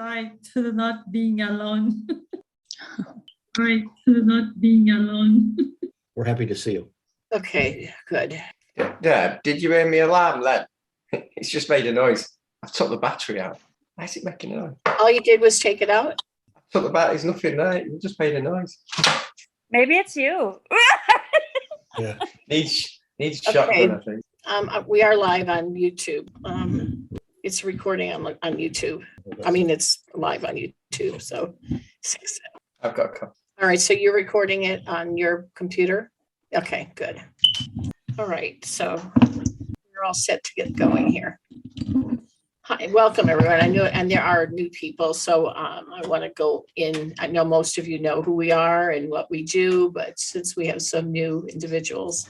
Try to not being alone. Try to not being alone. We're happy to see you. Okay, good. Deb, did you hear me alarm then? It's just made a noise. I've took the battery out. Why is it making a noise? All you did was take it out? I took the battery, there's nothing there. It just made a noise. Maybe it's you. Yeah. Needs Okay. shotgun, I think. We are live on YouTube. It's recording on YouTube. I mean, it's live on YouTube. So, I've got a couple. all right. So you're recording it on your computer? Okay, good. All right. So we're all set to get going here. Hi, welcome everyone. I know, and there are new people, so I want to go in. I know most of you know who we are and what we do, but since we have some new individuals,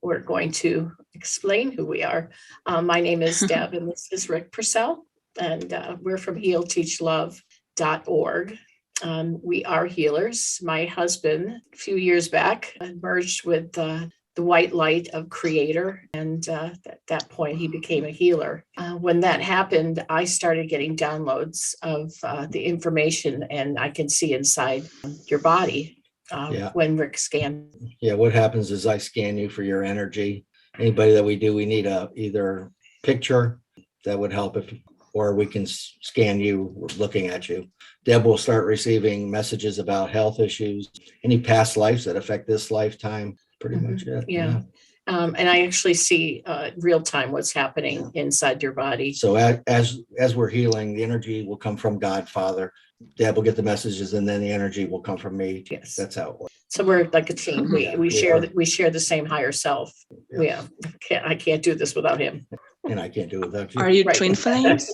we're going to explain who we are. My name is Deb, and this is Rick Purcell, and we're from healteachlove.org. We are healers. My husband, a few years back, merged with the white light of Creator, and at that point, he became a healer. When that happened, I started getting downloads of the information, and I can see inside your body. When Rick scanned. Yeah, what happens is I scan you for your energy. Anybody that we do, we need either picture that would help or we can scan you looking at you. Deb will start receiving messages about health issues, any past lives that affect this lifetime, pretty much it. Yeah. And I actually see real time what's happening inside your body. So as we're healing, the energy will come from God, Father. Deb will get the messages, and then the energy will come from me. Yes, that's how it works. So we're like a team. We share the same higher self. Yeah, I can't do this without him. And I can't do it without you. Are you twin flames?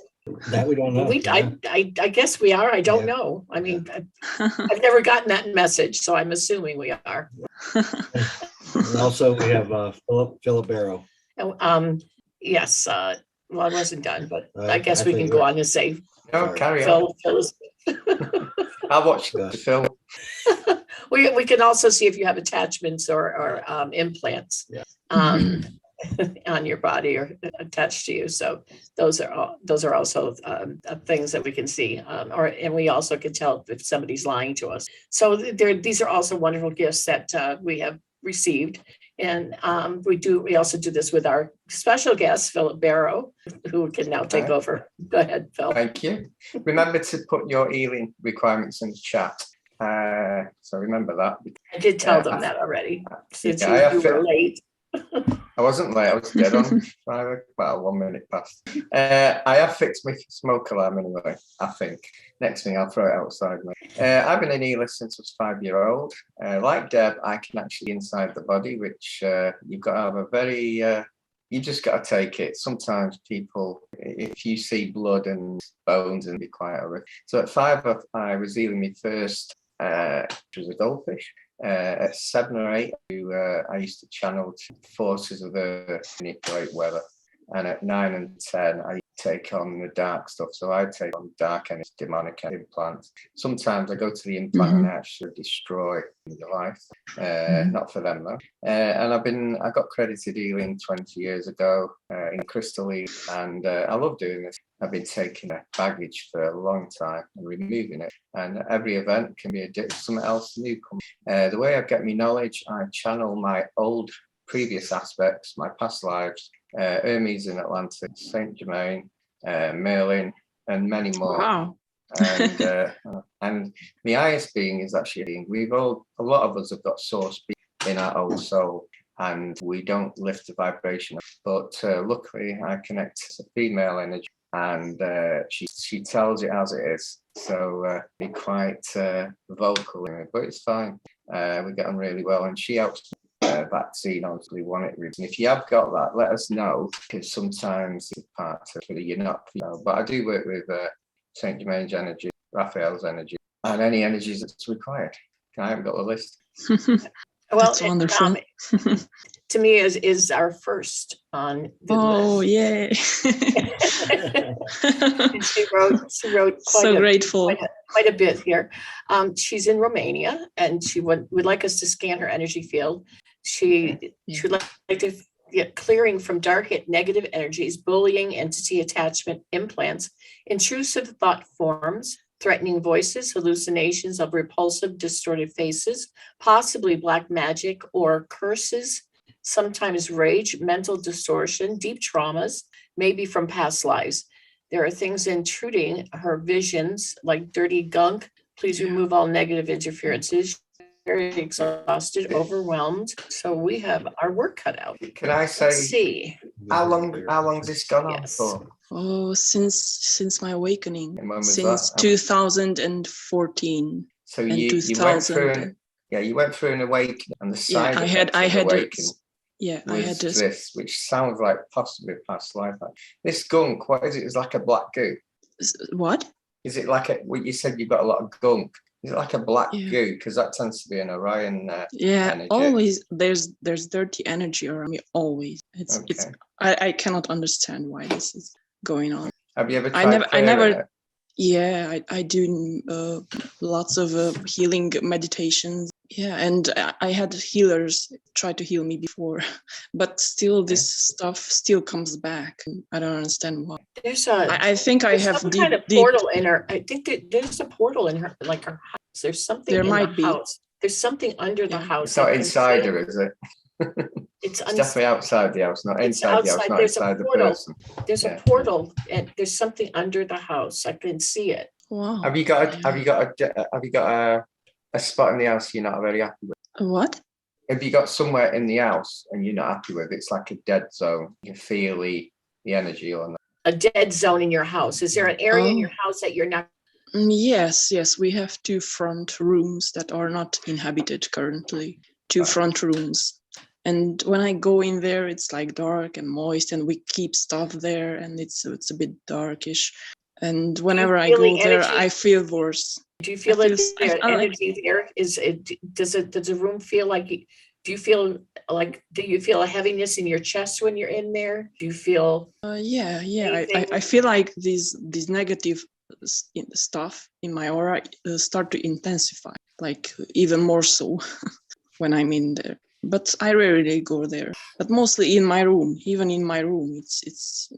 That we don't know. I guess we are. I don't know. I mean, I've never gotten that message, so I'm assuming we are. And also we have Philip Barrow. Yes. Well, I wasn't done, but I guess we can go on and say. No, carry on. Phil is. I'll watch the film. We can also see if you have attachments or implants on your body or attached to you. So those are also things that we can see, and we also can tell if somebody's lying to us. So these are also wonderful gifts that we have received. And we also do this with our special guest, Philip Barrow, who can now take over. Go ahead, Phil. Thank you. Remember to put your healing requirements in the chat. So remember that. I did tell them that already, since you were late. I wasn't late. I was dead on 1 minute past. I have fixed my smoke alarm anyway, I think. Next thing, I'll throw it outside. I've been an healer since I was 5-year-old. Like Deb, I can actually inside the body, which you've got to have a very... you just got to take it. Sometimes people, if you see blood and bones, and be quite horrific. So at 5, I was healing my first, which was a goldfish. At 7 or 8, I used to channel forces of the manipulate weather. And at 9 and 10, I take on the dark stuff. So I take on dark energy, demonic implants. Sometimes I go to the implant and I actually destroy the life. Not for them though. And I got credited healing 20 years ago in crystal healing, and I love doing this. I've been taking baggage for a long time and removing it. And every event can be something else new. The way I get my knowledge, I channel my old previous aspects, my past lives, Hermes in Atlantis, Saint Germain, Merlin, and many more. Wow. And the highest being is actually a lot of us have got source being in our old soul, and we don't lift the vibration. But luckily, I connect to female energy, and she tells it as it is. So be quite vocal, but it's fine. We get on really well, and she helps. Vaccine obviously want it. And if you have got that, let us know, because sometimes it's part of it, you're not, but I do work with Saint Germain's energy, Raphael's energy, and any energies that's required. I haven't got the list. Well, that's wonderful. To me is our first on the list. Yay. And she wrote quite a bit here. She's in Romania, and she would like us to scan her energy field. She would like to clearing from dark negative energies, bullying, entity attachment, implants, intrusive thought forms, threatening voices, hallucinations of repulsive, distorted faces, possibly black magic or curses, sometimes rage, mental distortion, deep traumas, maybe from past lives. There are things intruding her visions like dirty gunk. Please remove all negative interferences. Very exhausted, overwhelmed. So we have our work cut out. Can I say? Let's see. How long's this gone on Yes. for? Oh, since my awakening, And when was since that? 2014 So and you 2000. went through you went through an awakening, and the side I effects had of the a, awakening I had was this. this, which sounds like possibly past life. This gunk, what is it? It's like a black goo. What? Is it like what you said? You've got a lot of gunk. Is it like a black Yeah. goo? Because that tends to be an Orion Yeah, energy. always there's dirty energy around me. Always, it's Okay. I cannot understand why this is going on. Have you ever tried I never. clearing it? Yeah, I do lots of healing meditations. Yeah, and I had healers try to heal me before, but still this stuff still comes back. I don't understand why. There's I think I have some deep, kind of deep. portal in her. I think that there's a portal in her, like her house. There's something There in might the be. house. There's something under the Yeah. house. It's not I can inside see. her, is it? It's It's definitely outside the house, not It's inside the house, outside. not There's a inside the portal. person. There's Yeah. a portal, and there's something under the house. I can see it. Wow. Have you got a spot in the house you're not very happy with? What? Have you got somewhere in the house and you're not happy with? It's like a dead zone. You can feel the energy on that. A dead zone in your house. Is there an area in your house that you're not? Yes. We have 2 front rooms that are not inhabited currently. 2 front rooms. And when I go in there, it's like dark and moist, and we keep stuff there, and it's a bit darkish. And whenever I feel go the there, energy? I feel worse. Do you feel I that feel- there's I like- energy there? Is it? Does the room feel like? Do you feel like? Do you feel a heaviness in your chest when you're in there? Do you feel? Yeah. Anything? I feel like these negative stuff in my aura start to intensify, like even more so when I'm in there. But I rarely go there. But mostly in my room. Even in my room, it's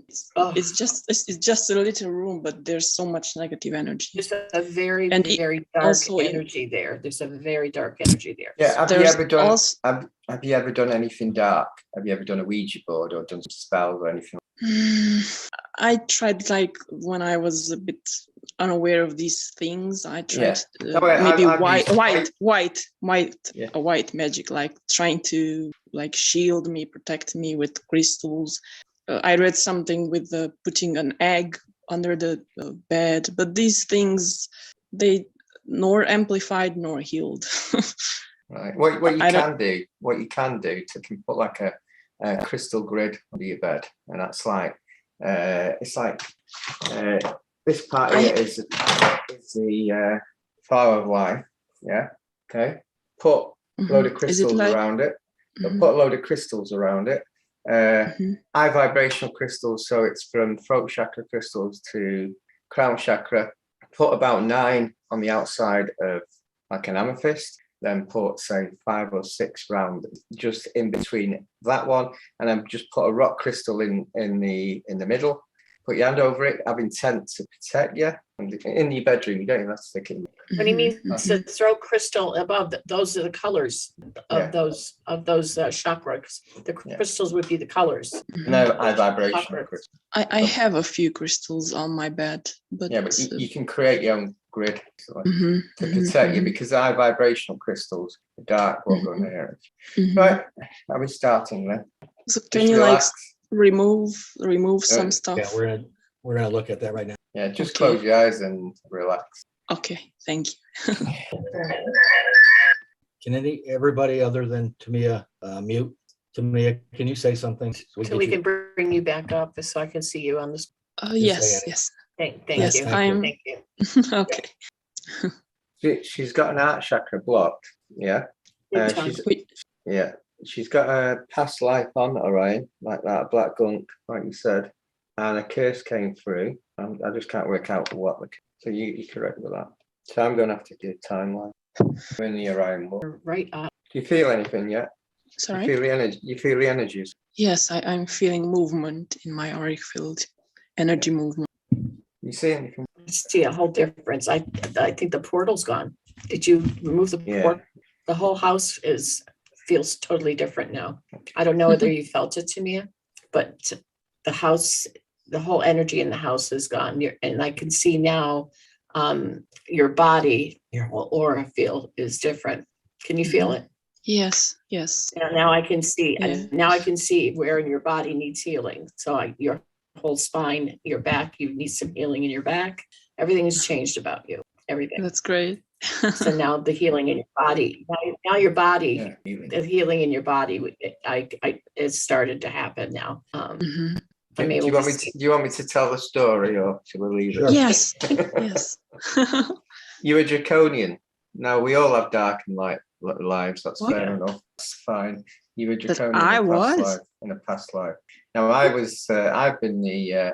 just a little room, but there's so much negative energy. There's a very, And very dark also energy there. There's a very dark energy there. Yeah, have you There's ever done also- have you ever done anything dark? Have you ever done a Ouija board or done some spells or anything? I tried, like, when I was a bit unaware of these things, I tried maybe white magic, like trying to like shield me, protect me with crystals. I read something with putting an egg under the bed, but these things, they nor amplified nor healed. Right. What you can do to put like a crystal grid under your bed, and that's like it's like this part here is the flower of life. Yeah. Okay. Put a load of crystals around it. Put a load of crystals around it. High vibrational crystals, so it's from throat chakra crystals to crown chakra. Put about 9 on the outside of like an amethyst. Then put say 5 or 6 round just in between that one, and then just put a rock crystal in the middle. Put your hand over it, have intent to protect you. And in your bedroom, you don't even have to stick it in. When you mean the throat crystal above, those are the colors of those chakras. The crystals would be the colors. No, high vibrational crystals. I have a few crystals on my bed, but you can create your own grid to protect you, because the high vibrational crystals, the dark won't go in the area. Right, are we starting then? So can you relax. remove some stuff? Yeah, we're gonna look at that right now. Yeah, just close your eyes and relax. Okay, thank you. Can everybody other than Tamia mute? Tamia, can you say something? So we can bring you back up so I can see you on this. Yes. Thank Yes, you. thank you. Okay. She's got an heart chakra blocked. Yeah. She's got a past life on Orion, like that black gunk, like you said, and a curse came through. I just can't work out what. So you're correct with that. So I'm going to have to do a timeline. We're in the Orion world. Right up. Do you feel anything yet? Sorry. You feel the energy. You feel the energies. Yes, I'm feeling movement in my auric field, energy movement. You see anything? I see a whole difference. I think the portal's gone. Did you remove the Yeah. portal? The whole house feels totally different now. I don't know whether you felt it, Tamia, but the house, the whole energy in the house is gone. And I can see now your body, your whole aura feel is different. Can you feel it? Yes. Now I can see. Yeah. And now I can see where in your body needs healing. So your whole spine, your back, you need some healing in your back. Everything has changed about you. Everything. That's great. So now the healing in your body, now your body, Yeah. the healing in your body, it's started to happen now. Mhm. I'm Do able you want me to tell the story, or should we leave Sure. it? Yes. Yes. You were draconian. Now we all have dark and light lives. That's What? fair enough. That's fine. You were That draconian I in a past was? life. In a past life. Now I've been the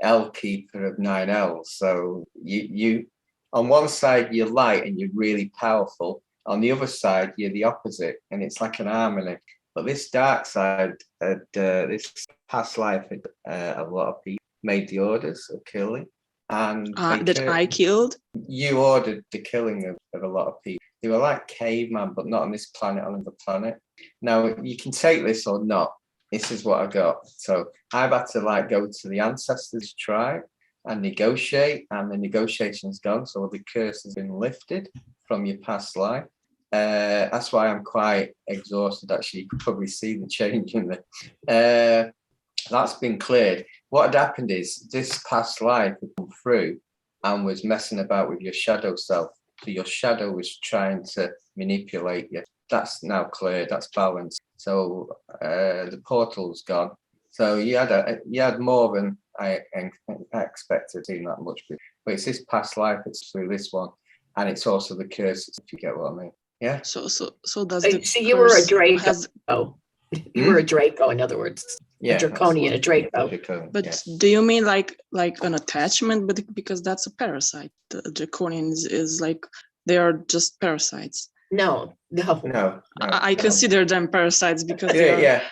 L keeper of 9 L's. So you on one side you're light and you're really powerful. On the other side you're the opposite, and it's like an harmony. But this dark side, this past life, a lot of people made the orders of killing, and That I killed. you ordered the killing of a lot of people. They were like caveman, but not on this planet, on another planet. Now you can take this or not. This is what I got. So I've had to go to the ancestors' tribe and negotiate, and the negotiation's gone. So the curse has been lifted from your past life. That's why I'm quite exhausted. Actually, you could probably see the change in the. That's been cleared. What had happened is this past life had come through and was messing about with your shadow self. So your shadow was trying to manipulate you. That's now cleared. That's balanced. So the portal's gone. So you had more than I expected, in that much. But it's this past life. It's through this one, and it's also the curses. If you get what I mean. Yeah. So does the see, you were a curse Draco. has- You were a Draco, in other words. Yeah, A draconian, a Draco. But yes. do you mean like an attachment? But because that's a parasite. The draconians is like they are just parasites. No. I consider them parasites because they are. Yeah.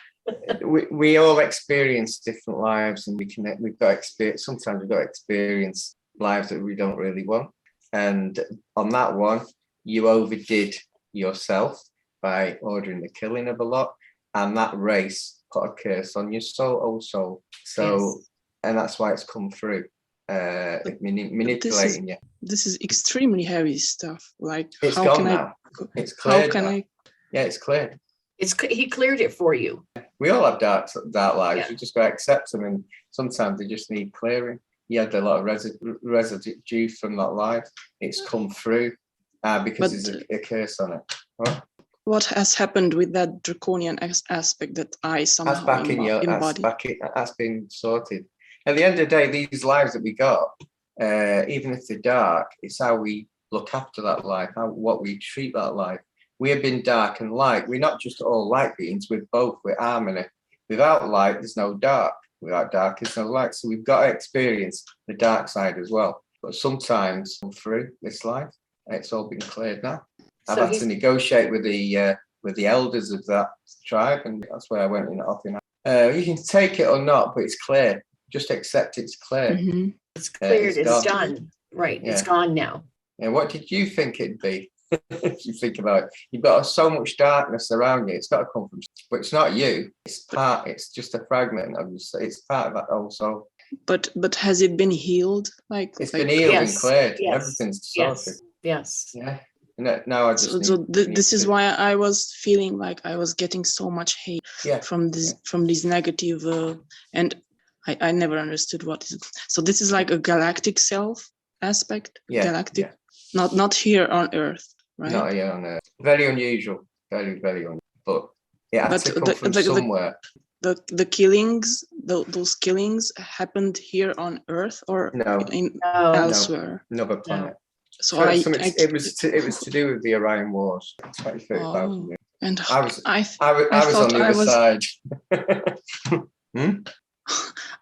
We all experience different lives, and we've got experience. Sometimes we've got to experience lives that we don't really want. And on that one, you overdid yourself by ordering the killing of a lot, and that race put a curse on your soul, So, Yes. and that's why it's come through, manipulating you. This is extremely heavy stuff. Like It's how gone can now. It's how cleared. can now. I? Yeah, it's cleared. He cleared it for you. We all have dark lives. Yeah. You just got to accept them, and sometimes they just need clearing. You had a lot of residue from that life. It's come through because there's a curse on it. Huh? What has happened with that draconian aspect that I somehow That's back in your. embody? That's been sorted. At the end of the day, these lives that we got, even if they're dark, it's how we look after that life, what we treat that life. We have been dark and light. We're not just all light beings. We're both. We're harmony. Without light, there's no dark. Without dark, there's no light. So we've got to experience the dark side as well. But sometimes through this life, it's all been cleared now. I've had to negotiate with the elders of that tribe, and that's where I went in off. You can take it or not, but it's clear. Just accept it's clear. Mm-hmm. It's cleared. It's gone. done. Right. Yeah. It's gone now. And what did you think it'd be? If you think about it, you've got so much darkness around you. It's got to come from, but it's not you. It's just a fragment of you. It's part of that whole soul. But has it been healed? It's been healed and cleared. Yes. Everything's sorted. Yes. Yeah. Now I just. This is why I was feeling like I was getting so much hate from these negative, and I never understood what is. So this is like a galactic self aspect. Yeah. Galactic, not here on Earth. Right? Not here on Earth. Very unusual. Very, very unusual. But it had to come from somewhere. The killings, those killings happened here on Earth or elsewhere? No. Another planet. So it was to do with the Orion Wars. 35,000 years. And I was on the other side.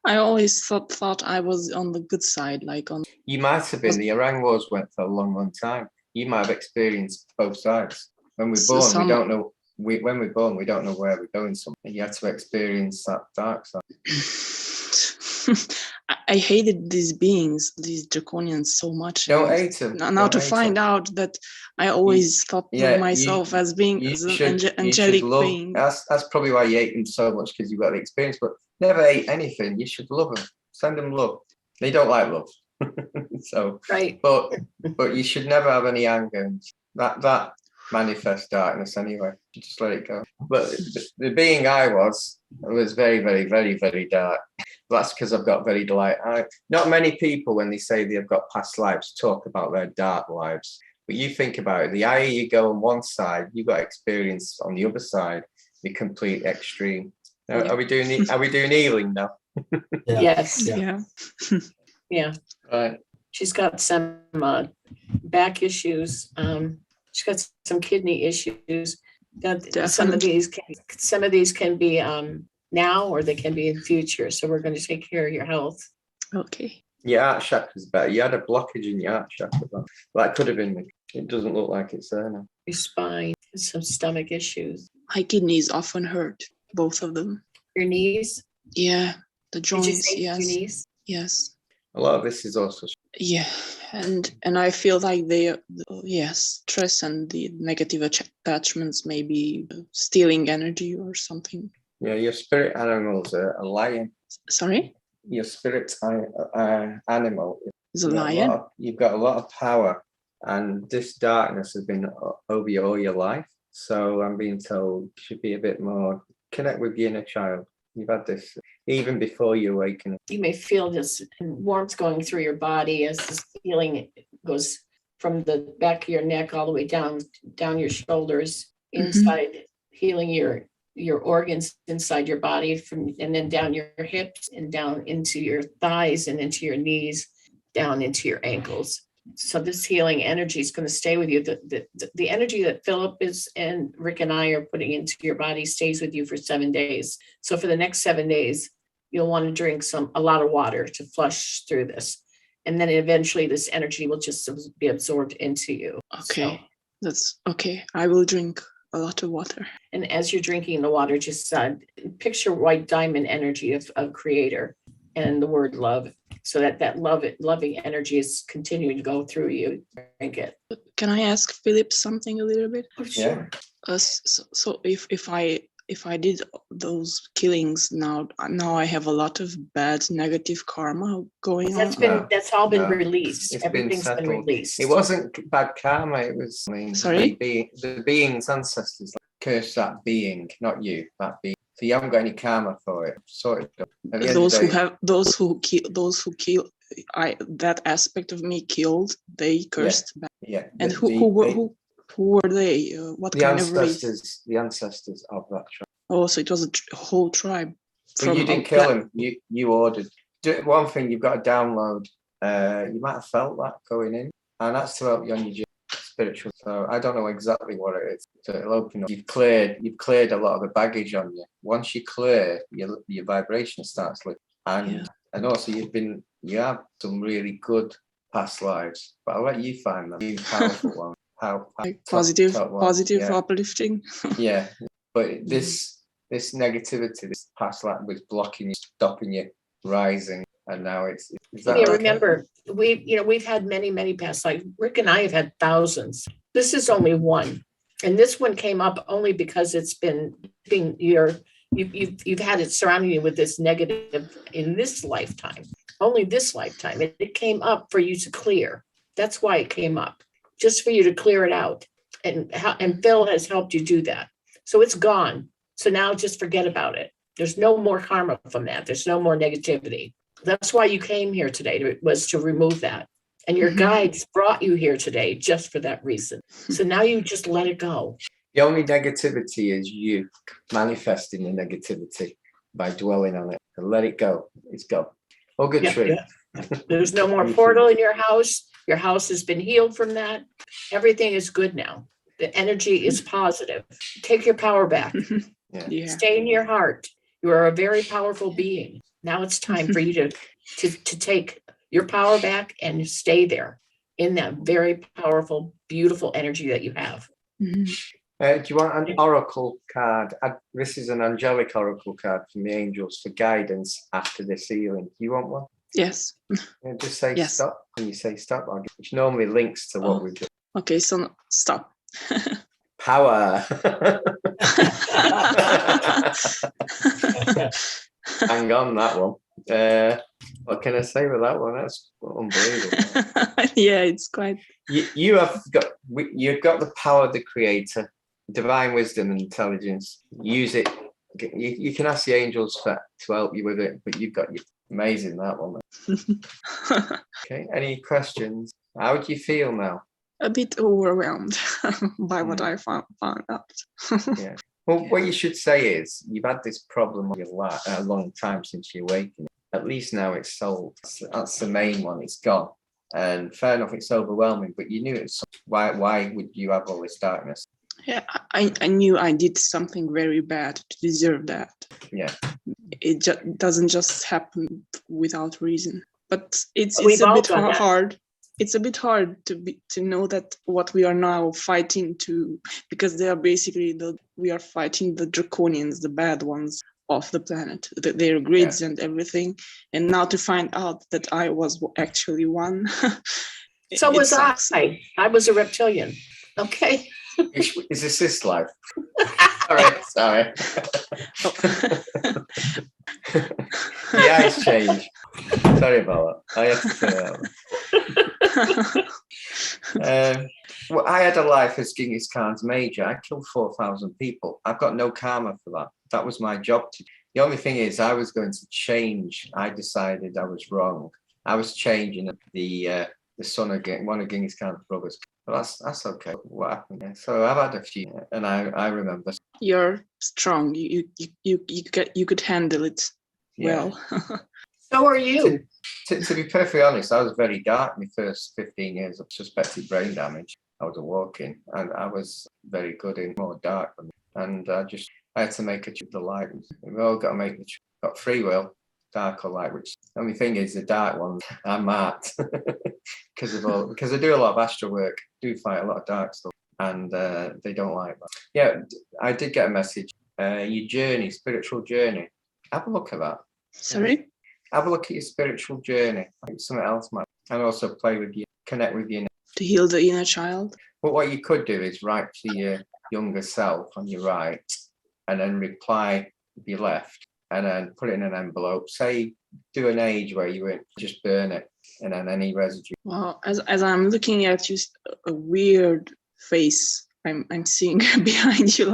I always thought I was on the good side, like on. You might have been. The Orang Wars went for a long, long time. You might have experienced both sides. When we're born, we don't know. when we're born, we don't know where we're going. Something you have to experience that dark side. I hated these beings, these draconians, so much. Don't hate them. Now to find out that I always thought of myself as being as an angelic being. That's probably why you hate them so much, because you've got the experience. But never hate anything. You should love them. Send them love. They don't like love. So Right. But you should never have any anger. That manifests darkness anyway. You just let it go. But the being I was very, very, very, very dark. That's because I've got very light. Not many people, when they say they've got past lives, talk about their dark lives. But you think about it, the higher you go on one side, you've got experience on the other side, the complete extreme. Now, are we doing healing now? Yeah. Yes. Yeah. Yeah. Right. She's got some back issues. She's got some kidney issues. Some of these can be now, or they can be in future. So we're going to take care of your health. Okay. Your heart chakra's better. You had a blockage in your heart chakra. That could have been. It doesn't look like it's there now. Your spine, some stomach issues. My kidneys often hurt, both of them. Your knees. Yeah, the Did you joints. say Yes. your knees? Yes. A lot of this is also. Yeah, and I feel like stress and the negative attachments may be stealing energy or something. Yeah, your spirit animal's a lion. Sorry? Your spirit animal Is a lion? You've got a lot of power, and this darkness has been over you all your life. So I'm being told you should be a bit more connect with your inner child. You've had this even before you awaken. You may feel this warmth going through your body as this feeling goes from the back of your neck all the way down your shoulders, inside, healing your organs inside your body, and then down your hips and down into your thighs and into your knees, down into your ankles. So this healing energy is going to stay with you. The energy that Philip and Rick and I are putting into your body stays with you for 7 days. So for the next 7 days, you'll want to drink a lot of water to flush through this. And then eventually this energy will just be absorbed into you. Okay, So, that's okay. I will drink a lot of water. and as you're drinking the water, just picture white diamond energy of creator and the word love. So that loving energy is continuing to go through you. Drink it. Can I ask Philip something a little bit? Oh, sure. So if I did those killings now I have a lot of bad negative karma going on. That's all been released. It's Everything's been released. It wasn't bad karma. It was Sorry? the being's ancestors cursed that being, not you. That being. So you haven't got any karma for it. Sorted. Those who kill that aspect of me killed, they cursed back. Yeah. And who were they? What kind of race? The ancestors of that tribe. Oh, so it was a whole tribe. But you didn't kill him. You ordered. One thing you've got to download. You might have felt that going in, and that's to help you on your spiritual. So I don't know exactly what it is. So it'll open up. You've cleared a lot of the baggage on you. Once you clear, your vibration starts lifting. And also you have some really good past lives. But I'll let you find them. You powerful one. Positive, yeah. uplifting. Yeah. But this negativity, this past life was blocking you, stopping you rising. And now it's remember, we've had many past lives. Rick and I have had thousands. This is only one. And this one came up only because it's been you've had it surrounding you with this negative in this lifetime. Only this lifetime. It came up for you to clear. That's why it came up. Just for you to clear it out. And Phil has helped you do that. So it's gone. So now just forget about it. There's no more karma from that. There's no more negativity. That's why you came here today, was to remove that. And your guides brought you here today just for that reason. So now you just let it go. The only negativity is you manifesting the negativity by dwelling on it. And let it go. It's gone. Oh, good tree. Yeah. There's no more portal in your house. Your house has been healed from that. Everything is good now. The energy is positive. Take your power back. Yeah. Stay in your heart. You are a very powerful being. Now it's time for you to take your power back and stay there in that very powerful, beautiful energy that you have. Do you want an oracle card? This is an angelic oracle card from the angels for guidance after this healing. Do you want one? Yes. Yeah, just say Yes. stop. When you say stop, which normally links to what we do. Okay, so stop. Power. Hang on, that one. What can I say with that one? That's unbelievable. Yeah, it's quite. You've got the power of the creator, divine wisdom and intelligence. Use it. You can ask the angels to help you with it, but you've got amazing that one. Okay. Any questions? How do you feel now? A bit overwhelmed by what I found out. Yeah. Well, what you should say is you've had this problem a long time since you awakened. At least now it's solved. That's the main one. It's gone. And fair enough, it's overwhelming, but you knew it was. Why would you have all this darkness? Yeah, I knew I did something very bad to deserve that. Yeah. It doesn't just happen without reason. But it's We've a all bit done that. hard. It's a bit hard to know that what we are now fighting because they are basically we are fighting the draconians, the bad ones of the planet, their grids and everything. And now to find out that I was actually one. So was sucks. I. I was a reptilian. Okay. Is this life? Sorry. The eyes change. Sorry about that. I have to say that. Well, I had a life as Genghis Khan's major. I killed 4,000 people. I've got no karma for that. That was my job. The only thing is I was going to change. I decided I was wrong. I was changing the son of one of Genghis Khan's brothers. But that's okay. What happened? Yeah. So I've had a few, and I remember. You're strong. You could handle it well. So are you. To be perfectly honest, I was very dark my first 15 years of suspected brain damage. I was walking, and I was very good in more dark than me. And I had to make the light. We all got to make got free will, dark or light. Which the only thing is the dark ones I'm marked because I do a lot of astral work, do fight a lot of dark stuff, and they don't like that. Yeah, I did get a message. Your journey, spiritual journey. Have a look at that. Sorry? Have a look at your spiritual journey. I think something else might. And also play with you, connect with you. To heal the inner child. But what you could do is write to your younger self on your right, and then reply with your left, and then put it in an envelope. Say, do an age where you would just burn it, and then any residue. Well, as I'm looking at you, a weird face I'm seeing behind you,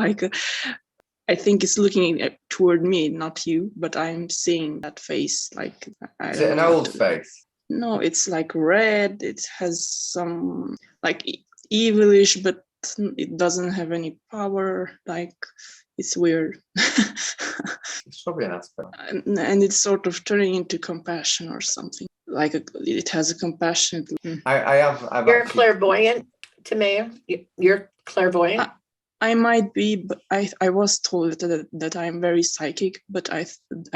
I think it's looking toward me, not you, but I'm seeing that face. Is it an old face? No, it's like red. It has some evilish, but it doesn't have any power. It's weird. It's probably an aspect. And it's sort of turning into compassion or something. It has a compassionate. I've You're clairvoyant, Tamaya? You're clairvoyant? I might be, but I was told that I'm very psychic, but I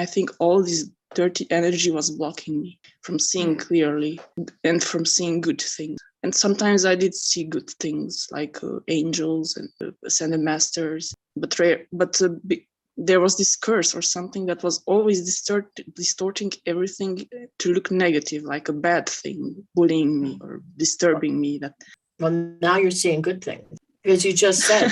think all this dirty energy was blocking me from seeing clearly and from seeing good things. And sometimes I did see good things like angels and ascended masters, but there was this curse or something that was always distorting everything to look negative, like a bad thing, bullying me or disturbing me. Well, now you're seeing good things. Because you just said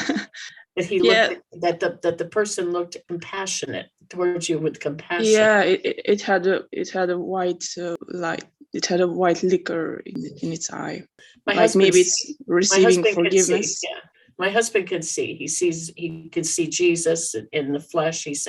that he looked that the person looked compassionate towards you with compassion. Yeah, it had a white light. It had a white liquor in its eye. Maybe it's receiving forgiveness. My husband can see. He can see Jesus in the flesh. He's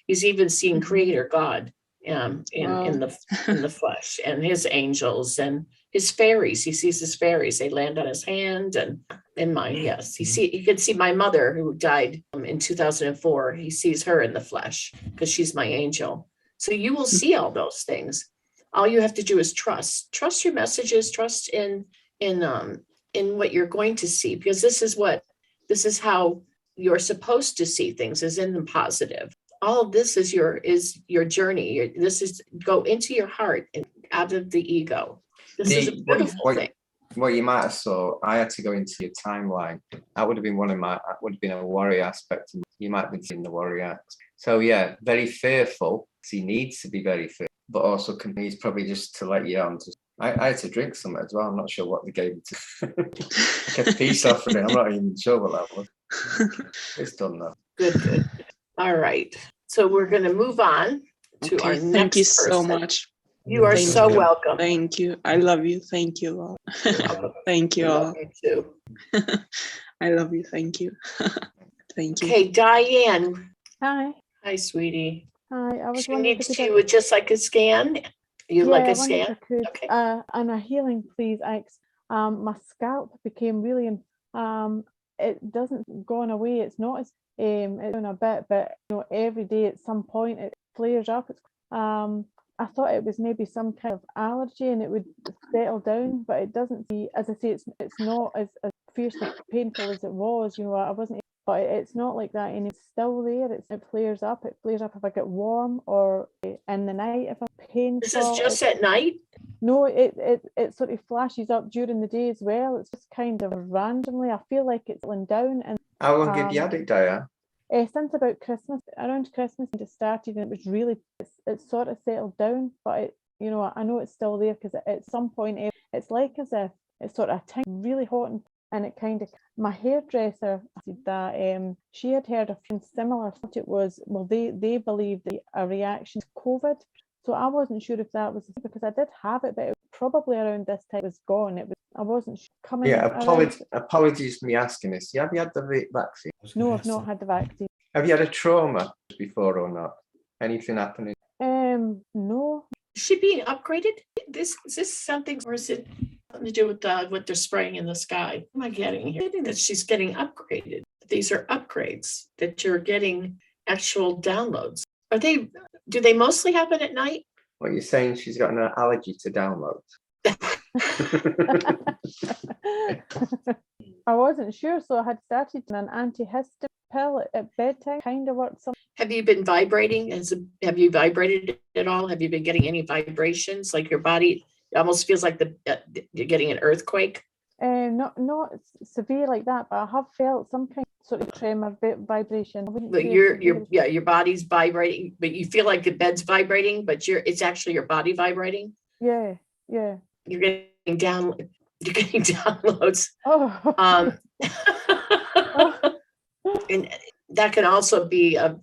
even seen Creator God in the flesh, and his angels and his fairies. He sees his fairies. They land on his hand and in mine. Yes, he could see my mother who died in 2004. He sees her in the flesh because she's my angel. So you will see all those things. All you have to do is trust your messages, trust in what you're going to see, because this is how you're supposed to see things, is in the positive. All of this is your journey. This is go into your heart and out of the ego. This is a beautiful thing. What you might have saw, I had to go into your timeline. That would have been that would have been a warrior aspect. You might have been seeing the warrior aspect. So yeah, very fearful. He needs to be very fearful, but also he's probably just to let you on. I had to drink some as well. I'm not sure what they gave it to. Like a peace offering. I'm not even sure what that was. It's done though. Good. All right. So we're going to move on to our next Thank you person. so much. You are Thank so you. welcome. Thank you. I love you. Thank you all. Thank you I all. love you too. I love you. Thank you. Thank you. Okay, Diane. Hi. Hi, sweetie. Hi. I was She wondering needs if I you could. would just like a scan. You like I a wondered if scan? I could. Okay. And a healing, please. My scalp became really. It doesn't go away. It's not as it's doing a bit, but every day at some point it flares up. I thought it was maybe some kind of allergy and it would settle down, but it doesn't. As I say, it's not as fiercely painful as it was. I wasn't. But it's not like that, and it's still there. It flares up. It flares up if I get warm or in the night if I'm painful. This is just at night? No, it sort of flashes up during the day as well. It's just kind of randomly. I feel like it's settling down. And How long have you had it, Diane? since about Christmas, around Christmas, it started, and it was really it's sort of settled down. But I know it's still there because at some point it's like as if it's sort of really hot and it kind of. My hairdresser said that she had heard of something similar. Thought it was they believed that a reaction to COVID. So I wasn't sure if that was because I did have it, but it was probably around this time it was gone. I wasn't sure coming. Yeah, apologies for me asking this. Have you had the vaccine? No, I've not had the vaccine. Have you had a trauma before or not? Anything happening? No. Is she being upgraded? Is this something, or is it something to do with what they're spraying in the sky? What am I getting here? I think that she's getting upgraded. These are upgrades that you're getting actual downloads. Do they mostly happen at night? What you're saying, she's got an allergy to downloads. I wasn't sure, so I had started an antihistamine pill at bedtime. Kind of worked. Have you been vibrating? Have you vibrated at all? Have you been getting any vibrations? Like your body, it almost feels like you're getting an earthquake. Not severe like that, but I have felt some kind of sort of tremor vibration. But your body's vibrating, but you feel like the bed's vibrating, but it's actually your body vibrating. Yeah. You're getting downloads. Oh. And that can also be a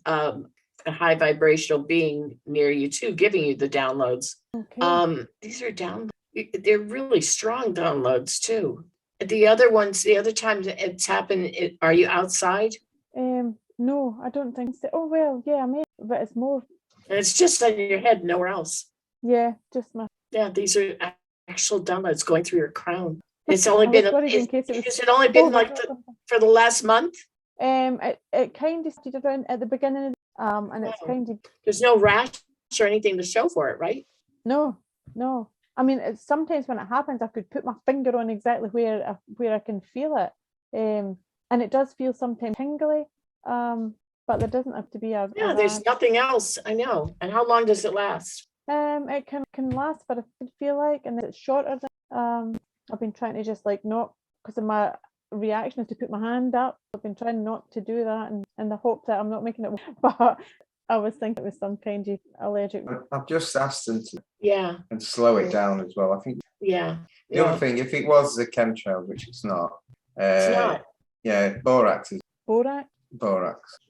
high vibrational being near you too, giving you the downloads. Okay. These are downloads. They're really strong downloads too. The other times it's happened, are you outside? No, I don't think so. Oh well, yeah, I may, but it's more. And it's just in your head, nowhere else. Yeah, just my. Yeah, these are actual downloads going through your crown. It's only been. Has it only been for the last month? It kind of started around at the beginning, and it's kind of. There's no rash or anything to show for it, right? No. I mean, it's sometimes when it happens, I could put my finger on exactly where I can feel it, and it does feel sometimes tingly, but there doesn't have to be a. Yeah, there's nothing else. I know. And how long does it last? It can last, but I feel like, and it's shorter than. I've been trying to just not because of my reaction is to put my hand up. I've been trying not to do that, and in the hope that I'm not making it. But I was thinking it was some kind of allergic. I've just asked them to and slow it down as well. I think the other thing, if it was the chemtrail, which it's not. It's not. Yeah, borax is Borax.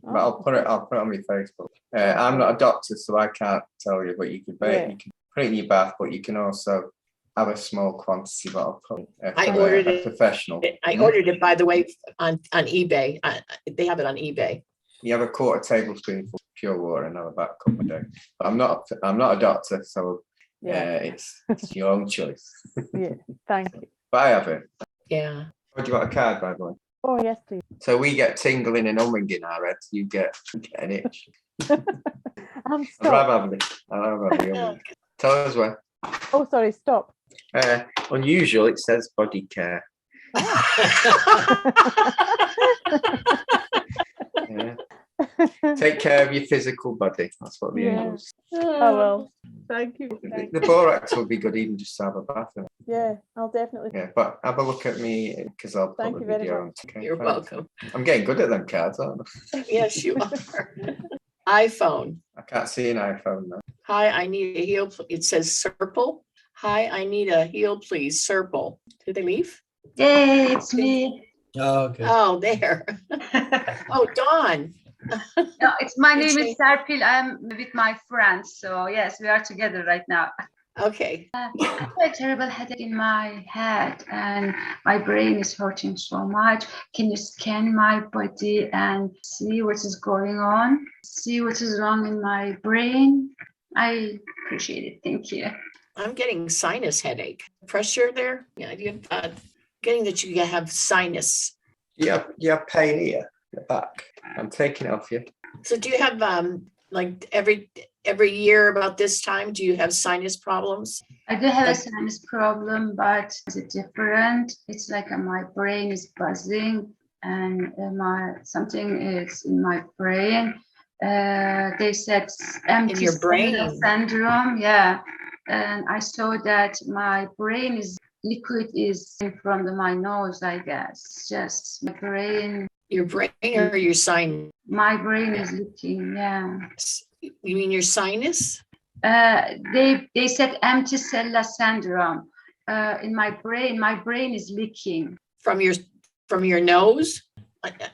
But I'll put it on my Facebook. I'm not a doctor, so I can't tell you, but you can put it in your bath, but you can also have a small quantity, but I'll put I ordered it professional. I ordered it, by the way, on eBay. They have it on eBay. You have a quarter tablespoonful of pure water and have about a cup a day. But I'm not a doctor, so it's your own choice. Yeah, thank you. But I have it. Yeah. Oh, do you want a card, by the way? Oh yes, please. So we get tingling and humming in our heads. You get an itch. I'm I'd rather have the humming. Tell us where. Oh, sorry, stop. Unusual, it says body care. Yeah. Take care of your physical body. That's what the angels. Oh well, thank you. The borax would be good, even just to have a bath in it. Yeah, I'll definitely. Yeah, but have a look at me because I'll Thank put you the very video on. much. Okay, You're thanks. welcome. I'm getting good at them cards, aren't I? Yes, you are. iPhone. I can't see an iPhone now. Hi, I need a heel. It says Circle. Hi, I need a heel, please. Circle. Did they leave? Yay, it's me. Oh, okay. Oh, there. Oh, Dawn. No, it's my You name is changed- Serpil. I'm with my friends. So yes, we are together right now. Okay. I have a terrible headache in my head and my brain is hurting so much. Can you scan my body and see what is going on? See what is wrong in my brain? I appreciate it. Thank you. I'm getting sinus headache. Pressure there? Yeah, you getting that you have sinus. You have pain here, the back. I'm taking it off you. So do you have like every year about this time, do you have sinus problems? I do have a Like- sinus problem, but it's different. It's like my brain is buzzing and something is in my brain. They said empty your brain? cellular syndrome. Yeah, and I saw that my brain is liquid is in front of my nose. I guess just my brain. Your brain or your sinus? My brain is leaking. Yeah. You mean your sinus? They said empty cellular syndrome. In my brain is leaking. From your nose?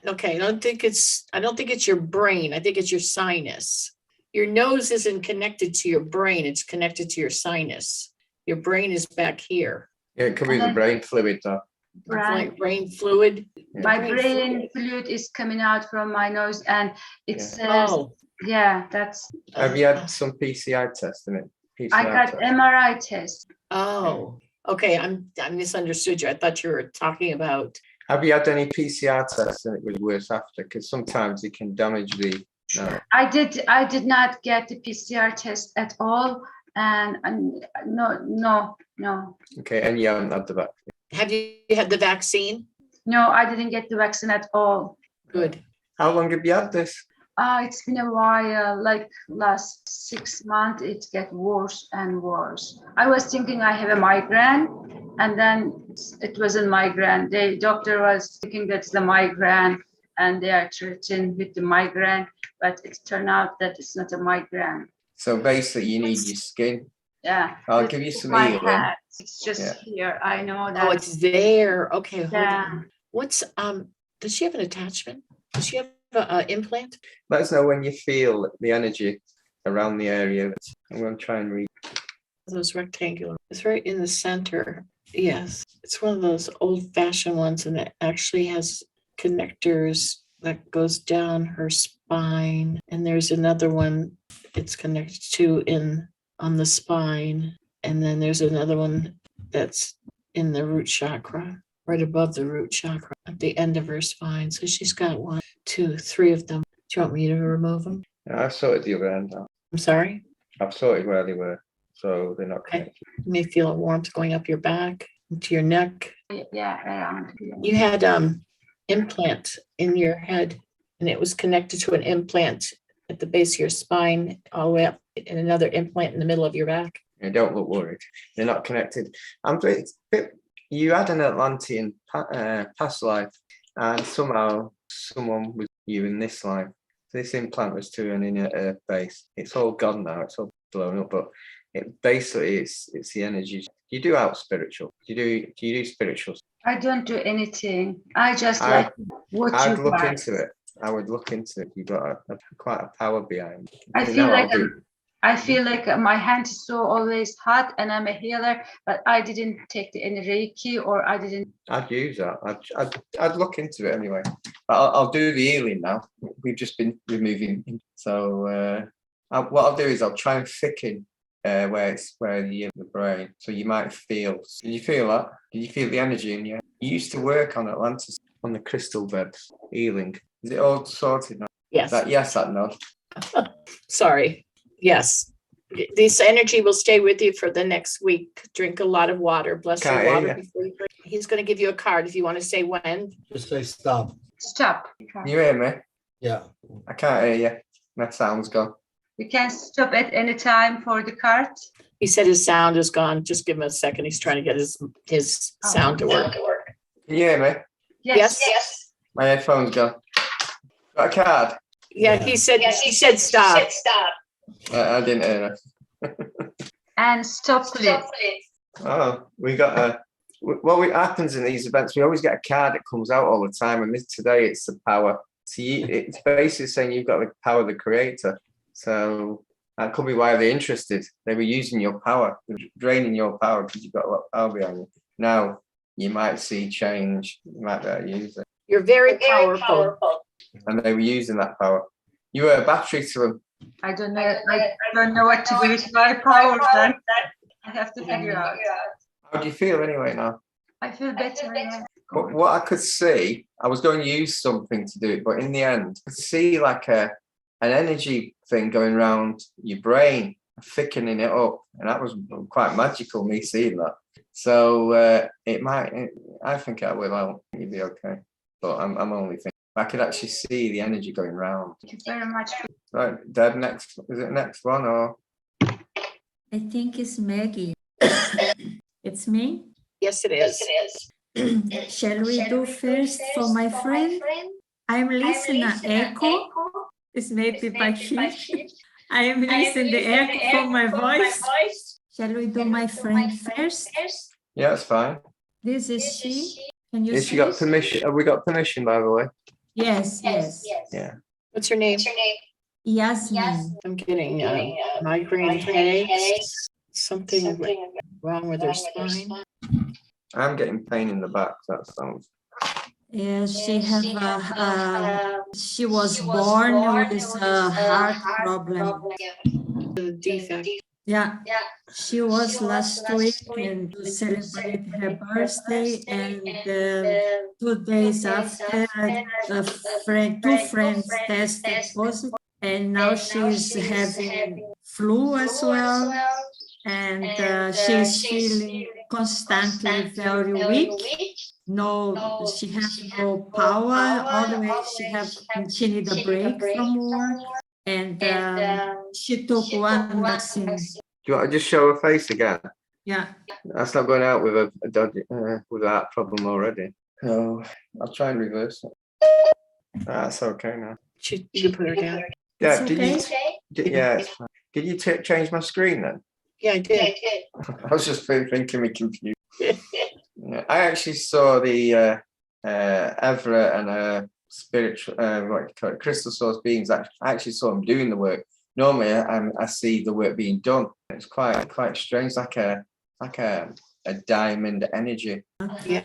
Okay, I don't think it's your brain. I think it's your sinus. Your nose isn't connected to your brain. It's connected to your sinus. Your brain is back here. Yeah, it could be the brain fluid though. Right. Brain fluid. My Brain brain fluid is coming out from my nose, and it Yeah. says, Oh, yeah, that's. Have you had some PCI tests in it? PCR I got test? MRI test. oh, okay. I misunderstood you. I thought you were talking about. Have you had any PCR tests and it was worse after? Because sometimes it can damage the nerve. I did not get the PCR test at all, and no. Okay, and you haven't had the vaccine. Have you had the vaccine? No, I didn't get the vaccine at all. Good. How long have you had this? It's been a while, like last 6 months, it gets worse and worse. I was thinking I have a migraine, and then it wasn't migraine. The doctor was thinking that's the migraine, and they are treating with the migraine, but it turned out that it's not a migraine. So basically, you need your skin. Yeah. I'll it's give you some my healing. head. It's just Yeah. here. I know that. Oh, it's there. Okay. Hold Yeah. on. What's does she have an attachment? Does she have an implant? Let us know when you feel the energy around the area. I'm going to try and read. Those rectangular. It's right in the center. Yes. It's one of those old fashioned ones, and it actually has connectors that goes down her spine. And there's another one it's connected to on the spine. And then there's another one that's in the root chakra, right above the root chakra, at the end of her spine. So she's got 1, 2, 3 of them. Do you want me to remove them? I've sorted the other end out. I'm sorry. I've sorted where they were, so they're not Okay. connected. You may feel a warmth going up your back, into your neck. Yeah, around here. You had implant in your head, and it was connected to an implant at the base of your spine, all the way up, and another implant in the middle of your back. You don't look worried. They're not connected. You had an Atlantean past life, and somehow someone was you in this life. This implant was to an inner earth base. It's all gone now. It's all blown up. But it's the energy. You do out spiritual. Do you do spiritual? I don't do anything. I just I- like what I'd you look guys. into it. I would look into it. You've got quite a power behind it. I You feel know like I'll do- I feel like my hand is so always hot, and I'm a healer, but I didn't take any Reiki, or I didn't. I'd use that. I'd look into it anyway. But I'll do the healing now. We've just been removing. So what I'll do is I'll try and thicken where the brain. So you might feel. Did you feel that? Did you feel the energy in you? You used to work on Atlantis on the crystal beds healing. Is it all sorted now? Yes. That nod. Sorry. Yes. This energy will stay with you for the next week. Drink a lot of water. Bless Can't your hear water you. before you drink. He's going to give you a card if you want to say when. Just say stop. Stop. Can you hear me? Yeah. I can't hear you. My sound's gone. You can stop at any time for the card. He said his sound is gone. Just give him a second. He's trying to get his sound to work. Can you hear me? Yes. My headphones gone. Got a card? Yeah, he said stop. I didn't hear it. And stop, please. Oh, we got a. What happens in these events? We always get a card that comes out all the time, and today it's the power. So it's basically saying you've got the power of the creator. So that could be why they're interested. They were using your power, draining your power because you've got a lot of power behind you. Now you might see change. You might be able to use it. You're very powerful. And they were using that power. You were a battery to them. I don't know. I don't know what to do with my power. Then I have to figure out. How do you feel anyway now? I feel better. But what I could see, I was going to use something to do it, but in the end, I could see like an energy thing going around your brain, thickening it up, and that was quite magical. Me seeing that, so it might. I think I will help. You'll be okay. But I'm only thinking. I could actually see the energy going round. Thank you very much. Right, Deb, next. Is it next one or? I think it's Maggie. It's me. Yes, it is. Shall we do first for my friend? I'm listening echo. It's maybe by key. I am listening the echo from my voice. Shall we do my friend first? Yeah, that's fine. This is she. Can you If see? you got permission, have we got permission, by the way? Yes. Yeah. What's your name? Yasmin. I'm getting migraine headaches. Something wrong with her spine. I'm getting pain in the back. That sounds. She was born with a heart problem. Defect. Yeah, she was last week and to celebrate her birthday, and 2 days after, two friends tested positive, and now she's having flu as well, and she's feeling constantly very weak. No, she has no power. Always she need a break from work, and she took one vaccine. Do you want to just show her face again? Yeah. That's not going out with a dodgy with a heart problem already. So I'll try and reverse it. That's okay now. You can put her down. Yeah, It's it's fine. Did you change my screen then? Yeah, I did. I was just thinking me confused. Yeah, I actually saw the Everett and spiritual, what you call it, crystal source beings. I actually saw them doing the work. Normally, I see the work being done. It's quite strange, like a diamond energy. Yeah.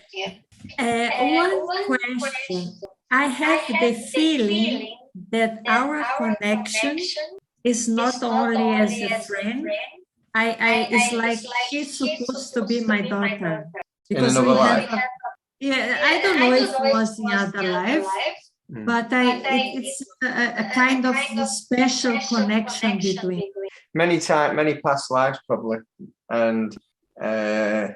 One question. I have the feeling that our connection is not only as a friend. It's like she's supposed to be my daughter. Because in another life. I don't know if it was in other life, but it's a kind of a special connection between. Many past lives probably, and the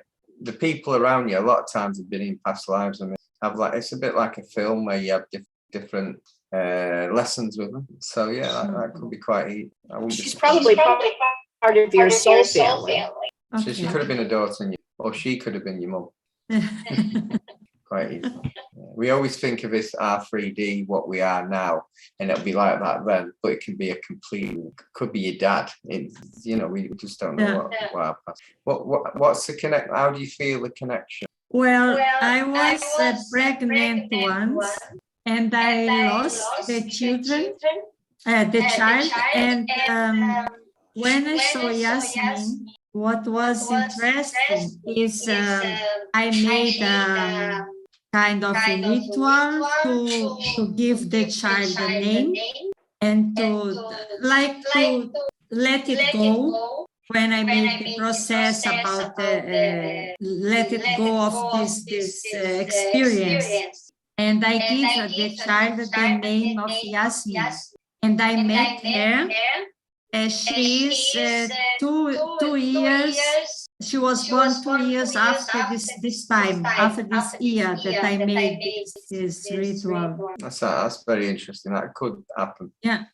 people around you a lot of times have been in past lives. I mean, it's a bit like a film where you have different lessons with them. So yeah, that could be quite easy. She's probably part of your soul family. Okay. So she could have been a daughter, or she could have been your mum. Quite easy. We always think of this R3D, what we are now, and it'll be like that then, but it can be could be your dad. We just don't know what our past. What's the connect? How do you feel the connection? Well, I was pregnant once, and I lost the child, and when I saw Yasmin, what was interesting is I made a kind of a ritual to give the child a name and to let it go. When I made the process about let it go of this experience, and I give the child the name of Yasmin, and I met her. She is 2 years. She was born 2 years after this time, after this year that I made this ritual. That's very interesting. That could happen. Yeah.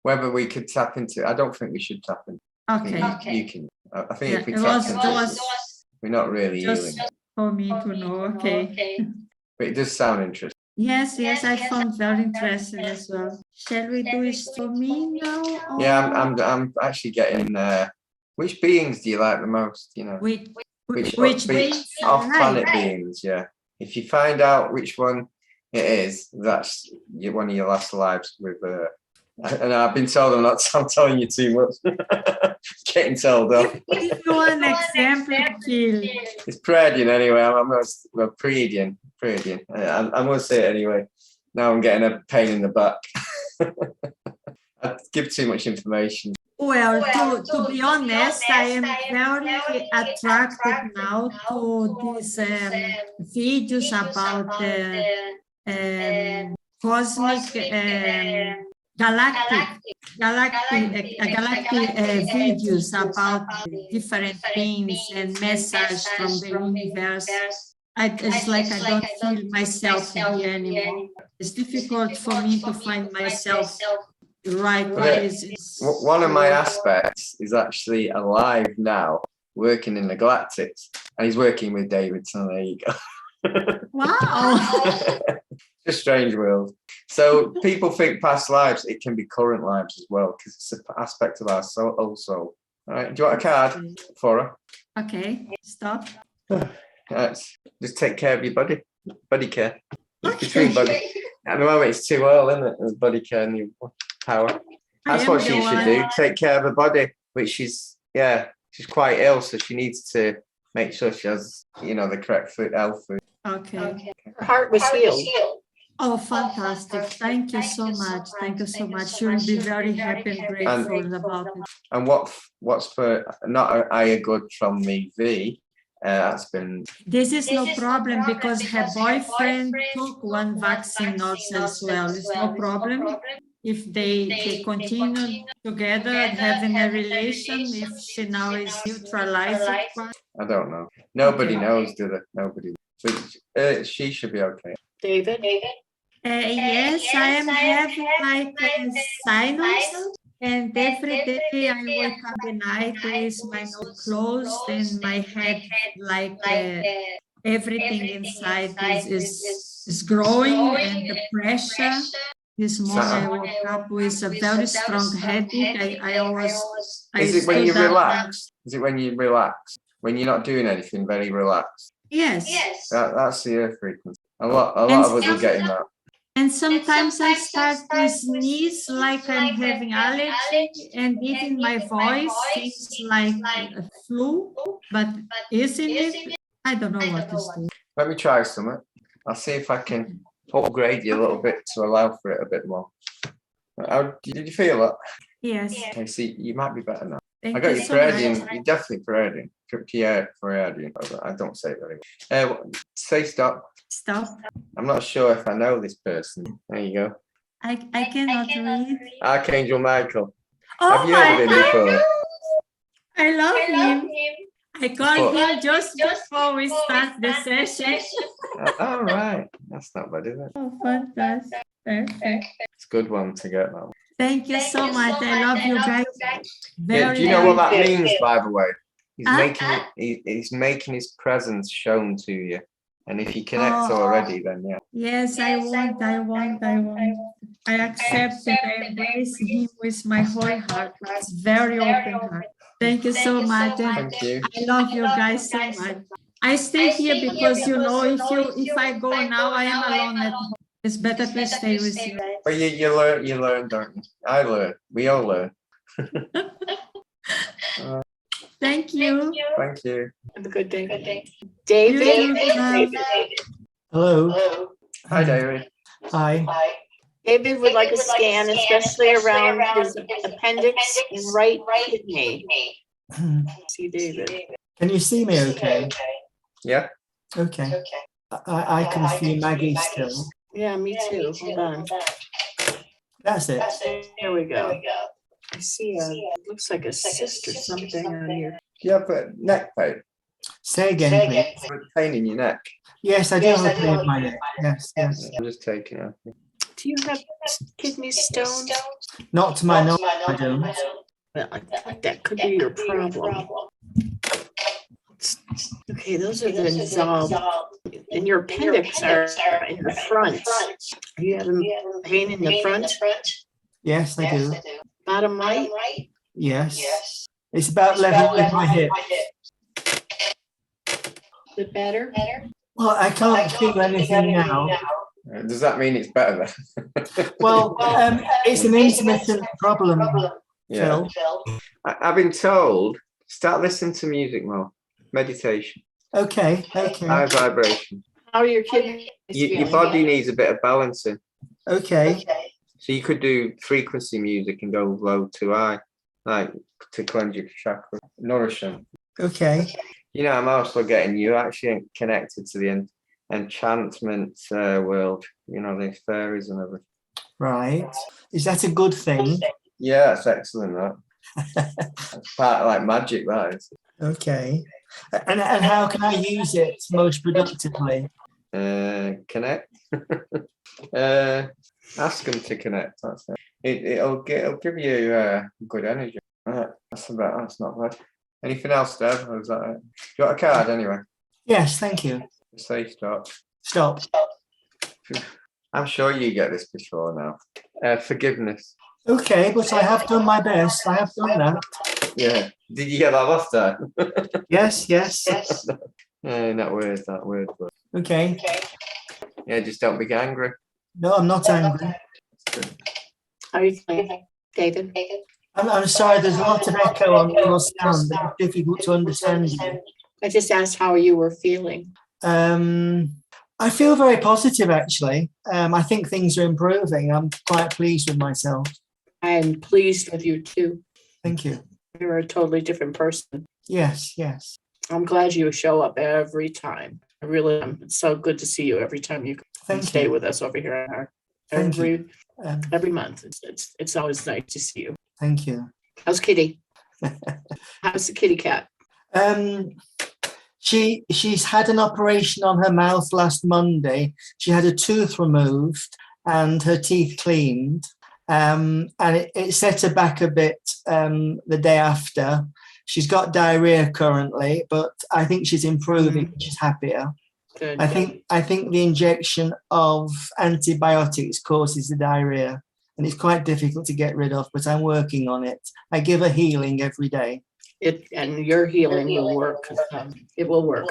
whether we could tap into. I don't think we should tap into. Okay. You can. I think if we It tap was into, we're not really just healing. for me to know. Okay. But it does sound interesting. Yes, I found very interesting as well. Shall we do it for me now? Yeah, or I'm actually getting. Which beings do you like the most? You know, which beings beings I off-planet like? beings. Yeah. If you find out which one it is, that's one of your last lives with. And I've been told I'm telling you too much. Getting told off. Give you an example, Jill. It's Pleiadian anyway. Well, Pleiadian. I'm going to say it anyway. Now I'm getting a pain in the back. I give too much information. Well, to be honest, I am very attracted now to these videos about cosmic, galactic videos about different things and messages from the universe. It's like I don't feel myself here anymore. It's difficult for me to find myself right places. One of my aspects is actually alive now, working in the Galactics, and he's working with David. So there you go. Wow. It's a strange world. So people think past lives, it can be current lives as well, because it's an aspect of our soul also. All right, do you want a card for her? Okay, stop. Just take care of your body care. Okay. Between body. At the moment, it's too early, isn't it? There's body care and your power. That's what she should do. Take care of her body, which she's quite ill, so she needs to make sure she has, the correct health food. Okay. Her heart was healed. Oh, fantastic. Thank you so much. Thank you so much. She'll be very happy and grateful about it. And what's for not a good from me, V? That's been. This is no problem because her boyfriend took one vaccine also as well. It's no problem if they continue together having a relation. If she now is neutralized. I don't know. Nobody knows, do they? Nobody. But she should be okay. David? Yes, I am having like a sinus. And every day I wake up at night with my nose closed and my head like everything inside is growing and the pressure. This morning I woke up with a very strong headache. Is it when you relax? Is it when you relax? When you're not doing anything, very relaxed? Yes. That's the earth frequency. A lot of us are getting that. And sometimes I start to sneeze like I'm having allergy, and even my voice is like a flu, but isn't it? I don't know what to do. Let me try something. I'll see if I can upgrade you a little bit to allow for it a bit more. Did you feel it? Yes. Okay, see, you might be better now. Thank I got you you so Pleiadian. much. You're definitely Pleiadian. I don't say it very well. Say stop. Stop. I'm not sure if I know this person. There you go. I cannot read. Archangel Michael. Oh, Have you heard of him before? I love him. I called him just before we start the session. All right. That's not bad, is it? Oh, fantastic. Perfect. It's a good one to get now. Thank you so much. I love you guys. Yeah, do you know what that means, by the way? Huh? He's making his presence shown to you. And if you connect already, then yeah. Yes, I want. I accept and I embrace him with my whole heart. It's very open heart. Thank you so much. Thank you. I love you guys so much. I stay here because if I go now, I am alone at home. It's better to stay with you. But you learn, don't you? I learn. We all learn. Thank you. Thank you. Have a good day. David? Hello. Hi, David. Hi. David would like a scan, especially around his appendix and right kidney. See David. Can you see me okay? Yeah. Okay. I can see Maggie still. Yeah, me too. Hold on. That's it. Here we go. I see looks like a cyst or something on here. Do you have a neck pain? Say again, please. Pain in your neck? Yes, I do have a pain in my neck. Yes. I'm just taking it. Do you have kidney stones? Not to my knowledge, I don't. Well, I think that could be your problem. Okay, those are the dissolved. And your appendix are in the front. Are you having pain in the front? Yes, I do. Bottom right? Yes. It's about level with my hip. Is it better? Well, I can't feel anything now. Does that mean it's better then? Well, it's an intermittent problem, Yeah. Phil. I've been told, start listening to music more. Meditation. Okay. High vibration. How are your kids? Your body needs a bit of balancing. Okay. So you could do frequency music and go low to high, like to cleanse your chakra, nourishing. Okay. You know, I'm also getting you actually connected to the enchantment world. You know, the fairies and everything. Right. Is that a good thing? Yeah, that's excellent. That. It's part of like magic, that is. Okay. And how can I use it most productively? Connect. Ask them to connect. That's it. It'll give you good energy. That's not bad. Anything else, Deb? Or is that it? You got a card anyway? Yes, thank you. Say stop. Stop. I'm sure you get this before now. Forgiveness. Okay, but I have done my best. I have done that. Yeah. Did you get that last time? Yes. Not weird. That weird. But Okay. yeah, just don't be angry. No, I'm not angry. How are you feeling, David? I'm sorry, there's a lot of echo on your sound. It's difficult to understand you. I just asked how you were feeling. I feel very positive, actually. I think things are improving. I'm quite pleased with myself. I am pleased with you too. Thank you. You're a totally different person. Yes. I'm glad you show up every time. I really am. It's so good to see you every time you stay with us over here. Every month. It's always nice to see you. Thank you. How's Kitty? How's the kitty cat? She's had an operation on her mouth last Monday. She had a tooth removed and her teeth cleaned. And it set her back a bit the day after. She's got diarrhea currently, but I think she's improving. She's happier. Good. I think the injection of antibiotics causes the diarrhea, and it's quite difficult to get rid of, but I'm working on it. I give her healing every day. And your healing will work. It will work.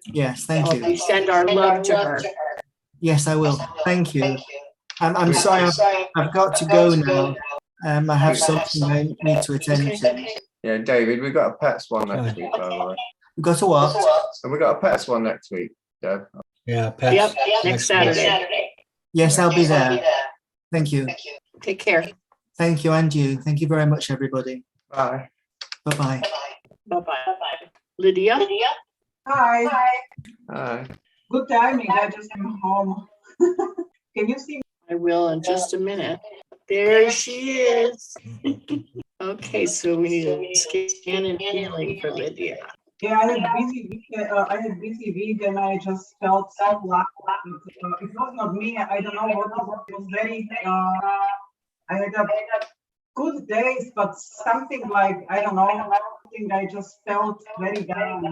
Yes, thank you. We send our love to her. Yes, I will. Thank you. I'm sorry, I've got to go now. I have something I need to attend to. Yeah, David, we've got a pets one next week, by the way. We've got a what? So we got a pets one next week, Deb. Yeah, pets. Yep, next Saturday. Yes, I'll be there. Thank you. Take care. Thank you, and you. Thank you very much, everybody. Bye. Bye-bye. Bye-bye. Lydia? Hi. Hi. Good timing. I just came home. Can you see me? I will in just a minute. There she is. Okay, so we need a scan and healing for Lydia. Yeah, I had busy week and I just felt so lucky. It was not me. I don't know what it was very. I had a good days, but something like I don't know. Something I just felt very down.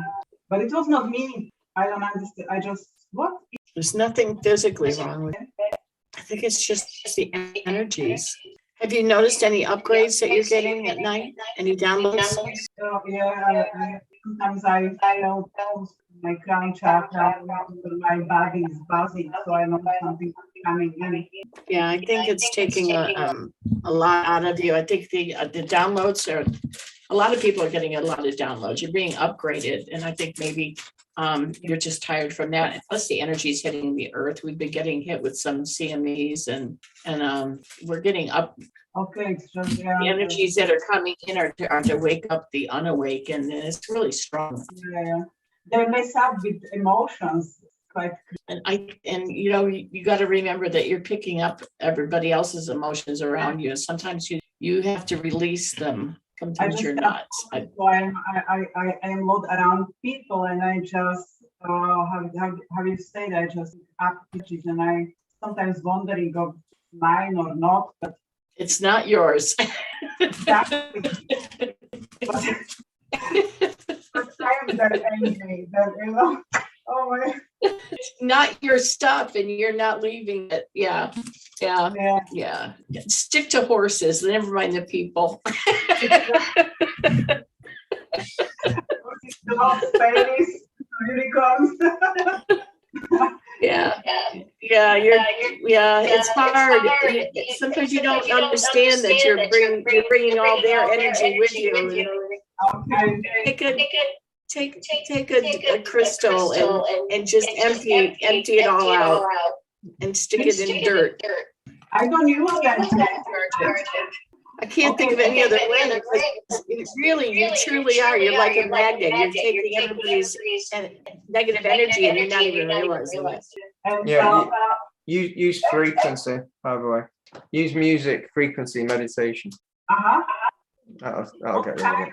But it was not me. I don't understand. I just what? There's nothing physically wrong with it. I think it's just the energies. Have you noticed any upgrades that you're getting at night? Any downloads? Yeah, sometimes I felt my crown chakra, my body is buzzing, so I know something coming in. Yeah, I think it's taking a lot out of you. I think the downloads are, a lot of people are getting a lot of downloads. You're being upgraded, and I think maybe you're just tired from that. Plus the energy is hitting the earth. We've been getting hit with some CMEs and we're getting up. Okay, it's just, yeah, the energies that are coming in are to wake up the unawake, and it's really strong. Yeah, they mess up with emotions. And you know, you got to remember that you're picking up everybody else's emotions around you. Sometimes you have to release them. Sometimes you're not. I am not around people, and I just how you say that? I just up pitches, and I sometimes wondering of mine or not, but It's not yours. Exactly. But I am that angry that, you know, oh my. It's not your stuff and you're not leaving it. Yeah. Yeah. Yeah. Yeah. Stick to horses, never mind the people. Dogs, babies, unicorns. Yeah. Yeah. It's hard. Sometimes you don't understand that you're bringing all their energy with you. Okay. Take a crystal and just empty it all out and stick it in dirt. I don't use them. I can't think of any other way. Really, you truly are. You're like a magnet. You're taking everybody's negative energy and you're not even realizing it. Yeah, use frequency, by the way. Use music, frequency, meditation. That'll get rid of it.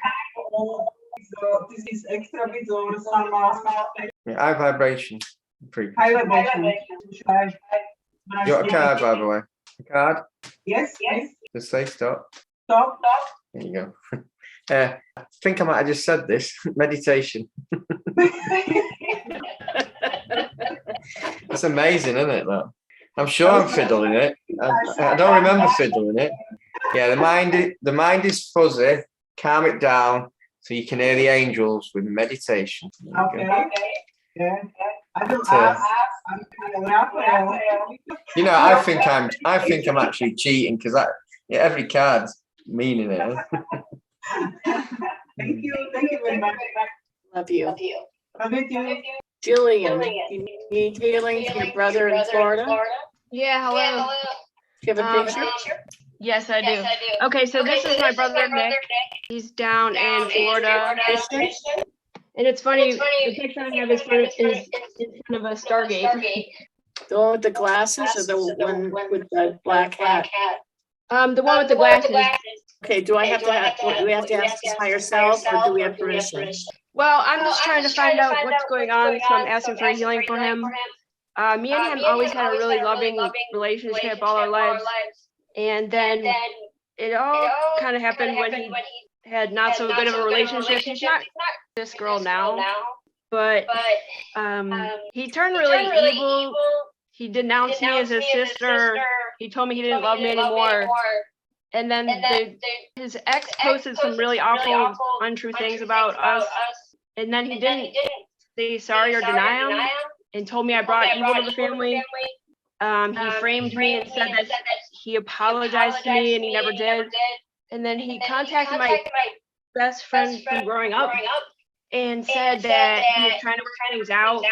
So this is extra bit or some Yeah, high vibration, frequency. high vibration. You got a card, by the way. A card? Yes. Just say stop. Stop. There you go. I think I might have just said this. Meditation. It's amazing, isn't it? Though? I'm sure I'm fiddling it. I don't remember fiddling it. Yeah, the mind is fuzzy. Calm it down so you can hear the angels with meditation. Okay. Yeah. I don't ask. You know, I think I'm actually cheating because every card's meaning it. Thank you very much. Love you. Love you. Jillian, you need healing from your brother in Florida? Yeah, hello. Do you have a picture? Yes, I do. Okay, so this is my brother Nick. He's down in Florida fishing. And it's funny, the picture I have is in front of a Stargate. The one with the glasses or the one with the black hat? The one with the glasses. Okay, do we have to ask his higher self or do we have permission? Well, I'm just trying to find out what's going on, so I'm asking for healing for him. Me and him always had a really loving relationship all our lives. And then it all kind of happened when he had not so good of a relationship. He's not this girl now, but he turned really evil. He denounced me as his sister. He told me he didn't love me anymore. And then his ex posted some really awful, untrue things about us. And then he didn't say sorry or deny them and told me I brought evil to the family. He framed me and said that he apologized to me and he never did. And then he contacted my best friend from growing up and said that he was trying to work things out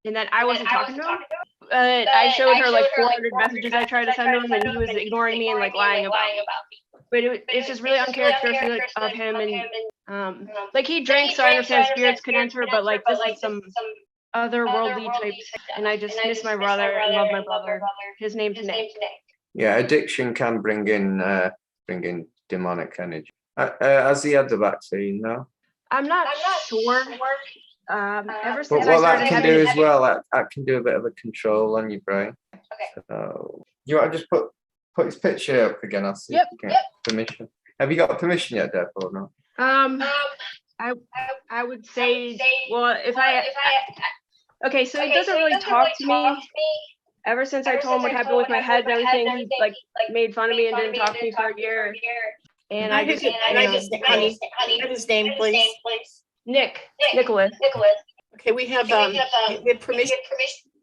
and that I wasn't talking to him. I showed her like 400 messages I tried to send him and he was ignoring me and like lying about me. But it's just really uncharacteristic of him. And like he drank, so I understand spirits could enter, but like this is some otherworldly types. And I just miss my brother and love my brother. His name's Nick. Yeah, addiction can bring in demonic energy. Has he had the vaccine now? I'm not sure. Ever since But what that can do as well, that can do a bit of a control on your brain. Okay. So you want to just put his picture up again? I'll see if you get permission. Have you got permission yet, Deb, or no? I would say, well, okay, so he doesn't really talk to me. Ever since I told him what happened with my head and everything, he like made fun of me and didn't talk to me for a year. And I just honey, his name, please. Nicholas. Okay, we have permission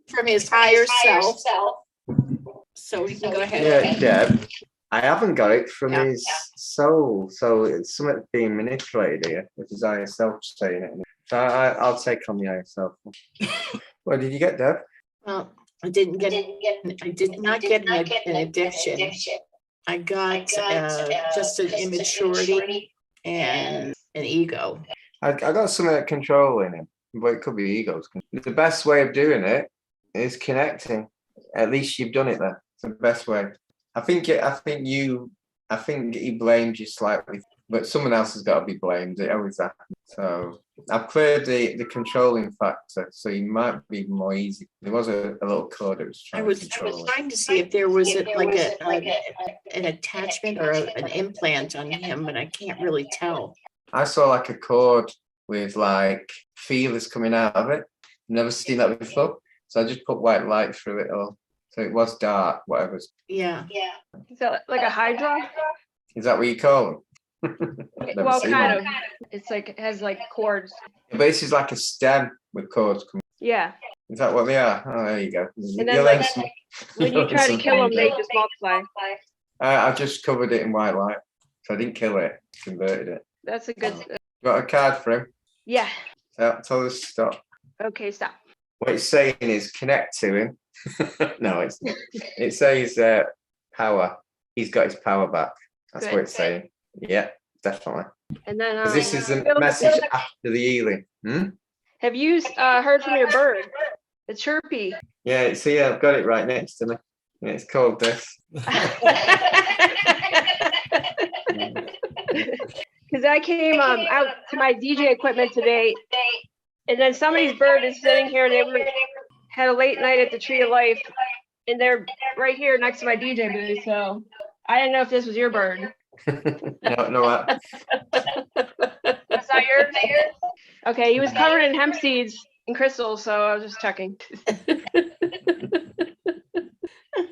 from his higher self. So we can go ahead. Yeah, Deb. I haven't got it from his soul, so it's something being manipulated here with his higher self saying it. So I'll take on the higher self. What did you get, Deb? Well, I did not get an addiction. I got just an immaturity and an ego. I got some control in him, but it could be egos. The best way of doing it is connecting. At least you've done it there. It's the best way. I think he blamed you slightly, but someone else has got to be blamed. It always happens. So I've cleared the controlling factor, so you might be more easy. There was a little code that was I trying was to control it. trying to see if there was an attachment or an implant on him, but I can't really tell. I saw like a cord with like feelers coming out of it. Never seen that before. So I just put white light through it all. So it was dark, whatever. Yeah. Is that like a hydra? Is that what you call them? Never Well, seen kind one. of. It's like, it has like cords. But this is like a stem with cords coming. Yeah. Is that what they are? Oh, there you go. And then like, when you try to kill them, they just multiply. I just covered it in white light. So I didn't kill it, converted it. That's a good. Got a card for him? Yeah. Tell us stop. Okay, stop. What it's saying is connect to him. No, it says power. He's got his power back. That's Good. what it's saying. Yeah, definitely. And then 'Cause this is a message after the healing. Have you heard from your bird? The chirpy. Yeah, see, I've got it right next to me. Yeah, it's called this. Because I came out to my DJ equipment today, and then somebody's bird is sitting here, and they had a late night at the Tree of Life, and they're right here next to my DJ booth. So I didn't know if this was your bird. No. That's not yours? Okay, he was covered in hemp seeds and crystals, so I was just checking.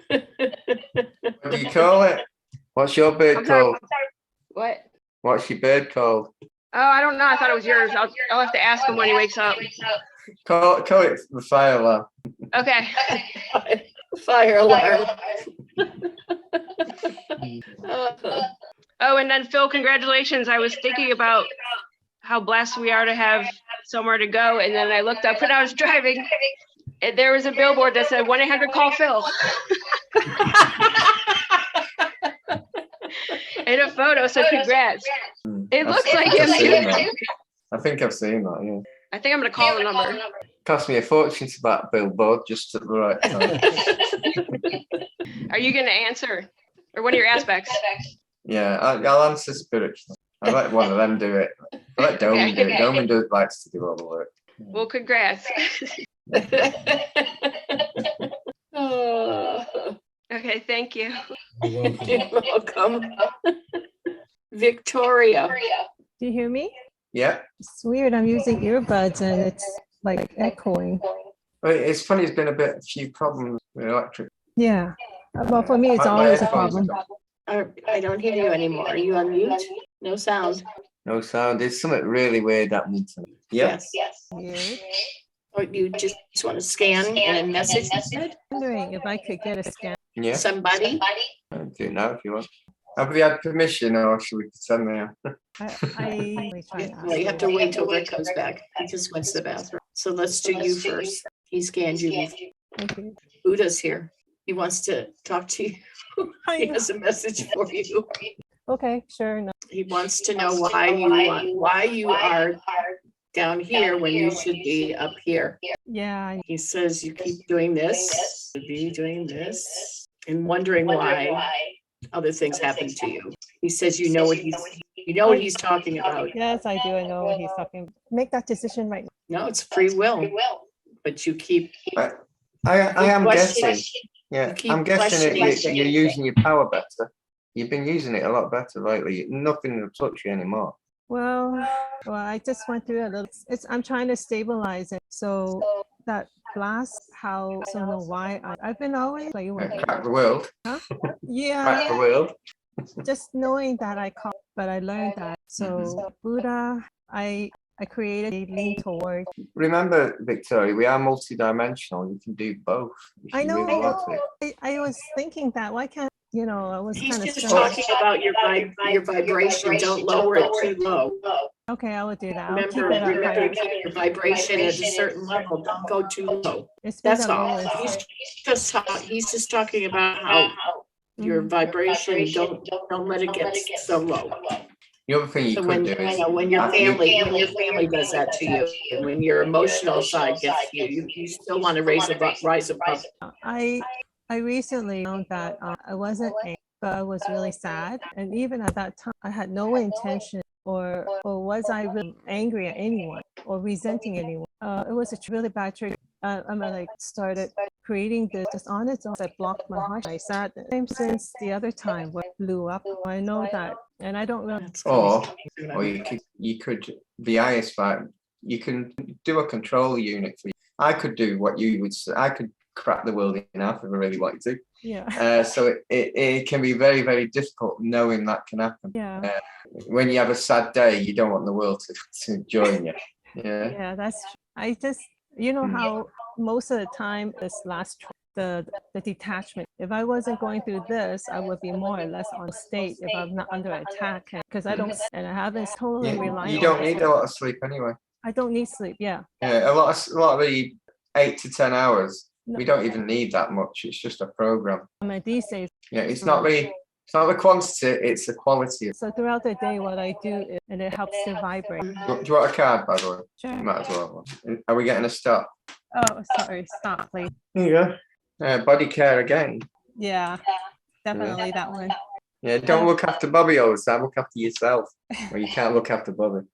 What do you call it? What's your bird called? What? What's your bird called? Oh, I don't know. I thought it was yours. I'll have to ask him when he wakes up. Call it the fire alarm. Okay. Fire alarm. Oh, and then Phil, congratulations. I was thinking about how blessed we are to have somewhere to go. And then I looked up when I was driving, and there was a billboard that said 1-800-CALL-PHIL. And a photo, so congrats. It looks like him too. I think I've seen that, yeah. I think I'm gonna call the number. Cost me a fortune to that billboard just at the right time. Are you gonna answer? Or one of your aspects? Yeah, I'll answer spiritually. I let one of them do it. I let Doman do it. Doman likes to do all the work. Well, congrats. Okay, thank you. You're welcome. Victoria. Do you hear me? Yeah. It's weird. I'm using earbuds and it's like echoing. Well, it's funny, there's been a few problems with electric. Yeah. Well, for me, it's My always a headphones problem. I don't hear you anymore. Are you on mute? No sound. No sound. There's something really weird happening to me. Yeah. Yes. Or you just want to scan and message? I'm wondering if I could get a scan. Yeah. Somebody? I'll do it now if you want. Have we had permission or should we send them? Well, you have to wait till Rick comes back. He just went to the bathroom. So let's do you first. He scanned you. Thank you. Buddha's here. He wants to talk to you. He has a message for you. Okay, sure. No. He wants to know why you are down here when you should be up here. Yeah. He says you keep doing this, be doing this, and wondering why other things happen to you. He says you know what he's talking about. Yes, I do. I know what he's talking about. Make that decision right now. No, it's free will. But you keep I am guessing. Yeah, keep I'm guessing questioning you're using your power better. You've been using it a lot better lately. Nothing will touch you anymore. Well, I just went through a little. I'm trying to stabilize it. So that last house, I don't know why. I've been always like, Crack the world. huh? Yeah. Crack the world. Just knowing that I caught, but I learned that. So Buddha, I created a lean toward. Remember, Victoria, we are multidimensional. You can do both. I know. Really want to. I was thinking that. Why can't I was He's kind of just talking about your vibration. Don't lower it too low. Okay, I will do that. I'll Remember keep it up higher. to keep your vibration at a certain level. Don't go too low. It's been That's the all. lowest. He's just talking about how your vibration don't let it get so low. The other thing you So could do is when your family does that to you, and when your emotional side gets you still want to rise above. I recently found that I wasn't angry, but I was really sad. And even at that time, I had no intention or was I really angry at anyone? or resenting anyone. It was a really bad trigger. I'm like started creating this just on its own. I blocked my heart. I sat same since the other time where it blew up. I know that, and I don't really. Or you could the IS5. You can do a control unit for you. I could do what you would say. I could crack the world in half if I really wanted to. Yeah. So it can be very, very difficult knowing that can happen. Yeah. When you have a sad day, you don't want the world to join you. Yeah. Yeah, that's. I just, you know how most of the time this last the detachment. If I wasn't going through this, I would be more or less on state if I'm not under attack, because I don't, and I haven't totally relied. You don't need a lot of sleep anyway. I don't need sleep. Yeah. Yeah, a lot of the 8 to 10 hours. No. We don't even need that much. It's just a program. I mean, these days. Yeah, it's not the quantity, it's the quality. So throughout the day, what I do is, and it helps to vibrate. Do you want a card, by the way? Sure. You might as well. Are we getting a stop? Oh, sorry. Stop, please. There you go. Body care again. Yeah, definitely that one. Yeah, don't look after Bobby all the time. Look after yourself. Or you can't look after Bobby.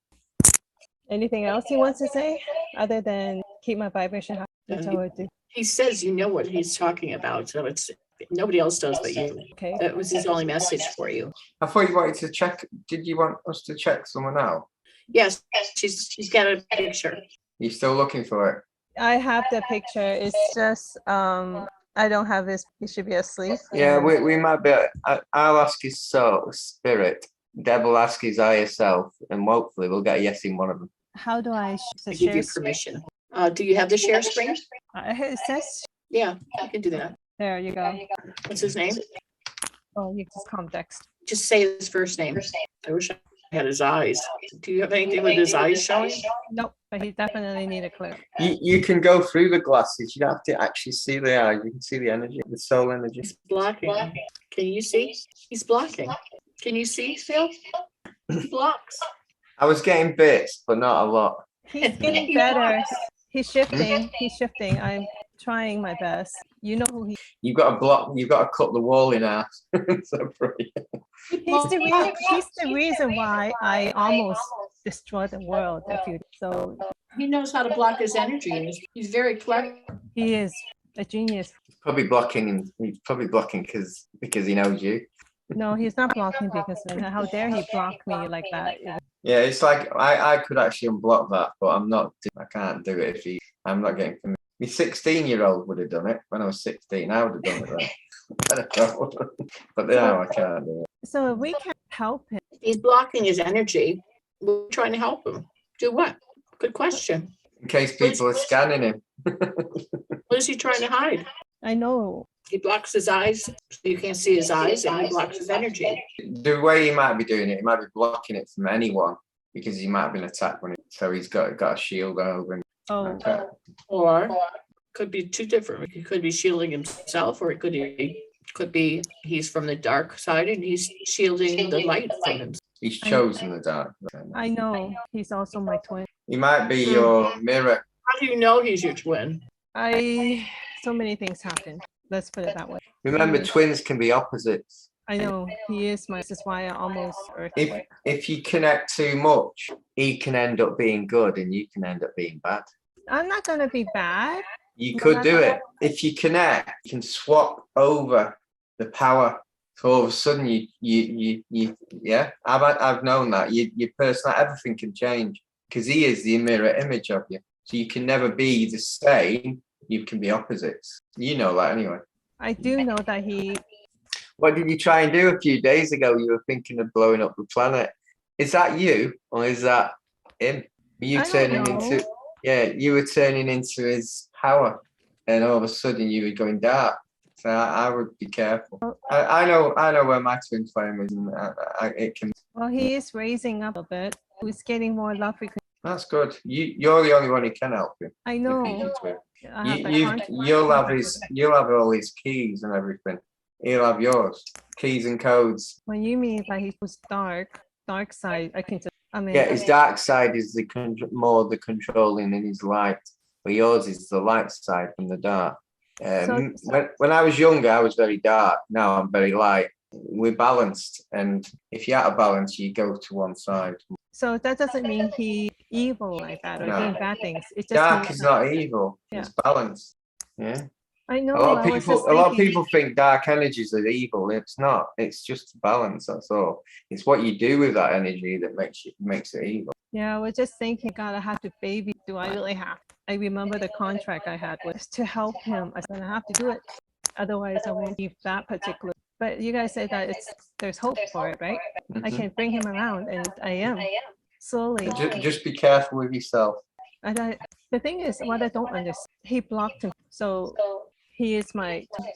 Anything else he wants to say other than keep my vibration high? That's all I do. He says you know what he's talking about, so it's nobody else does but you. Okay. That was his only message for you. I thought you wanted to check. Did you want us to check someone out? Yes, she's got a picture. You still looking for it? I have the picture. It's just I don't have his. He should be asleep. Yeah, we might be. I'll ask his soul, spirit. Deb will ask his higher self, and hopefully we'll get a yes in one of them. How do I give you permission? Do you have the share screen? It says. Yeah, you can do that. There you go. What's his name? Oh, you just call him Dex. Just say his first name. I wish I had his eyes. Do you have anything with his eyes showing? Nope, but he definitely need a clue. You can go through the glasses. You don't have to actually see the eye. You can see the energy, the soul energy. He's blocking. Can you see? He's blocking. Can you see, Phil? He blocks. I was getting bits, but not a lot. He's getting better. He's shifting. He's shifting. I'm trying my best. You know who he. You've got to block. You've got to cut the wall in half. So he's the reason why I almost destroyed the world. So he knows how to block his energy, and he's very clever. He is a genius. He's probably blocking because he knows you. No, he's not blocking because how dare he block me like that? Yeah, it's like I could actually unblock that, but I'm not. I can't do it if I'm not getting from me. 16-year-old would have done it when I was 16. I would have done it then. But now I can't do it. So if we can't help him. He's blocking his energy. We're trying to help him. Do what? Good question. In case people are scanning him. What is he trying to hide? I know. He blocks his eyes, so you can't see his eyes, and he blocks his energy. The way he might be doing it, he might be blocking it from anyone because he might have been attacked so he's got a shield over him. Oh. Or could be two different. He could be shielding himself, or it could be he's from the dark side and he's shielding the light from him. He's chosen the dark. I know. He's also my twin. He might be your mirror. How do you know he's your twin? So many things happen. Let's put it that way. Remember, twins can be opposites. I know he is this is why I almost. If you connect too much, he can end up being good, and you can end up being bad. I'm not gonna be bad. You could do it if you connect. You can swap over the power. So all of a sudden, you yeah. I've known that your personality, everything can change because he is the mirror image of you. So you can never be the same. You can be opposites. You know that anyway. I do know that he. What did you try and do a few days ago? You were thinking of blowing up the planet. Is that you or is that him? Were you turning into? Yeah, you were turning into his power, and all of a sudden you were going dark. So I would be careful. I know where my twin flame is, and it can. Well, he is raising up a bit. He's getting more love. That's good. You're the only one who can help him. I know. You'll have all his keys and everything. He'll have yours, keys and codes. When you mean that he was dark side, I can. Yeah, his dark side is more the controlling in his light, but yours is the light side from the dark. When I was younger, I was very dark. Now I'm very light. We're balanced, and if you're out of balance, you go to one side. So that doesn't mean evil like that or No. doing bad things. It just Dark means is that- not evil. Yeah. It's balanced. Yeah. I know. A lot I of was people, just a lot of thinking- people think dark energies are evil. It's not. It's just balance. That's all. It's what you do with that energy that makes it evil. Yeah, I was just thinking, God, I have to baby. Do I really have? I remember the contract I had was to help him. I said I have to do it, otherwise I won't leave that particular. But you guys say that there's hope for it, right? I Mhm. can bring him around, and I am slowly. Just be careful with yourself. And the thing is, what I don't understand, he blocked him. So he is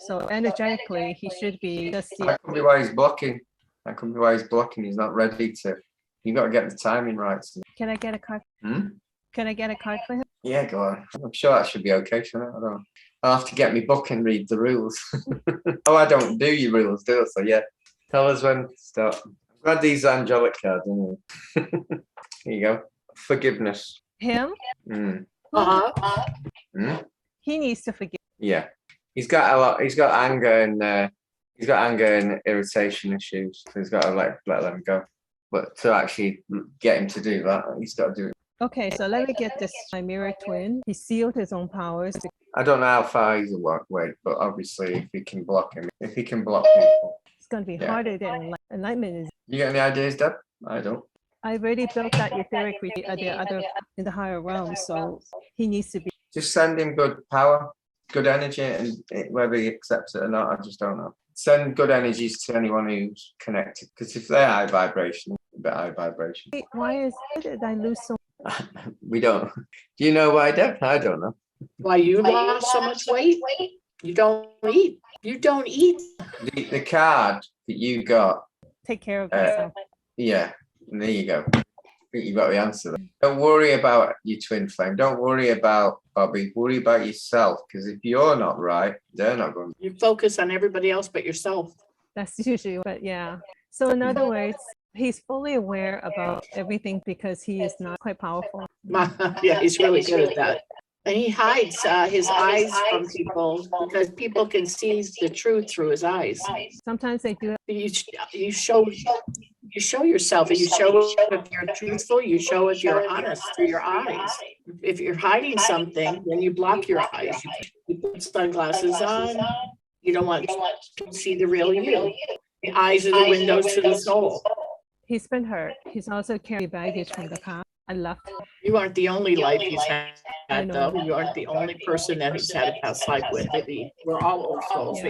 so energetically, he should be just That could be why he's blocking. That could be why he's blocking. He's not ready to. You got to get the timing right. Can I get a card? Can I get a card for him? Yeah, go on. I'm sure that should be okay, shouldn't it? I don't know. I'll have to get my book and read the rules. Oh, I don't do your rules, do I? So yeah, tell us when to start. I'm glad these are angelic cards, anyway. Here you go. Forgiveness. Him? Mm. Mm. He needs to forgive. Yeah, he's got a lot. He's got anger and irritation issues. So he's got to let them go. But to actually get him to do that, he's got to do it. Okay, so let me get this. My mirror twin. He sealed his own powers. I don't know how far he's away, but obviously if he can block people, It's going to be harder than enlightenment is. You got any ideas, Deb? I don't. I already built that etheric in the higher realm, so he needs to be. Just send him good power, good energy, and whether he accepts it or not, I just don't know. Send good energies to anyone who's connected, because if they're high vibration, they're high vibration. Why is it that I lose so? We don't. Do you know why, Deb? I don't know. Why you lost so much weight? You don't eat. You don't eat. The card that you got. Take care of yourself. Yeah, and there you go. I think you got the answer there. Don't worry about your twin flame. Don't worry about Bobby. Worry about yourself, because if you're not right, they're not going to. You focus on everybody else but yourself. That's usually, but yeah. So in other words, he's fully aware about everything because he is not quite powerful. Yeah, he's really good at that. And he hides his eyes from people because people can see the truth through his eyes. Sometimes they do it. You show yourself. You show if you're truthful. You show if you're honest through your eyes. If you're hiding something, then you block your eyes. You put sunglasses on. You don't want to see the real you. The eyes are the windows to the soul. He's been hurt. He's also carried baggage from the past. I left. You aren't the only life he's had, know. though. You aren't the only person that he's had a past life with. We're all old souls.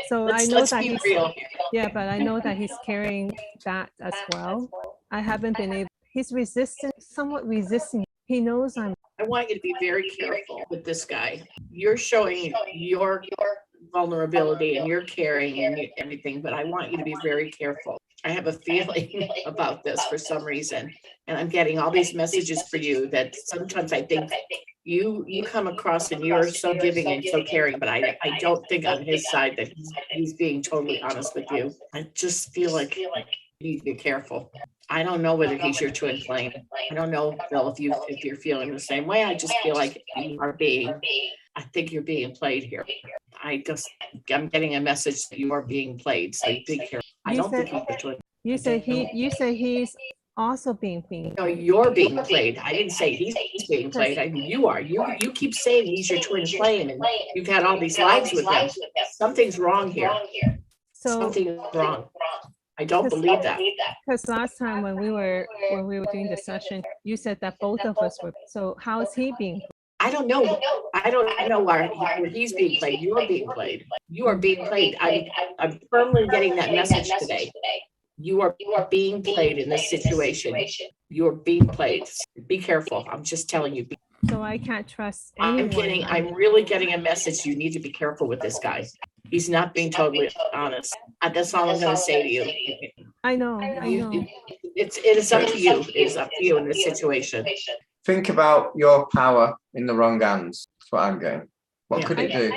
So I know Let's that be he's real. Yeah, but I know that he's carrying that as well. I haven't been able. He's somewhat resisting. He knows I'm. I want you to be very careful with this guy. You're showing your vulnerability and you're caring and everything, but I want you to be very careful. I have a feeling about this for some reason, and I'm getting all these messages for you that sometimes I think you come across and you're so giving and so caring, but I don't think on his side that he's being totally honest with you. I just feel like you need to be careful. I don't know whether he's your twin flame. I don't know, Bill, if you're feeling the same way. I just feel like I think you're being played here. I'm getting a message that you are being played, so be careful. I don't think he's your twin. You say he's also being played. No, you're being played. I didn't say he's being played. I mean, you are. You keep saying he's your twin flame, and you've had all these lives with him. Something's wrong here. Something is wrong. I don't believe that. Because last time when we were doing the session, you said that both of us were. So how is he being played? I don't know. I don't know why he's being played. You're being played. You are being played. I'm firmly getting that message today. You are being played in this situation. You're being played. Be careful. I'm just telling you. So I can't trust anyone. I'm really getting a message. You need to be careful with this guy. He's not being totally honest. That's all I'm going to say to you. I know. It is up to you. It is up to you in this situation. Think about your power in the wrong hands. That's what I'm getting. What could it do?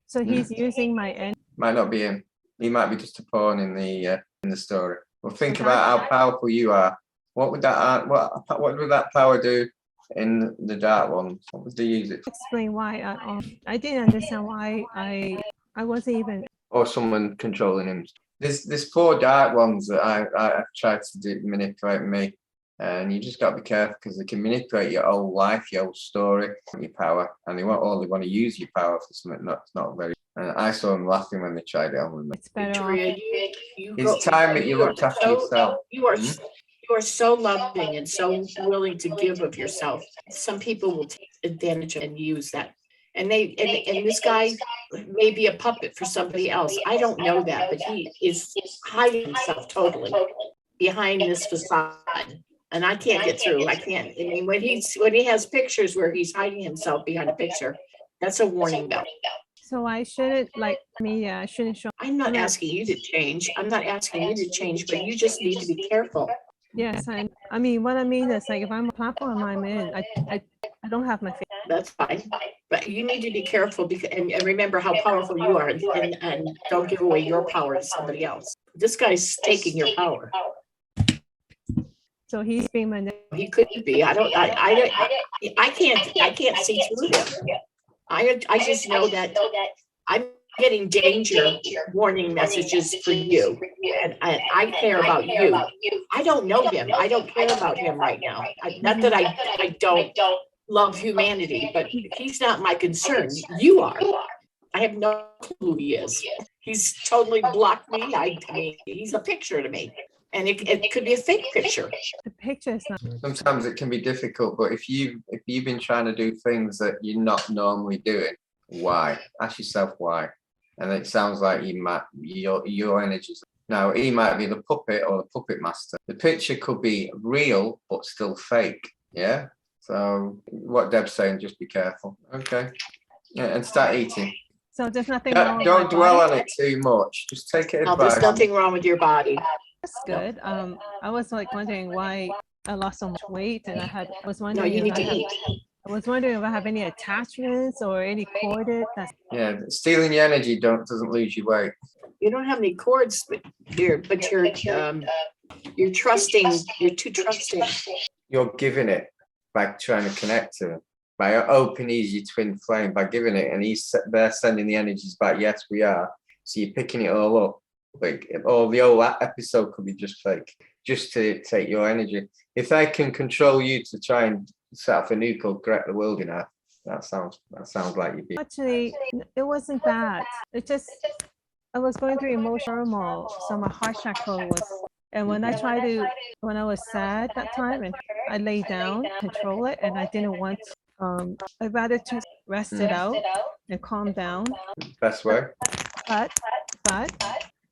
So he's using my end. Might not be him. He might be just a pawn in the story. Well, think about how powerful you are. What would that power do in the dark ones? What would they use it? Explain why I didn't understand why I wasn't even. Or someone controlling him. There's 4 dark ones that I tried to manipulate me. And you just got to be careful because they can manipulate your whole life, your whole story, your power, and they want to use your power for something that's not very. And I saw them laughing when they tried it on with me. It's better off. Victoria, It's time that you looked after yourself. You are so loving and so willing to give of yourself. Some people will take advantage of and use that. And this guy may be a puppet for somebody else. I don't know that, but he is hiding himself totally behind this facade. And I can't get through. I can't. I mean, when he has pictures where he's hiding himself behind a picture, that's a warning bell. So I shouldn't, like me, I shouldn't show. I'm not asking you to change. I'm not asking you to change, but you just need to be careful. Yes, I mean, what I mean is like if I'm a platform I'm in, I don't have my face. That's fine, but you need to be careful because and remember how powerful you are, and don't give away your power to somebody else. This guy's taking your power. So he's being manipulated. He could be. I can't see through him. I just know that I'm getting danger warning messages for you, and I care about you. I don't know him. I don't care about him right now. Not that I don't love humanity, but he's not my concern. You are. I have no clue who he is. He's totally blocked me. I mean, he's a picture to me. And it could be a fake picture. The picture is not. Sometimes it can be difficult, but if you've been trying to do things that you're not normally doing, why? Ask yourself why. And it sounds like your energies. Now he might be the puppet or the puppet master. The picture could be real but still fake. Yeah. So what Deb's saying, just be careful. Okay. Yeah, and start eating. So there's nothing wrong. Don't dwell on it too much. Just take it. No, there's nothing wrong with your body. That's good. I was like wondering why I lost so much weight, and I was wondering. No, you need to eat. I was wondering if I have any attachments or any corded. Yeah, stealing your energy doesn't lose your weight. You don't have any cords, but you're trusting. You're too trusting. You're giving it by trying to connect to him. By opening your twin flame, by giving it, and they're sending the energies back. Yes, we are. So you're picking it all up. Like, or the whole episode could be just fake, just to take your energy. If they can control you to try and set off a nuke or correct the world in half, that sounds like you'd be. Actually, it wasn't that. It just I was going through emotional turmoil, so my heart chakra was. And when I was sad that time, and I lay down, control it, and I didn't want. I'd rather just rest it out and calm down. Best way. But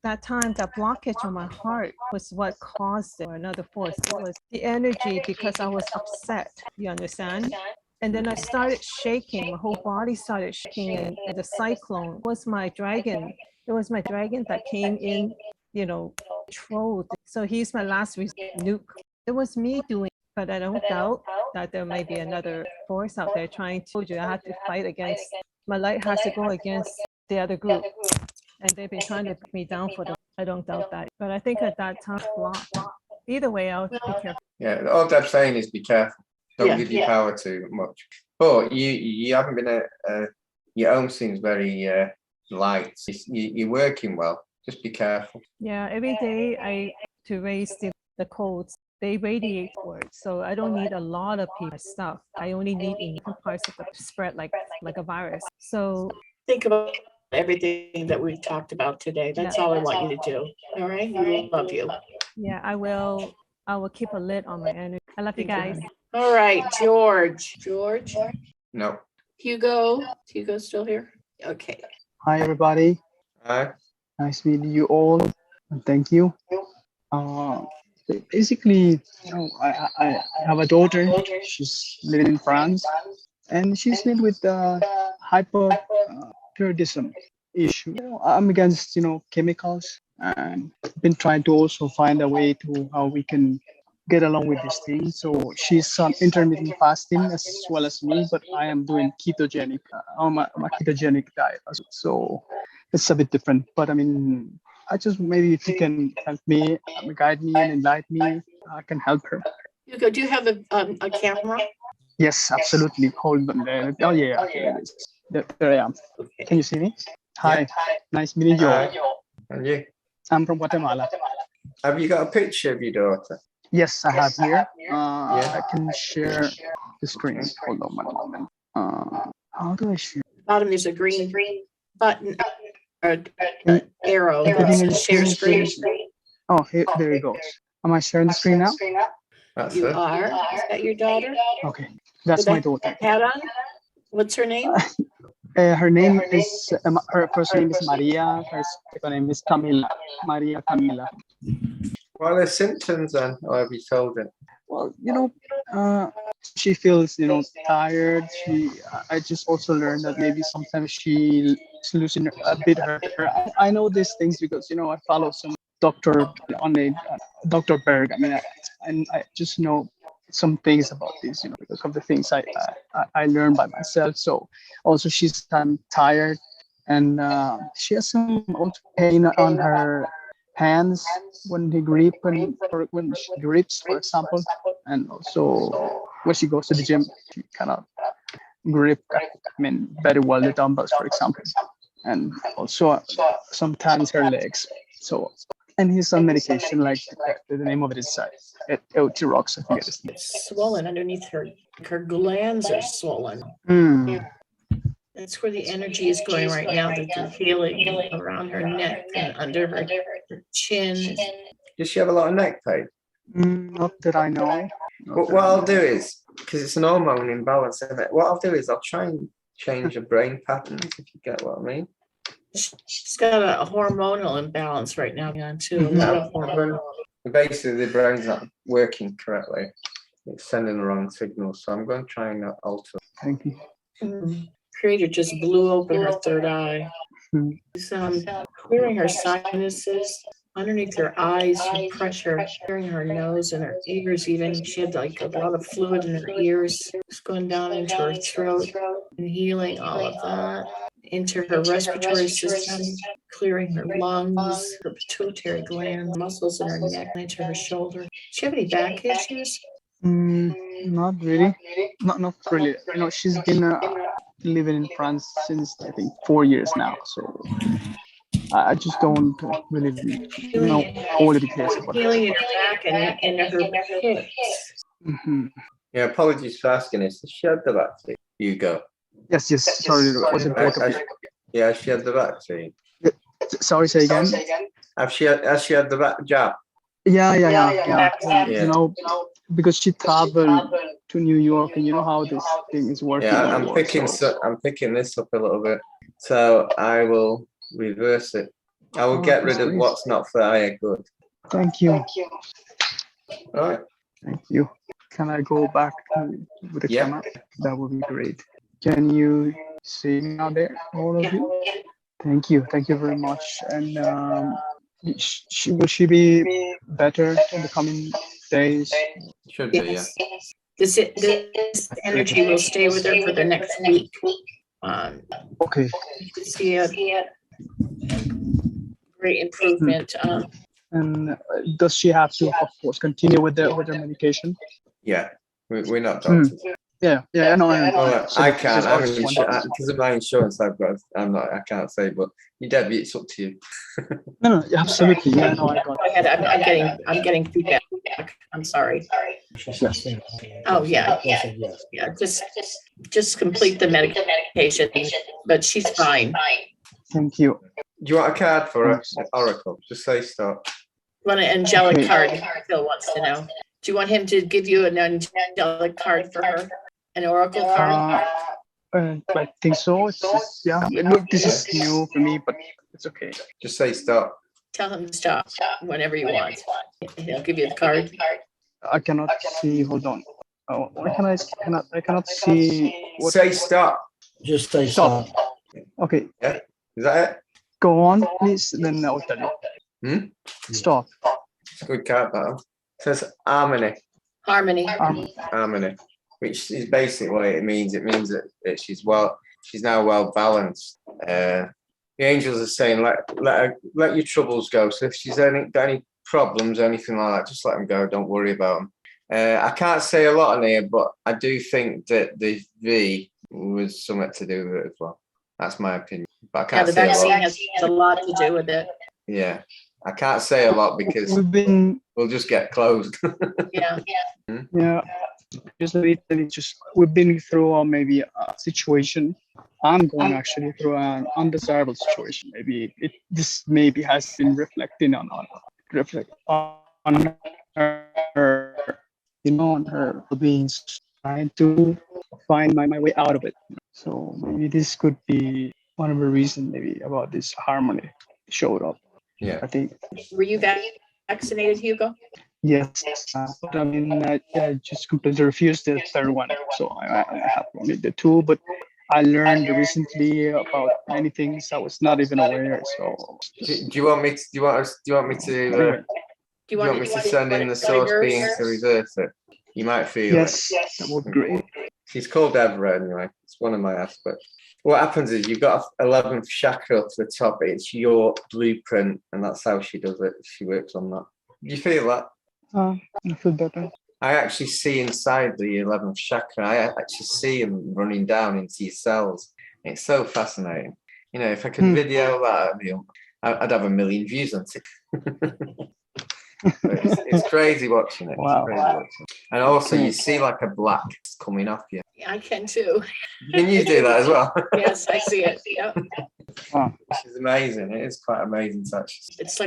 that time, that blockage on my heart was what caused it, or another force. It was the energy because I was upset, you understand? And then I started shaking, my whole body started shaking, and the cyclone was my dragon. It was my dragon that came in, controlled. So he's my last nuke. It was me doing it, but I don't doubt that there may be another force out there trying to, I have to fight against, my light has to go against the other group. And they've been trying to put me down for them. I don't doubt that. But I think at that time, either way, I'll be careful. Yeah, all Deb's saying is be careful. Don't give your power too much. But you haven't been your own seems very light. You're working well. Just be careful. Yeah, every day to raise the codes, they radiate forward. So I don't need a lot of people stuff. I only need in different parts of the spread like a virus. So think about everything that we've talked about today. That's all I want you to do. All right? We love you. Yeah, I will keep a lid on my energy. I love you guys. All right, George. No. Hugo's still here? Okay. Hi, everybody. Hi. Nice meeting you all. And thank you. Basically, I have a daughter. She's living in France, and she's living with hyperthyroidism issue. I'm against chemicals, and been trying to also find a way to how we can get along with this thing. So she's on intermittent fasting as well as me, but I am doing ketogenic. I'm a ketogenic diet, so it's a bit different. But I mean, I just maybe if you can help me, guide me and enlighten me, I can help her. Hugo, do you have a camera? Yes, absolutely. Hold on there. Oh yeah, there I am. Okay. Can you see me? Hi. Yeah. Nice meeting you all. And you? I'm from Guatemala. Have you got a picture of your daughter? Yes, I have here. I can share the screen. Hold on one moment. How do I share? Bottom, there's a green button, or Can arrow you that can says share screen. Oh, here, there it goes. Am I sharing the screen now? That's You it. are. Is that your daughter? Okay, that's With my the daughter. hat on? What's her name? Her name is her first name is Maria. Her second name is Camila. Maria Camila. What are the symptoms then? Or have you told her? Well, she feels tired. I just also learned that maybe sometimes she's losing a bit her. I know these things because I follow some doctor on a Dr. Berg. And I just know some things about this, because of the things I learned by myself. So also she's tired, and she has some also pain on her hands when they grip or when she grips, for example, and also when she goes to the gym, she cannot grip. Very well the dumbbells, for example, and also sometimes her legs. So, and he's on medication, like the name of it is Eutirox, I think it is. It's swollen underneath her. Her glands are swollen. That's where the energy is going right now. That the healing around her neck and under her chin. Does she have a lot of neck pain? Not that I know. What I'll do is, because it's an hormone imbalance, isn't it? What I'll do is I'll try and change her brain patterns, if you get what I mean. She's got a hormonal imbalance right now too. A lot of hormonal. Basically, the brain's not working correctly. It's sending the wrong signals. So I'm going to try and alter. Thank you. Creator just blew open her third eye. He's clearing her sinuses underneath her eyes, her pressure, clearing her nose and her ears even. She had like a lot of fluid in her ears. It's going down into her throat and healing all of that. Into her respiratory system, clearing her lungs, her pituitary gland, muscles in her neck, into her shoulder. Does she have any back issues? Not really. Not really. She's been living in France since I think 4 years now. So I just don't really know all the details about healing in her back and into her hips. Yeah, apologies for asking this. Does she have the vaccine? You go. Yes. Sorry, it wasn't both of you. Yeah, she had the vaccine. Sorry, say again. Has she had the jab? Yeah. Because she traveled to New York, and you know how this thing is working. Yeah, I'm picking this up a little bit, so I will reverse it. I will get rid of what's not for our good. Thank you. All right. Thank you. Can I go back with the camera? That would be great. Can you see me now there, all of you? Thank you. Thank you very much. And will she be better in the coming days? Should be, yeah. This energy will stay with her for the next week. Okay. You can see a great improvement. And does she have to, of course, continue with her medication? Yeah, we're not doctors. Yeah, I know. I can't. Because of my insurance, I can't say, but Deb, it's up to you. No, absolutely. Yeah, no, I got it. I'm getting feedback. I'm sorry. Oh yeah. Just complete the medication, but she's fine. Thank you. Do you want a card for her? Oracle? Just say stop. Want an angelic card? Phil wants to know. Do you want him to give you an angelic card for her? An oracle card? I think so. It's just, Look, this is new for me, but it's okay. Just say stop. Tell him to stop whenever you want. He'll give you the card. I cannot see. Hold on. Oh, why can I cannot see. Say stop. Just say stop. Okay. Yeah. Is that it? Go on, please. Then I'll tell you. Stop. It's a good card, that. It says harmony. Harmony. Which is basically what it means. It means that she's now well balanced. The angels are saying let your troubles go. So if she's got any problems, anything like that, just let them go. Don't worry about them. I can't say a lot on here, but I do think that the V was something to do with it as well. That's my opinion. But I can't the say vaccine a lot. has a lot to do with it. Yeah. I can't say a lot because we'll just get closed. Yeah. Yeah. Just recently, we've been through maybe a situation. I'm going actually through an undesirable situation. Maybe this maybe has been reflecting on her, on her being, trying to find my way out of it. So maybe this could be one of the reasons maybe about this harmony showed up. Yeah. I think. Were you vaccinated, Hugo? Yes, but I mean, I just completely refused the third one. So I have only the two, but I learned recently about many things I was not even aware. So do you want me to? Do you want me to send in the source being to reverse it? You might feel yes, that would be great. She's called Evra anyway. It's one of my aspects. What happens is you've got 11th chakra up to the top. It's your blueprint, and that's how she does it. She works on that. Do you feel that? I feel better. I actually see inside the 11th chakra. I actually see him running down into your cells. It's so fascinating. If I could video that, I'd have 1 million views on it. It's crazy watching it. Wow. Crazy watching it. And also, you see like a black coming off you. Yeah, I can too. Can you do that as well? Yes, I see it. Yep. Wow. Which is amazing. It is quite amazing to actually. It's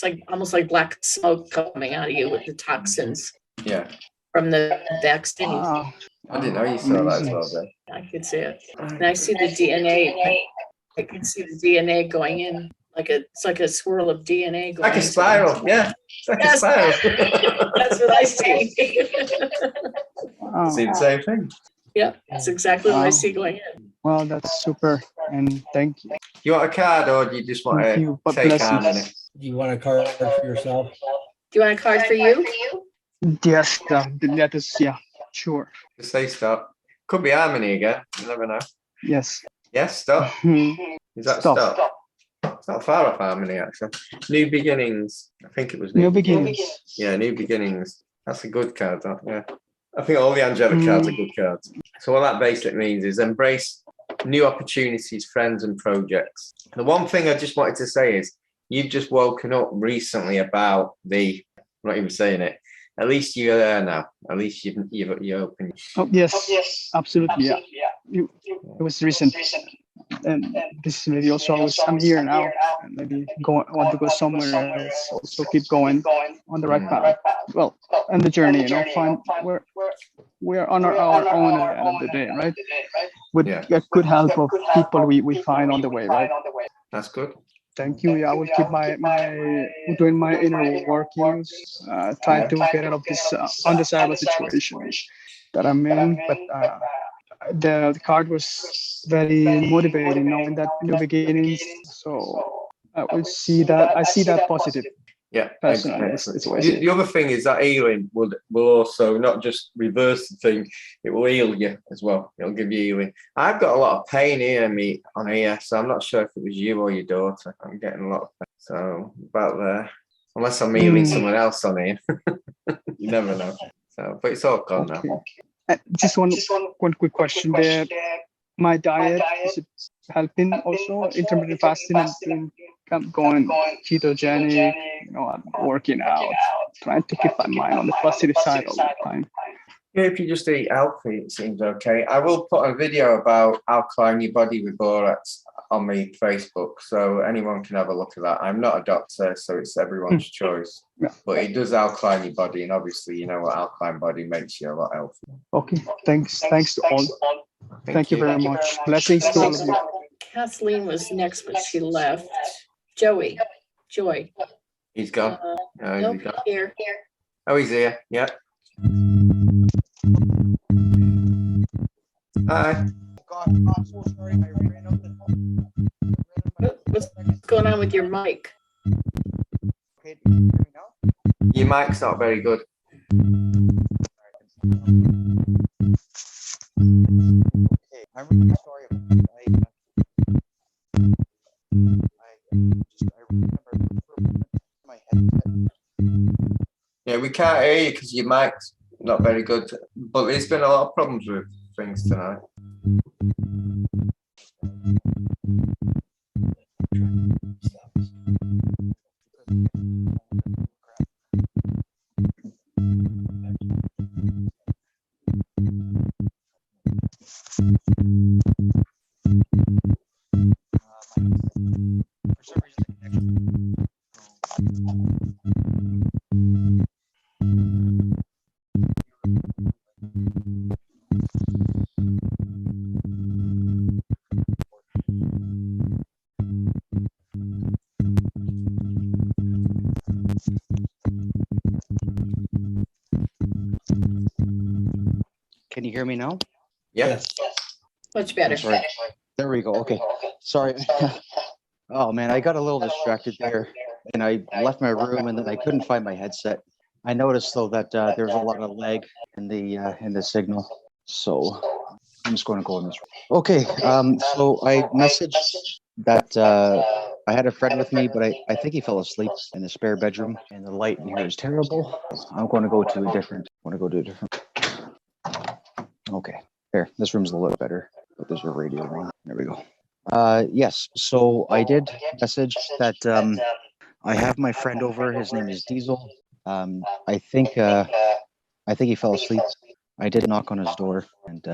like almost like black smoke coming out of you with the toxins. Yeah. From the vaccine. Wow. I didn't know you saw that as well, Deb. I could see it. And I see the DNA. I can see the DNA going in. It's like a swirl of DNA going. Like a spiral, yeah. It's like a spiral. That's what I see. Wow. See the same thing. Yep, that's exactly what I see going in. Well, that's super, and thank you. You want a card, or do you just want to take harmony? You want a card for yourself? Do you want a card for you? Yes, that is, yeah, sure. Just say stop. Could be harmony again. You never know. Yes. Yes, stop. Is that stop? It's not far off harmony, actually. New beginnings. I think it was New beginnings. Yeah, new beginnings. That's a good card, yeah. I think all the angelic cards are good cards. So what that basically means is embrace new opportunities, friends, and projects. The one thing I just wanted to say is you've just woken up recently about I'm not even saying it. At least you're there now. At least you're open. Oh yes, absolutely. Yeah. It was recent, and this is maybe also I'm here now, and maybe want to go somewhere else. Also keep going on the right path. Well, and the journey, find we're on our own at the end of the day, right? With good help of people we find on the way, right? That's good. Thank you. Yeah, I will keep doing my inner workings, trying to get out of this undesirable situation that I'm in. But the card was very motivating, knowing that new beginnings. So I will see that. I see that positive. Yeah, personally. The other thing is that healing will also not just reverse the thing; it will heal you as well. It'll give you healing. I've got a lot of pain here, on here, so I'm not sure if it was you or your daughter. I'm getting a lot of pain. So about there, unless I'm healing someone else on here, you never know. So, but it's all gone now. Just one quick question there. My diet, is it helping also? Intermittent fasting and going ketogenic, I'm working out, trying to keep my mind on the positive side all the time. If you just eat healthy, it seems okay. I will put a video about alkaline your body with borax on my Facebook, so anyone can have a look at that. I'm not a doctor, so it's everyone's choice. Yeah. But it does alkaline your body, and obviously, you know what alkaline body makes you a lot healthier. Okay, thanks to all. Thank you very much. Blessings to all of you. Kathleen was next, but she left. Joy. He's gone. Nope, he's gone. Here. Oh, he's here. Yeah. Hi. I'm so sorry. I ran up the What's going on with your mic? Okay, can you hear me now? Your mic's not very good. Okay, I'm really sorry about that. I remember my headset. Yeah, we can't hear you because your mic's not very good. But there's been a lot of problems with things tonight. Can you hear me now? Yes. Much better. I'm sorry. There we go. Okay. Sorry. Oh man, I got a little distracted there, and I left my room, and then I couldn't find my headset. I noticed though that there's a lot of lag in the signal, so I'm just going to go in this room. Okay. So I messaged that I had a friend with me, but I think he fell asleep in the spare bedroom, and the light in here is terrible. I'm going to go to a different. Okay. There. This room's a little better. But there's a radio on. There we go. Yes. So I did message that I have my friend over. His name is Diesel. I think he fell asleep. I did knock on his door, and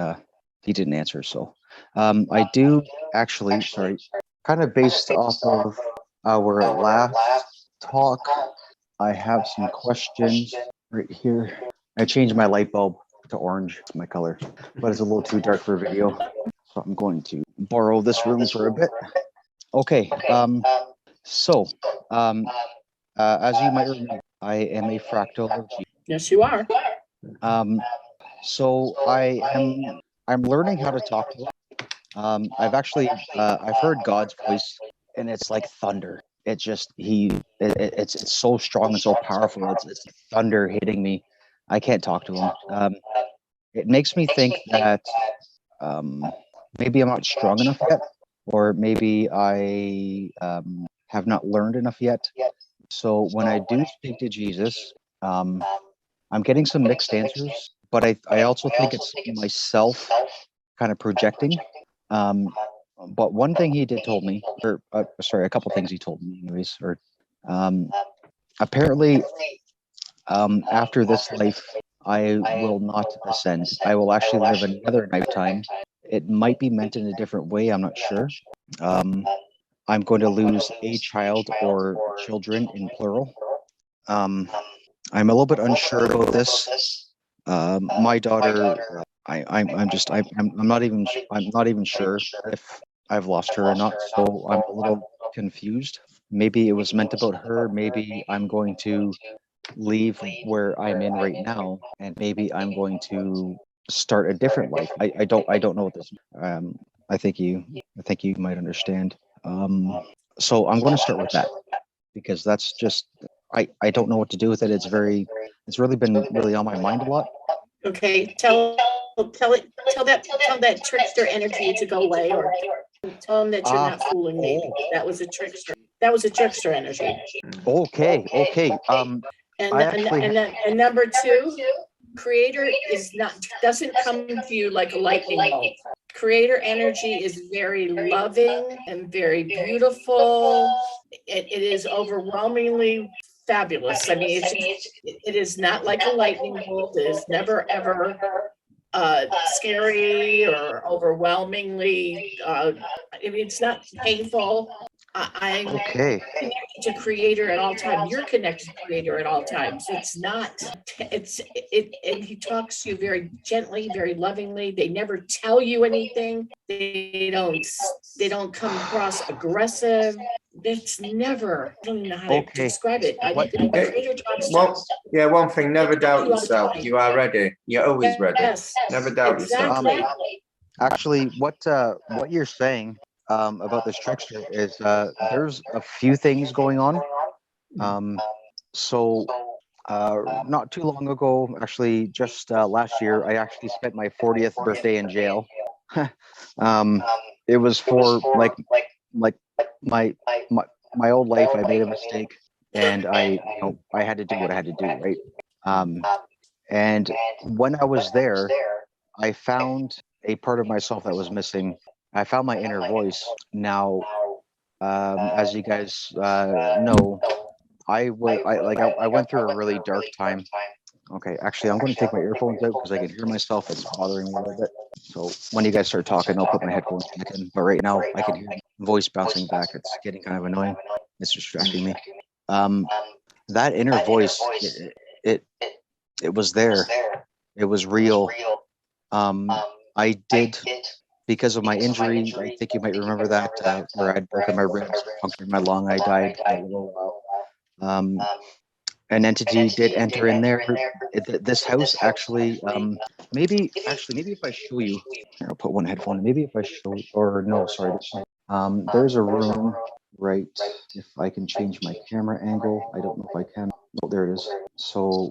he didn't answer. So I do actually, sorry, kind of based off of our last talk, I have some questions right here. I changed my light bulb to orange, my color, but it's a little too dark for video. So I'm going to borrow this room for a bit. Okay. So as you might remember, I am a fractal of G. Yes, you are. So I'm learning how to talk to him. I've heard God's voice, and it's like thunder. It's just it's so strong and so powerful. It's thunder hitting me. I can't talk to him. It makes me think that maybe I'm not strong enough yet, or maybe I have not learned enough yet. So when I do speak to Jesus, I'm getting some mixed answers, but I also think it's myself kind of projecting. But one thing he did told me, or sorry, a couple things he told me anyways, or apparently after this life, I will not ascend. I will actually live another lifetime. It might be meant in a different way. I'm not sure. I'm going to lose a child or children in plural. I'm a little bit unsure about this. My daughter, I'm not even sure if I've lost her or not. So I'm a little confused. Maybe it was meant about her. Maybe I'm going to leave where I'm in right now, and maybe I'm going to start a different life. I don't know what this. I think you might understand. So I'm going to start with that, because that's just I don't know what to do with it. It's really been really on my mind a lot. Okay, tell that trickster energy to go away, or tell him that you're not fooling me. That was a trickster. That was a trickster energy. Okay. And number two, creator doesn't come to you like a lightning bolt. Creator energy is very loving and very beautiful. It is overwhelmingly fabulous. I mean, it is not like a lightning bolt. It is never ever scary or overwhelmingly. It's not painful. I'm connected to creator at all times. You're connected to creator at all times. It's not, and he talks to you very gently, very lovingly. They never tell you anything. They don't come across aggressive. It's never, I don't know how to describe it. Creator talks to Well, one thing, never doubt yourself. You are ready. You're always ready. Yes, Never doubt yourself. Actually, what you're saying about this trickster is there's a few things going on. So not too long ago, actually just last year, I actually spent my 40th birthday in jail. It was for like my old life. I made a mistake, and I had to do what I had to do, right? And when I was there, I found a part of myself that was missing. I found my inner voice. Now, as you guys know, I went through a really dark time. Okay, actually, I'm going to take my earphones out because I can hear myself. It's bothering me a little bit. So when you guys start talking, I'll put my headphones back in. But right now, I can hear my voice bouncing back. It's getting kind of annoying. It's distracting me. That inner voice, it was there. It was real. I did, because of my injury, I think you might remember that, where I'd broken my ribs, punctured my lung, I died for a little while. an entity did enter in there. This house actually, maybe if I show you, here, I'll put one headphone. Maybe if I show, or no, sorry. There's a room right. If I can change my camera angle, I don't know if I can. Oh, there it is. So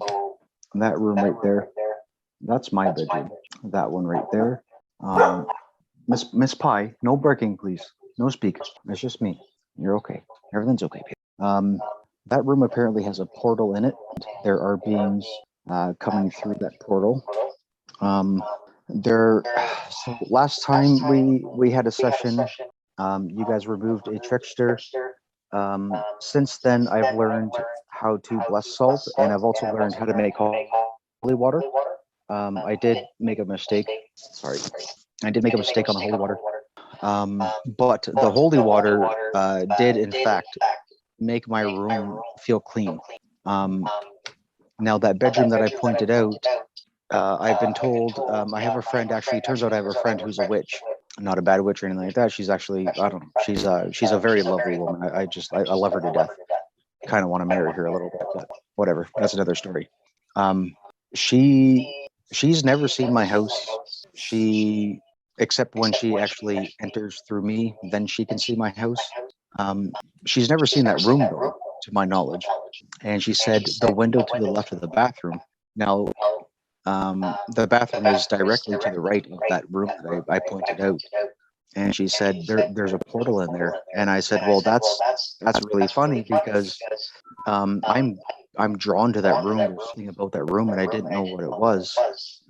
that room right there, that's my bedroom. That one right there. Miss Pie, no barking, please. No speak. It's just me. You're okay. Everything's okay. That room apparently has a portal in it. There are beings coming through that portal. So last time we had a session, you guys removed a trickster. Since then, I've learned how to bless salt, and I've also learned how to make holy water. I did make a mistake. Sorry, I did make a mistake on the holy water. But the holy water did, in fact, make my room feel clean. Now, that bedroom that I pointed out, I've been told, I have a friend, actually, it turns out I have a friend who's a witch. Not a bad witch or anything like that. She's actually, I don't know, she's a very lovely woman. I love her to death. Kind of want to marry her a little bit, but whatever. That's another story. She's never seen my house. Except when she actually enters through me, then she can see my house. She's never seen that room though, to my knowledge. And she said the window to the left of the bathroom. Now, the bathroom is directly to the right of that room that I pointed out. And she said there's a portal in there. And I said, well, that's really funny because I'm drawn to that room. There's something about that room, and I didn't know what it was.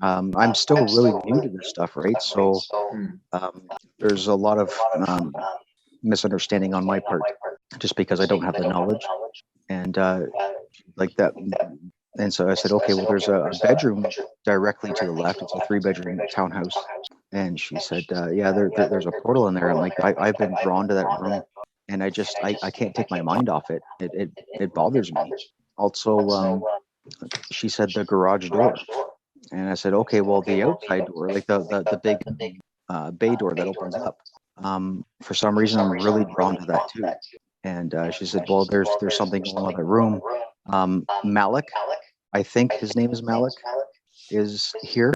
I'm still really new to this stuff, right? So there's a lot of misunderstanding on my part, just because I don't have the knowledge, and like that. And so I said, okay, well, there's a bedroom directly to the left. It's a 3-bedroom townhouse. And she said, yeah, there's a portal in there. And like, I've been drawn to that room, and I can't take my mind off it. It bothers me. Also, she said the garage door. And I said, okay, well, the outside door, like the big bay door that opens up. For some reason, I'm really drawn to that too. And she said, well, there's something going on in the room. Malik, I think his name is Malik, is here.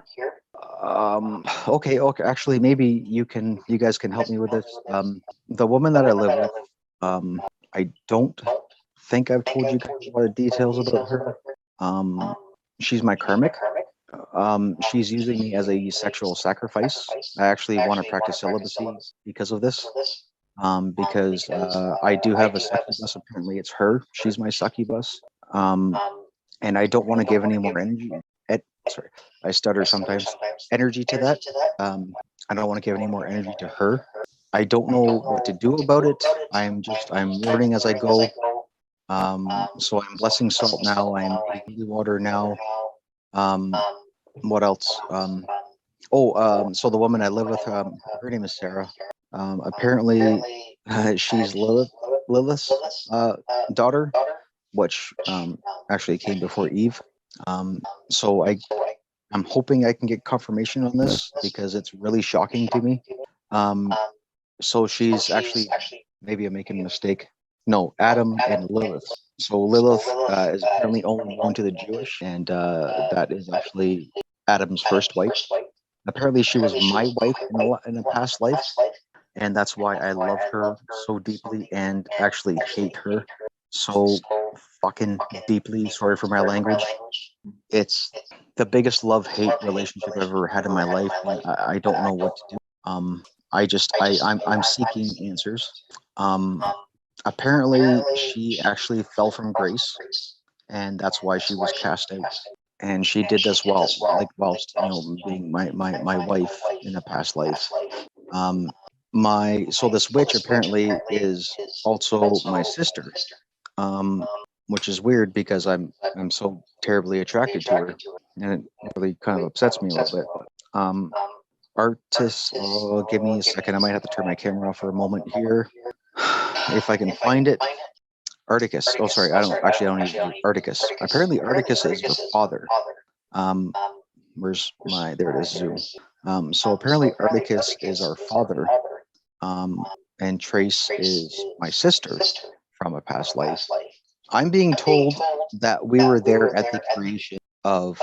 Okay. Actually, maybe you guys can help me with this. The woman that I live with, I don't think I've told you guys a lot of details about her. She's my karmic. She's using me as a sexual sacrifice. I actually want to practice celibacy because of this. Because I do have a succubus. Apparently, it's her. She's my succubus. And I don't want to give any more energy. Sorry, I stutter sometimes. Energy to that. I don't want to give any more energy to her. I don't know what to do about it. I'm learning as I go. So I'm blessing salt now. I'm holy water now. What else? So the woman I live with, her name is Sarah. Apparently, she's Lilith's daughter, which actually came before Eve. So I'm hoping I can get confirmation on this because it's really shocking to me. So she's actually, maybe I'm making a mistake. No, Adam and Lilith. So Lilith is apparently only known to the Jewish, and that is actually Adam's first wife. Apparently she was my wife in a past life, and that's why I love her so deeply and actually hate her so fucking deeply. Sorry for my language. It's the biggest love-hate relationship I've ever had in my life. And I don't know what to do. I'm seeking answers. Apparently she actually fell from grace, and that's why she was cast out. And she did this whilst being my wife in a past life. So this witch apparently is also my sister, which is weird because I'm so terribly attracted to her, and it really kind of upsets me a little bit. Artist, give me a second. I might have to turn my camera off for a moment here, if I can find it. Articus. Oh, sorry. I don't need Articus. Apparently, Articus is her father. Where's my? There it is. Zoom. So apparently, Articus is our father, and Trace is my sister from a past life. I'm being told that we were there at the creation of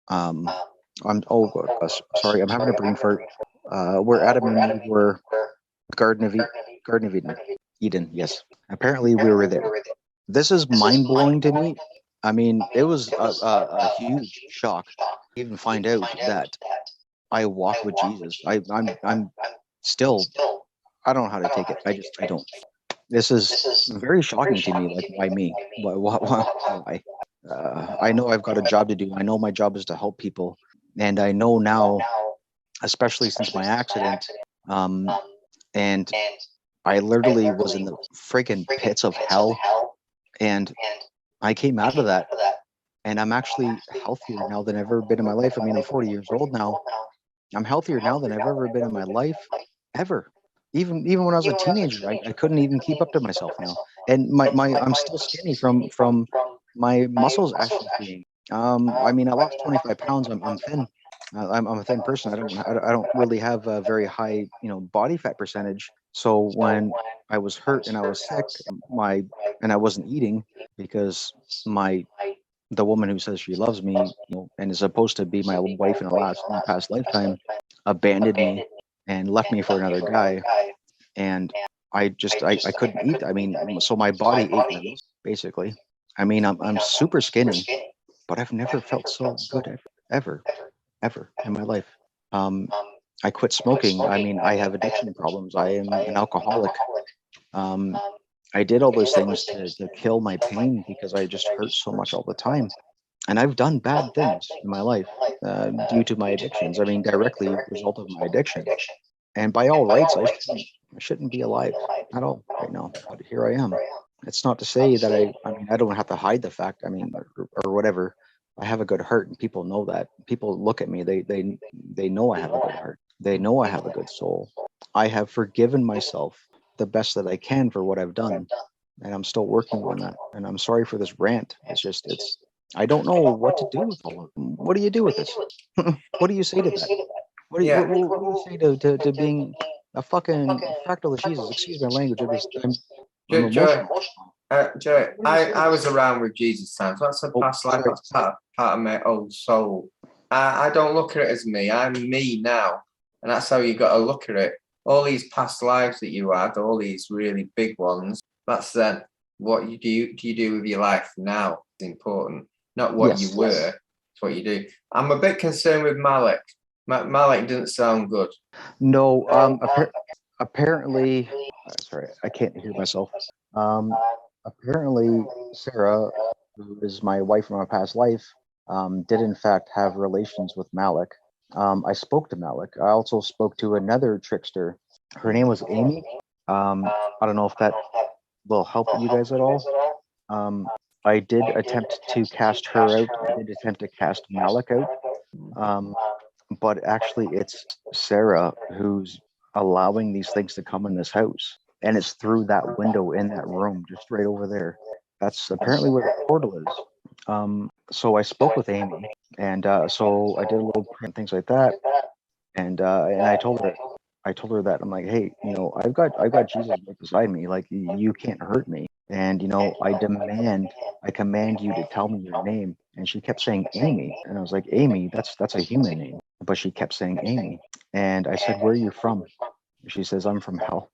sorry, I'm having a brain fart. Where Adam and Eve were Garden of Eden. Yes. Apparently we were there. This is mind blowing to me. I mean, it was a huge shock to even find out that I walk with Jesus. I'm still, I don't know how to take it. I don't. This is very shocking to me. Like, why me? Why? I know I've got a job to do. I know my job is to help people, and I know now, especially since my accident, and I literally was in the freaking pits of hell, and I came out of that, and I'm actually healthier now than I've ever been in my life. I mean, I'm 40 years old now. I'm healthier now than I've ever been in my life, ever. Even when I was a teenager, I couldn't even keep up to myself now. And my I'm still skinny from my muscles atrophying. I mean, I lost 25 pounds. I'm thin. I'm a thin person. I don't really have a very high, body fat percentage. So when I was hurt and I was sick, and I wasn't eating because the woman who says she loves me, and is supposed to be my wife in a past lifetime, abandoned me and left me for another guy. And I couldn't eat. I mean, so my body ate me, basically. I mean, I'm super skinny, but I've never felt so good ever in my life. I quit smoking. I mean, I have addiction problems. I am an alcoholic. I did all those things to kill my pain because I just hurt so much all the time. And I've done bad things in my life due to my addictions. I mean, directly a result of my addiction. And by all rights, I shouldn't be alive at all right now. But here I am. It's not to say that I mean, I don't have to hide the fact. I mean, or whatever. I have a good heart, and people know that. People look at me. They know I have a good heart. They know I have a good soul. I have forgiven myself the best that I can for what I've done, and I'm still working on that. And I'm sorry for this rant. It's I don't know what to do with all of them. What do you do with this? What do you say to that? What do you say to being a fucking fractal of Jesus? Excuse my language. I'm emotional. Joey, I was around with Jesus times. That's a past life. That's part of my old soul. I don't look at it as me. I'm me now, and that's how you got to look at it. All these past lives that you had, all these really big ones. That's then what you do with your life now is important, not what you were. It's what you do. I'm a bit concerned with Malik. Malik didn't sound good. No, apparently, sorry, I can't hear myself. Apparently, Sarah, who is my wife from my past life, did in fact have relations with Malik. I spoke to Malik. I also spoke to another trickster. Her name was Amy. I don't know if that will help you guys at all. I did attempt to cast her out. I did attempt to cast Malik out. But actually, it's Sarah who's allowing these things to come in this house. And it's through that window in that room, just right over there. That's apparently where the portal is. So I spoke with Amy, and so I did a little print, things like that. And I told her that I'm like, hey, I've got Jesus right beside me. Like, you can't hurt me. And I command you to tell me your name. And she kept saying Amy, and I was like, Amy, that's a human name. But she kept saying Amy, and I said, where are you from? She says, I'm from hell.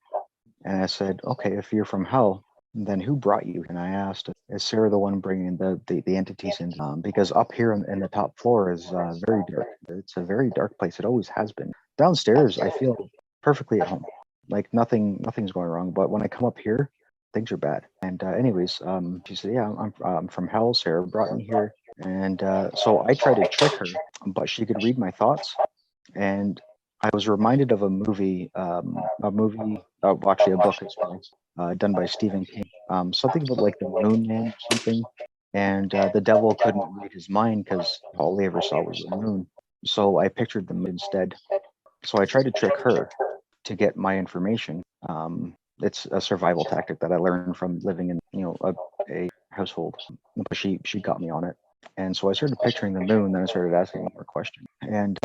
And I said, okay, if you're from hell, then who brought you? And I asked, is Sarah the one bringing the entities in? Because up here in the top floor is very dark. It's a very dark place. It always has been. Downstairs, I feel perfectly at home. Like nothing's going wrong. But when I come up here, things are bad. And anyways, she said, yeah, I'm from hell. Sarah brought me here. And so I tried to trick her, but she could read my thoughts. And I was reminded of a movie, actually a book as well, done by Stephen King. Something about like the Moon Man or something. And the devil couldn't read his mind because all he ever saw was the moon. So I pictured the moon instead. So I tried to trick her to get my information. It's a survival tactic that I learned from living in, a household. But she got me on it. And so I started picturing the moon, then I started asking more questions. And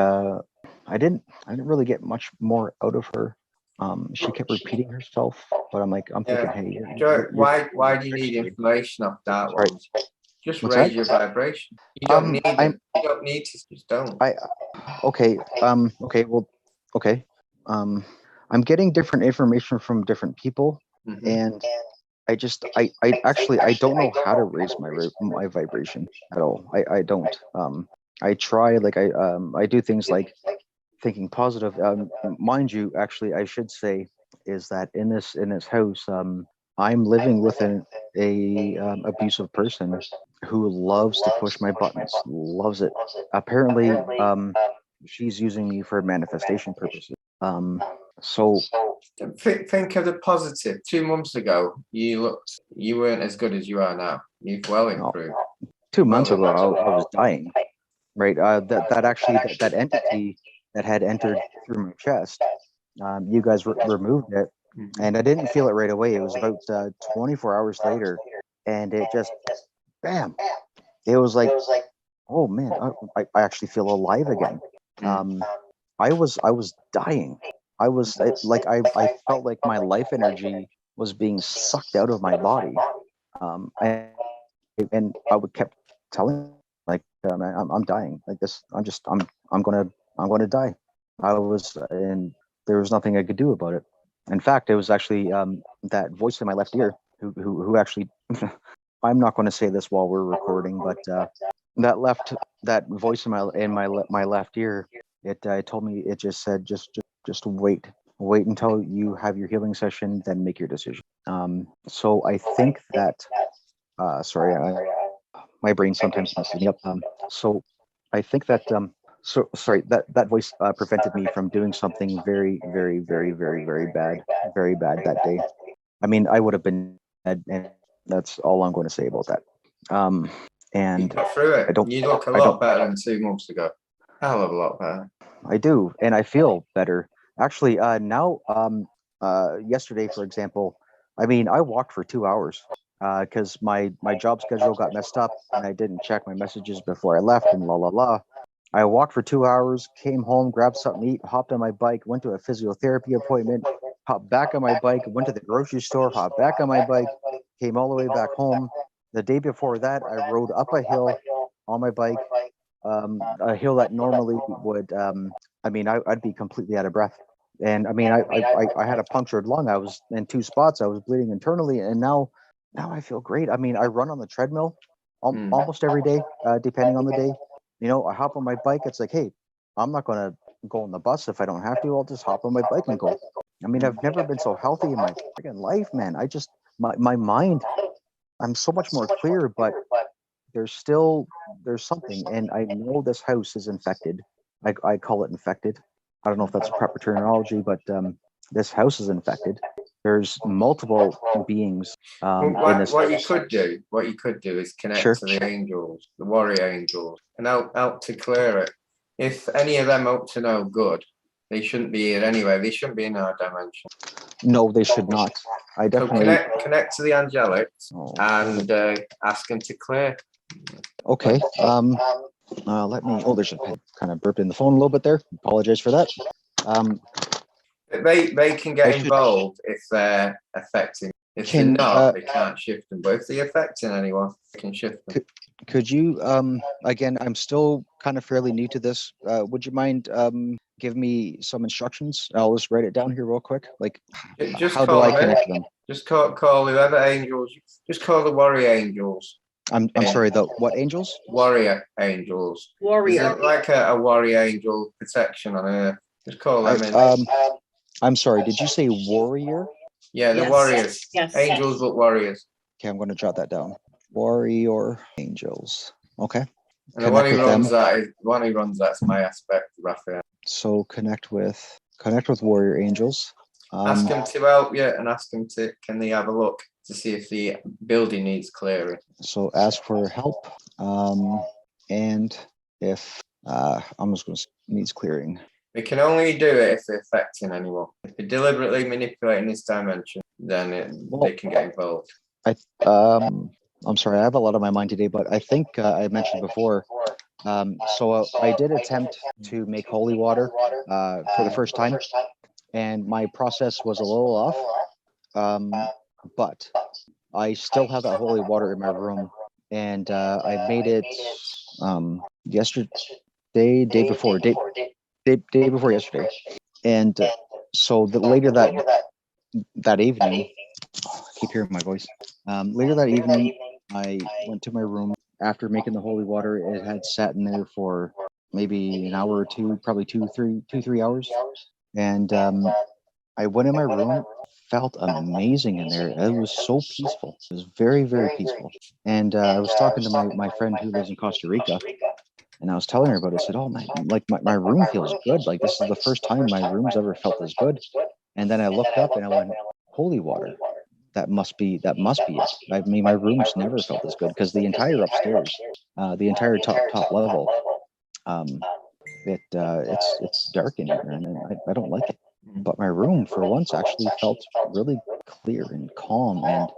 I didn't really get much more out of her. She kept repeating herself, but I'm thinking, hey, why do you need information off that Right. one? Just What's raise that? your vibration. You don't need it. You don't need to. Just don't. Okay. Okay. I'm getting different information from different people, and I don't know how to raise my vibration at all. I don't. I try, I do things like thinking positive. Mind you, actually, I should say is that in this house, I'm living with a abusive person who loves to push my buttons, loves it. Apparently, she's using me for manifestation purposes. So think of the positive. 2 months ago, you weren't as good as you are now. You've well improved. 2 months ago, I was dying. Right. That entity that had entered through my chest, you guys removed it, and I didn't feel it right away. It was about 24 hours later, and it just, bam! It was like, oh man, I actually feel alive again. I was dying. I felt like my life energy was being sucked out of my body, and I would kept telling, I'm dying like this. I'm gonna die. And there was nothing I could do about it. In fact, it was actually that voice in my left ear who actually, I'm not going to say this while we're recording, but that voice in my left ear, it told me, it just said, just wait until you have your healing session, then make your decision. So I think that, my brain sometimes messes me up. So I think that that voice prevented me from doing something very, very, very, very, very bad that day. I mean, I would have been dead, and that's all I'm going to say about that. And you got through it. You look a lot better than 2 months ago. Hell of a lot better. I do, and I feel better. Actually, now, yesterday, for example, I mean, I walked for 2 hours because my job schedule got messed up, and I didn't check my messages before I left, and la la la. I walked for 2 hours, came home, grabbed something to eat, hopped on my bike, went to a physiotherapy appointment, hopped back on my bike, went to the grocery store, hopped back on my bike, came all the way back home. The day before that, I rode up a hill on my bike, a hill that normally would, I'd be completely out of breath. And I mean, I had a punctured lung. I was in 2 spots. I was bleeding internally, and now I feel great. I mean, I run on the treadmill almost every day, depending on the day. You know, I hop on my bike. It's like, hey, I'm not going to go on the bus if I don't have to. I'll just hop on my bike and go. I mean, I've never been so healthy in my freaking life, man. My mind, I'm so much more clear, but there's something, and I know this house is infected. I call it infected. I don't know if that's proper terminology, but this house is infected. There's multiple beings in this what house. What you could do is connect to the angels, the warrior angels, and out to clear it. If any of them hope to know good, they shouldn't be here anyway. They shouldn't be in our dimension. No, they should not. I definitely connect to the angelics and ask them to clear. Okay. Let me. Oh, there's a kind of burped in the phone a little bit there. Apologize for that. They can get involved if they're affecting. If they're not, they can't shift them. But if they're affecting anyone, they can shift them. Could you, again, I'm still kind of fairly new to this. Would you mind give me some instructions? I'll just write it down here real quick. Like, how do I connect them? Just call whoever angels. Just call the warrior angels. I'm sorry, the what angels? Warrior angels. Warrior. Like a warrior angel protection on Earth. Just call them in. I'm sorry, did you say warrior? Yeah, the warriors. Yes. Angels, but warriors. Okay, I'm going to jot that down. Warrior angels. Okay. And the one who runs that's my aspect, Raphael. So connect with warrior angels. Ask them to help you, and ask them can they have a look to see if the building needs clearing. So ask for help, and if I'm just going to say needs clearing. We can only do it if they're affecting anyone. If they're deliberately manipulating this dimension, then they can get involved. I'm sorry, I have a lot on my mind today, but I think I mentioned before. So I did attempt to make holy water for the first time, and my process was a little off. But I still have that holy water in my room, and I made it yesterday, day before yesterday, and so later that evening, I keep hearing my voice. Later that evening, I went to my room after making the holy water. It had sat in there for maybe an hour or two, probably 3 hours, and I went in my room. Felt amazing in there. It was so peaceful. It was very, very peaceful. And I was talking to my friend who lives in Costa Rica, and I was telling her about it. I said, "Oh man, like my room feels good. Like this is the first time my room's ever felt as good." And then I looked up and I went, "Holy water! That must be it." I mean, my room's never felt as good because the entire upstairs, the entire top level, it's dark in here, and I don't like it. But my room, for once, actually felt really clear and calm, and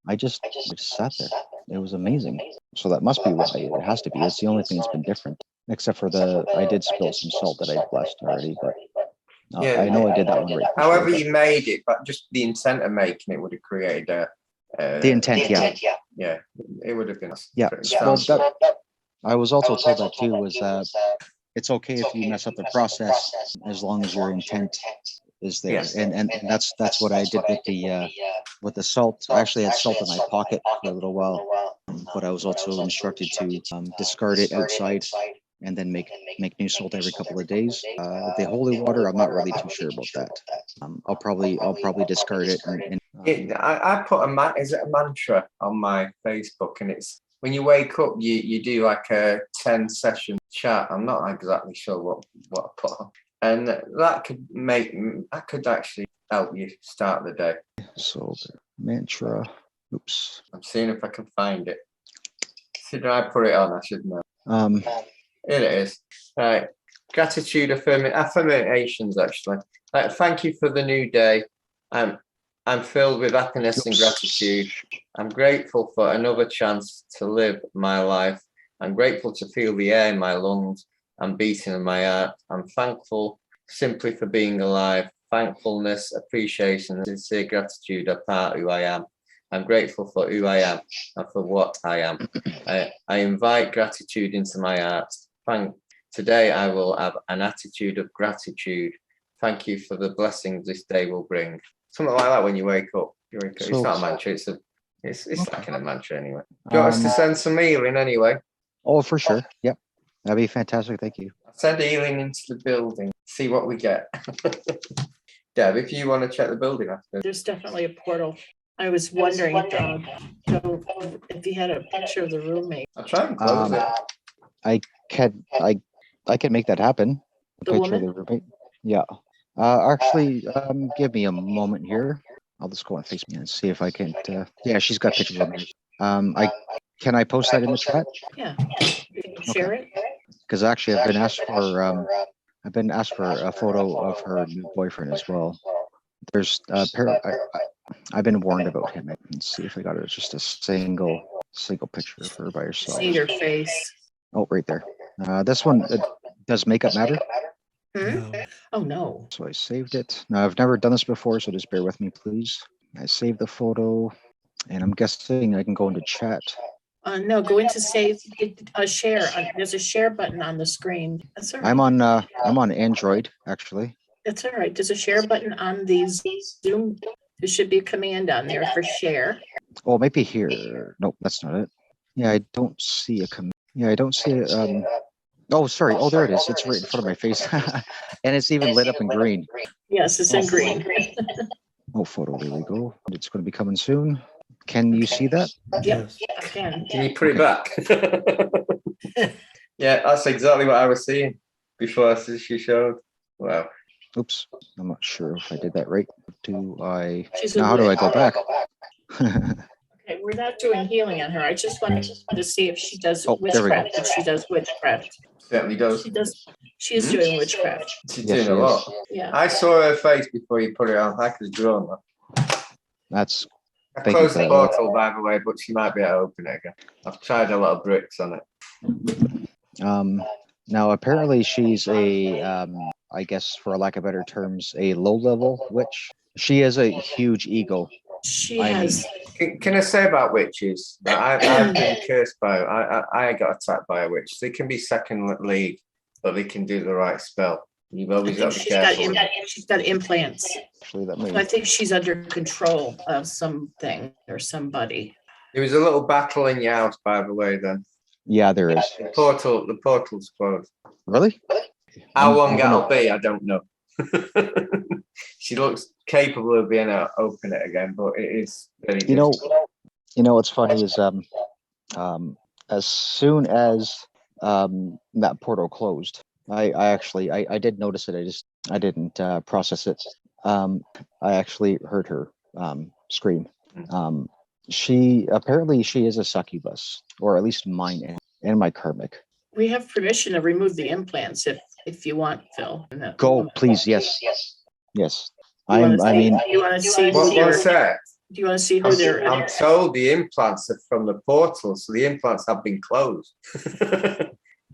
I just sat there. It was amazing. So that must be why. It has to be. It's the only thing that's been different, except for I did spill some salt that I blessed already, but I know I did that one right. However you made it, but just the intent of making it would have created the intent, yeah, it would have been. Yeah. Well, I was also told that too was it's okay if you mess up the process as long as your intent is there. Yes. And that's what I did with the salt. I actually had salt in my pocket for a little while, but I was also instructed to discard it outside and then make new salt every couple of days. The holy water, I'm not really too sure about that. I'll probably discard it. I put is it a mantra on my Facebook, and it's when you wake up, you do like a 10-session chat. I'm not exactly sure what I put on. And that could actually help you start the day. So the mantra, oops. I'm seeing if I can find it. Did I put it on? I should know. Here it is. Right. Gratitude affirmations, actually. Thank you for the new day. I'm filled with happiness and gratitude. I'm grateful for another chance to live my life. I'm grateful to feel the air in my lungs and beating in my heart. I'm thankful simply for being alive. Thankfulness, appreciation, and sincere gratitude are part of who I am. I'm grateful for who I am and for what I am. I invite gratitude into my heart. Today I will have an attitude of gratitude. Thank you for the blessings this day will bring. Something like that when you wake up. It's not a mantra, it's like a mantra anyway. Do you want us to send some healing anyway? Oh, for sure. Yep. That'd be fantastic. Thank you. I'll send healing into the building. See what we get. Deb, if you want to check the building after. There's definitely a portal. I was wondering if you had a picture of the roommate. I'll try and close it. I can make that happen. The woman? Of the roommate. Yeah. Actually, give me a moment here. I'll just go on Facebook and see if I can. Yeah, she's got pictures of me. Can I post that in the chat? Yeah. You can share it. Because actually, I've been asked for a photo of her new boyfriend as well. There's I've been warned about him. Let's see if I got it. Just a single picture of her by herself. See her face. Oh, right there. This one, does makeup matter? Oh no. So I saved it. Now I've never done this before, so just bear with me, please. I saved the photo, and I'm guessing I can go into chat. No, go into save a share. There's a share button on the screen. That's all right. I'm on Android actually. That's all right. There's a share button on these Zoom. There should be a command on there for share. Oh, maybe here. Nope, that's not it. Yeah, I don't see a command. Yeah, I don't see it. Oh, sorry. Oh, there it is. It's right in front of my face, and it's even lit up in green. Yes, it's in green. Oh, photo. There we go. It's going to be coming soon. Can you see that? Yep, I can. Can you put it back? Yeah, that's exactly what I was seeing before she showed. Wow. Oops, I'm not sure if I did that right. She's Now, how do I go back? Okay, we're not doing healing on her. I just wanted to see if she does there we go. witchcraft. If she does witchcraft. Certainly does. She is doing witchcraft. She's Yes, doing she a is. lot. Yeah. I saw her face before you put it on. I could have drawn that. That's. I Thank you closed for the that. portal, by the way, but she might be able to open it again. I've tried a lot of bricks on it. Now, apparently, she's a, I guess, for lack of better terms, a low-level witch. She has a huge ego. She I has. Can I say about witches? I've been cursed by. I got attacked by a witch. They can be second league, but they can do the right spell. You've I always got think to be careful. she's got implants. Actually, that So I think she's under control of something or somebody. There was a little battle in your house, by the way. Then Yeah, there is. the portal's closed. Really? How long that'll be, I don't know. She looks capable of being able to open it again, but it is very difficult. What's funny is as soon as that portal closed, I did notice it. I didn't process it. I actually heard her scream. She is a succubus, or at least mine and my karmic. We have permission to remove the implants if you want, Phil. Go, please. Yes. Do you want to see who What's that? Do you want to see who they're? I'm told the implants are from the portal, so the implants have been closed.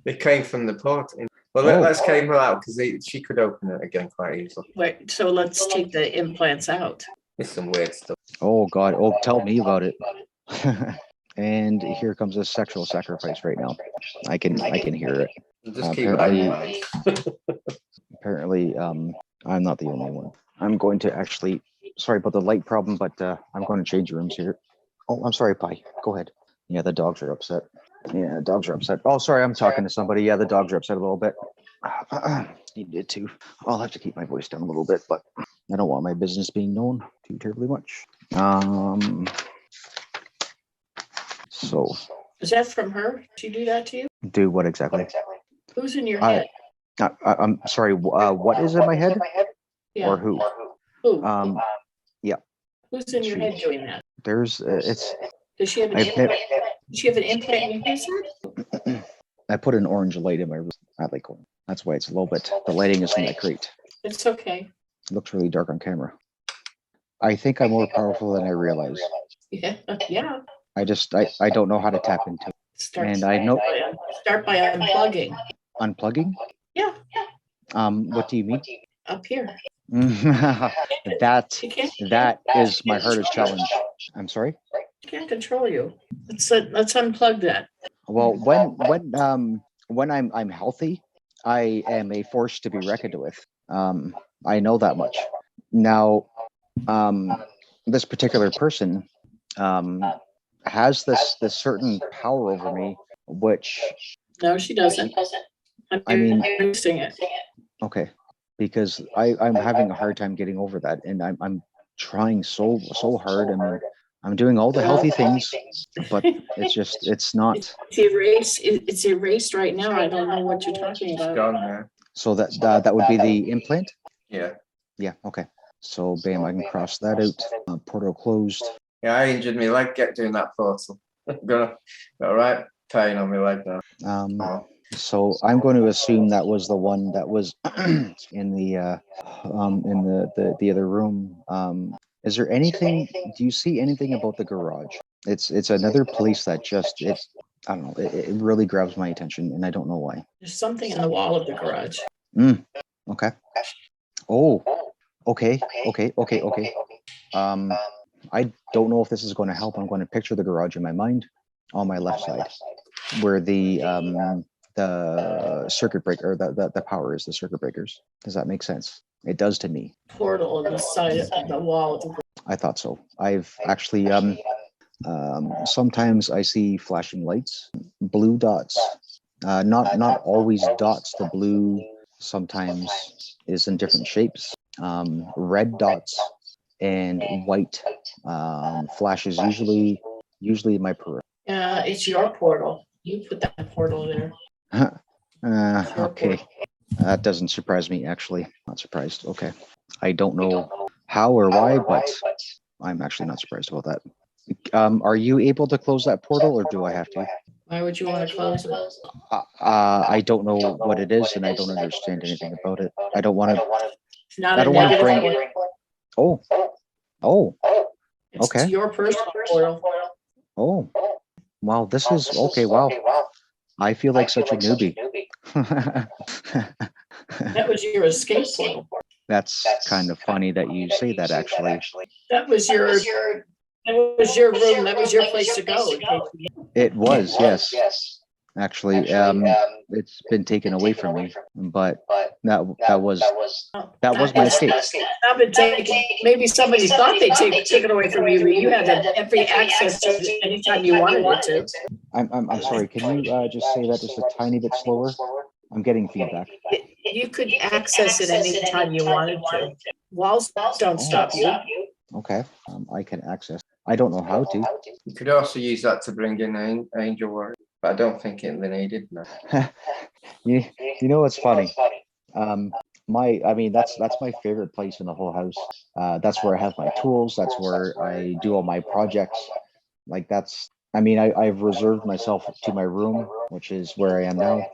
They came from the portal. Well, let's came her out because she could open it again quite easily. Wait, so let's take the implants out. It's some weird stuff. Oh God! Oh, tell me about it. And here comes a sexual sacrifice right now. I can hear it. Just keep apparently, apparently, I'm not the only one. I'm going to actually. Sorry about the light problem, but I'm going to change rooms here. Oh, I'm sorry, Pi. Go ahead. Yeah, the dogs are upset. Yeah, dogs are upset. Oh, sorry, I'm talking to somebody. Yeah, the dogs are upset a little bit. You did too. I'll have to keep my voice down a little bit, but I don't want my business being known too terribly much. So. Is that from her? Did she do that to you? Do what exactly? Who's in your head? I'm sorry. What is in my head? Yeah. Or who? Who? Yeah. Who's in your head doing that? There's it's. Does she have an implant? Does she have an implant in your head? I put an orange light in my room. I like orange. That's why it's a little bit. The lighting isn't that great. It's okay. It looks really dark on camera. I think I'm more powerful than I realize. Yeah. Yeah. I don't know how to tap into it. Start by unplugging. Unplugging? Yeah. What do you mean? Up here. That is my hardest challenge. I'm sorry? I can't control you. Let's unplug that. Well, when I'm healthy, I am a force to be reckoned with. I know that much. Now, this particular person has this certain power over me, which. No, she doesn't. I'm noticing it. Okay, because I'm having a hard time getting over that, and I'm trying so hard. I mean, I'm doing all the healthy things, but it's not. It's erased right now. I don't know what you're talking about. It's gone now. So that would be the implant? Yeah. Yeah, okay. So bam, I can cross that out. Portal closed. Yeah, I injured my leg doing that portal. got a right pain on my leg now. So I'm going to assume that was the one that was in the other room. Is there anything? Do you see anything about the garage? It's another place that I don't know. It really grabs my attention, and I don't know why. There's something in the wall of the garage. Okay. Oh. Okay. I don't know if this is going to help. I'm going to picture the garage in my mind on my left side, where the circuit breaker, the power is, the circuit breakers. Does that make sense? It does to me. Portal on the side of the wall. I thought so. I've actually sometimes I see flashing lights, blue dots. Not always dots. The blue sometimes is in different shapes. Red dots and white flashes usually in my periphery. It's your portal. You put that portal there. Okay. That doesn't surprise me, actually. Not surprised. Okay. I don't know how or why, but I'm actually not surprised about that. Are you able to close that portal, or do I have to? Why would you want to close it? I don't know what it is, and I don't understand anything about it. I don't want to. It's not I don't want to bring. Oh. Okay. It's your personal portal. Oh. Wow. This is okay. Wow. I feel like such a newbie. That was your escape portal. That's kind of funny that you say that, actually. That was your room. That was your place to go. It was, yes. Actually, it's been taken away from me, but that was my escape. Maybe somebody thought they take it away from you, but you had every access to it anytime you wanted it to. I'm sorry. Can you just say that just a tiny bit slower? I'm getting feedback. You could access it anytime you wanted to. Walls don't stop you. Okay, I can access. I don't know how to. You could also use that to bring in angel work, but I don't think it needed. No. you know what's funny? I mean that's my favorite place in the whole house. That's where I have my tools. That's where I do all my projects. Like that's. I mean, I've reserved myself to my room, which is where I am now.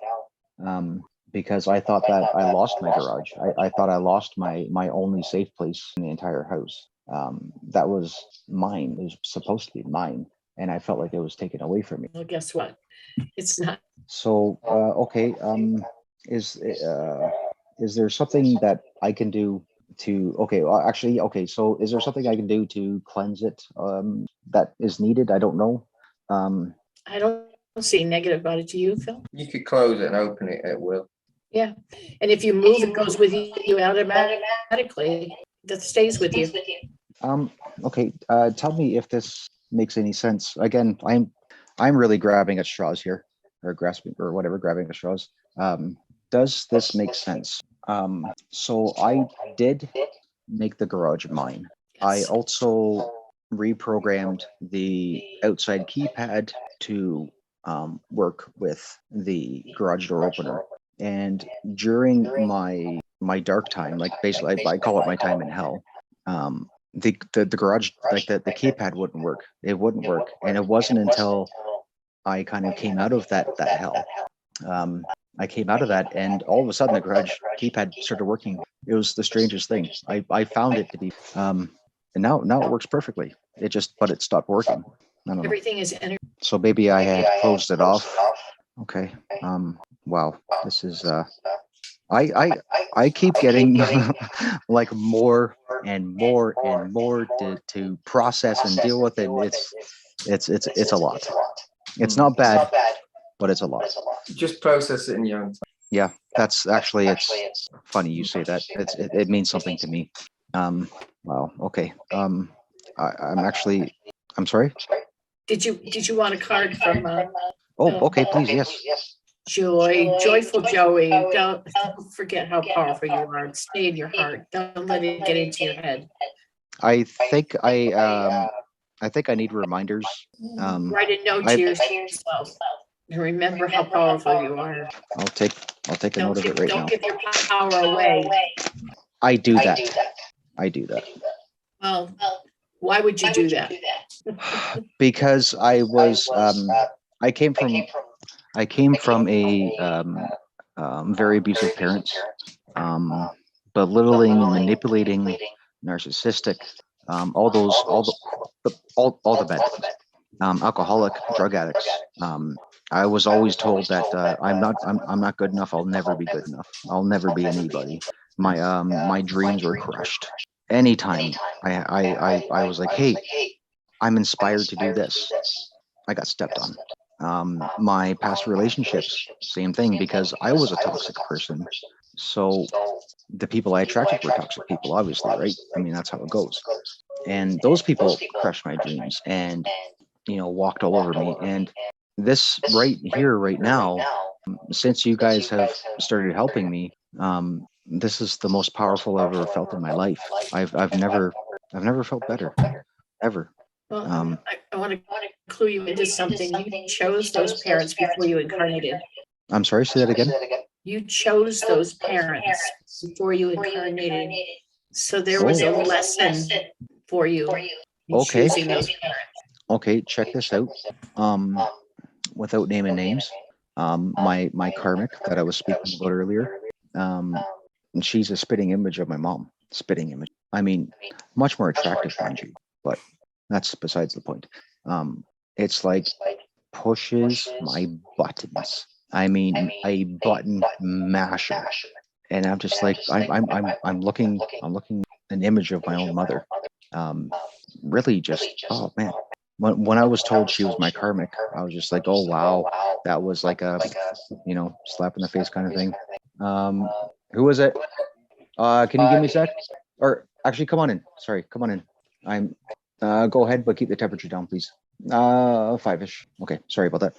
Because I thought that I lost my garage. I thought I lost my only safe place in the entire house. That was mine. It was supposed to be mine, and I felt like it was taken away from me. Well, guess what? It's not. So okay, is there something that I can do to? Okay, well, actually, okay. So is there something I can do to cleanse it? That is needed. I don't know. I don't see negative about it. Do you, Phil? You could close it and open it at will. Yeah, and if you move, it goes with you automatically. That stays with you. Okay. Tell me if this makes any sense. Again, I'm really grabbing at straws here, or grasping, or whatever, grabbing at straws. Does this make sense? So I did make the garage mine. I also reprogrammed the outside keypad to work with the garage door opener. And during my dark time, like basically I call it my time in hell, the garage, like the keypad wouldn't work. It wouldn't work. And it wasn't until I kind of came out of that hell. I came out of that, and all of a sudden the garage keypad started working. It was the strangest thing. I found it to be, and now it works perfectly. But it stopped working. I don't know. Everything is energy. So maybe I had closed it off. Okay. Wow. This is I keep getting like more and more and more to process and deal with it. It's a lot. It's not bad, but it's a lot. Just process it in your own time. Yeah, that's actually, it's funny you say that. It means something to me. Wow. Okay. I'm sorry. Did you want a card from? Okay. Please, yes. Joyful Joey. Don't forget how powerful you are. Stay in your heart. Don't let it get into your head. I think I need reminders. Write a note to yourself and remember how powerful you are. I'll take a note of it right now. Don't give your power away. I do that. Well, why would you do that? Because I was I came from a very abusive parents, belittling, manipulating, narcissistic, all the bad things. Alcoholic, drug addicts. I was always told that I'm not good enough. I'll never be good enough. I'll never be anybody. My dreams were crushed. Anytime I was like, hey, I'm inspired to do this, I got stepped on. My past relationships, same thing, because I was a toxic person. So the people I attracted were toxic people, obviously, right? I mean, that's how it goes. And those people crushed my dreams and, walked all over me. And this right here, right now, since you guys have started helping me, this is the most powerful I've ever felt in my life. I've never felt better, ever. Well, I want to clue you into something. You chose those parents before you incarnated. I'm sorry, say that again. You chose those parents before you incarnated. So there was a lesson for you in Okay. choosing those parents. Okay, check this out. Without naming names, my karmic that I was speaking about earlier, and she's a spitting image of my mom. Spitting image. I mean, much more attractive, mind you, but that's besides the point. It's like pushes my buttons. I mean, a button masher. And I'm just like, I'm looking an image of my own mother. Really just, oh man. When I was told she was my karmic, I was just like, oh wow, that was like a, slap in the face kind of thing. Who was it? Can you give me a sec? Or actually, come on in. Sorry, come on in. I'm. Go ahead, but keep the temperature down, please. 5-ish. Okay, sorry about that.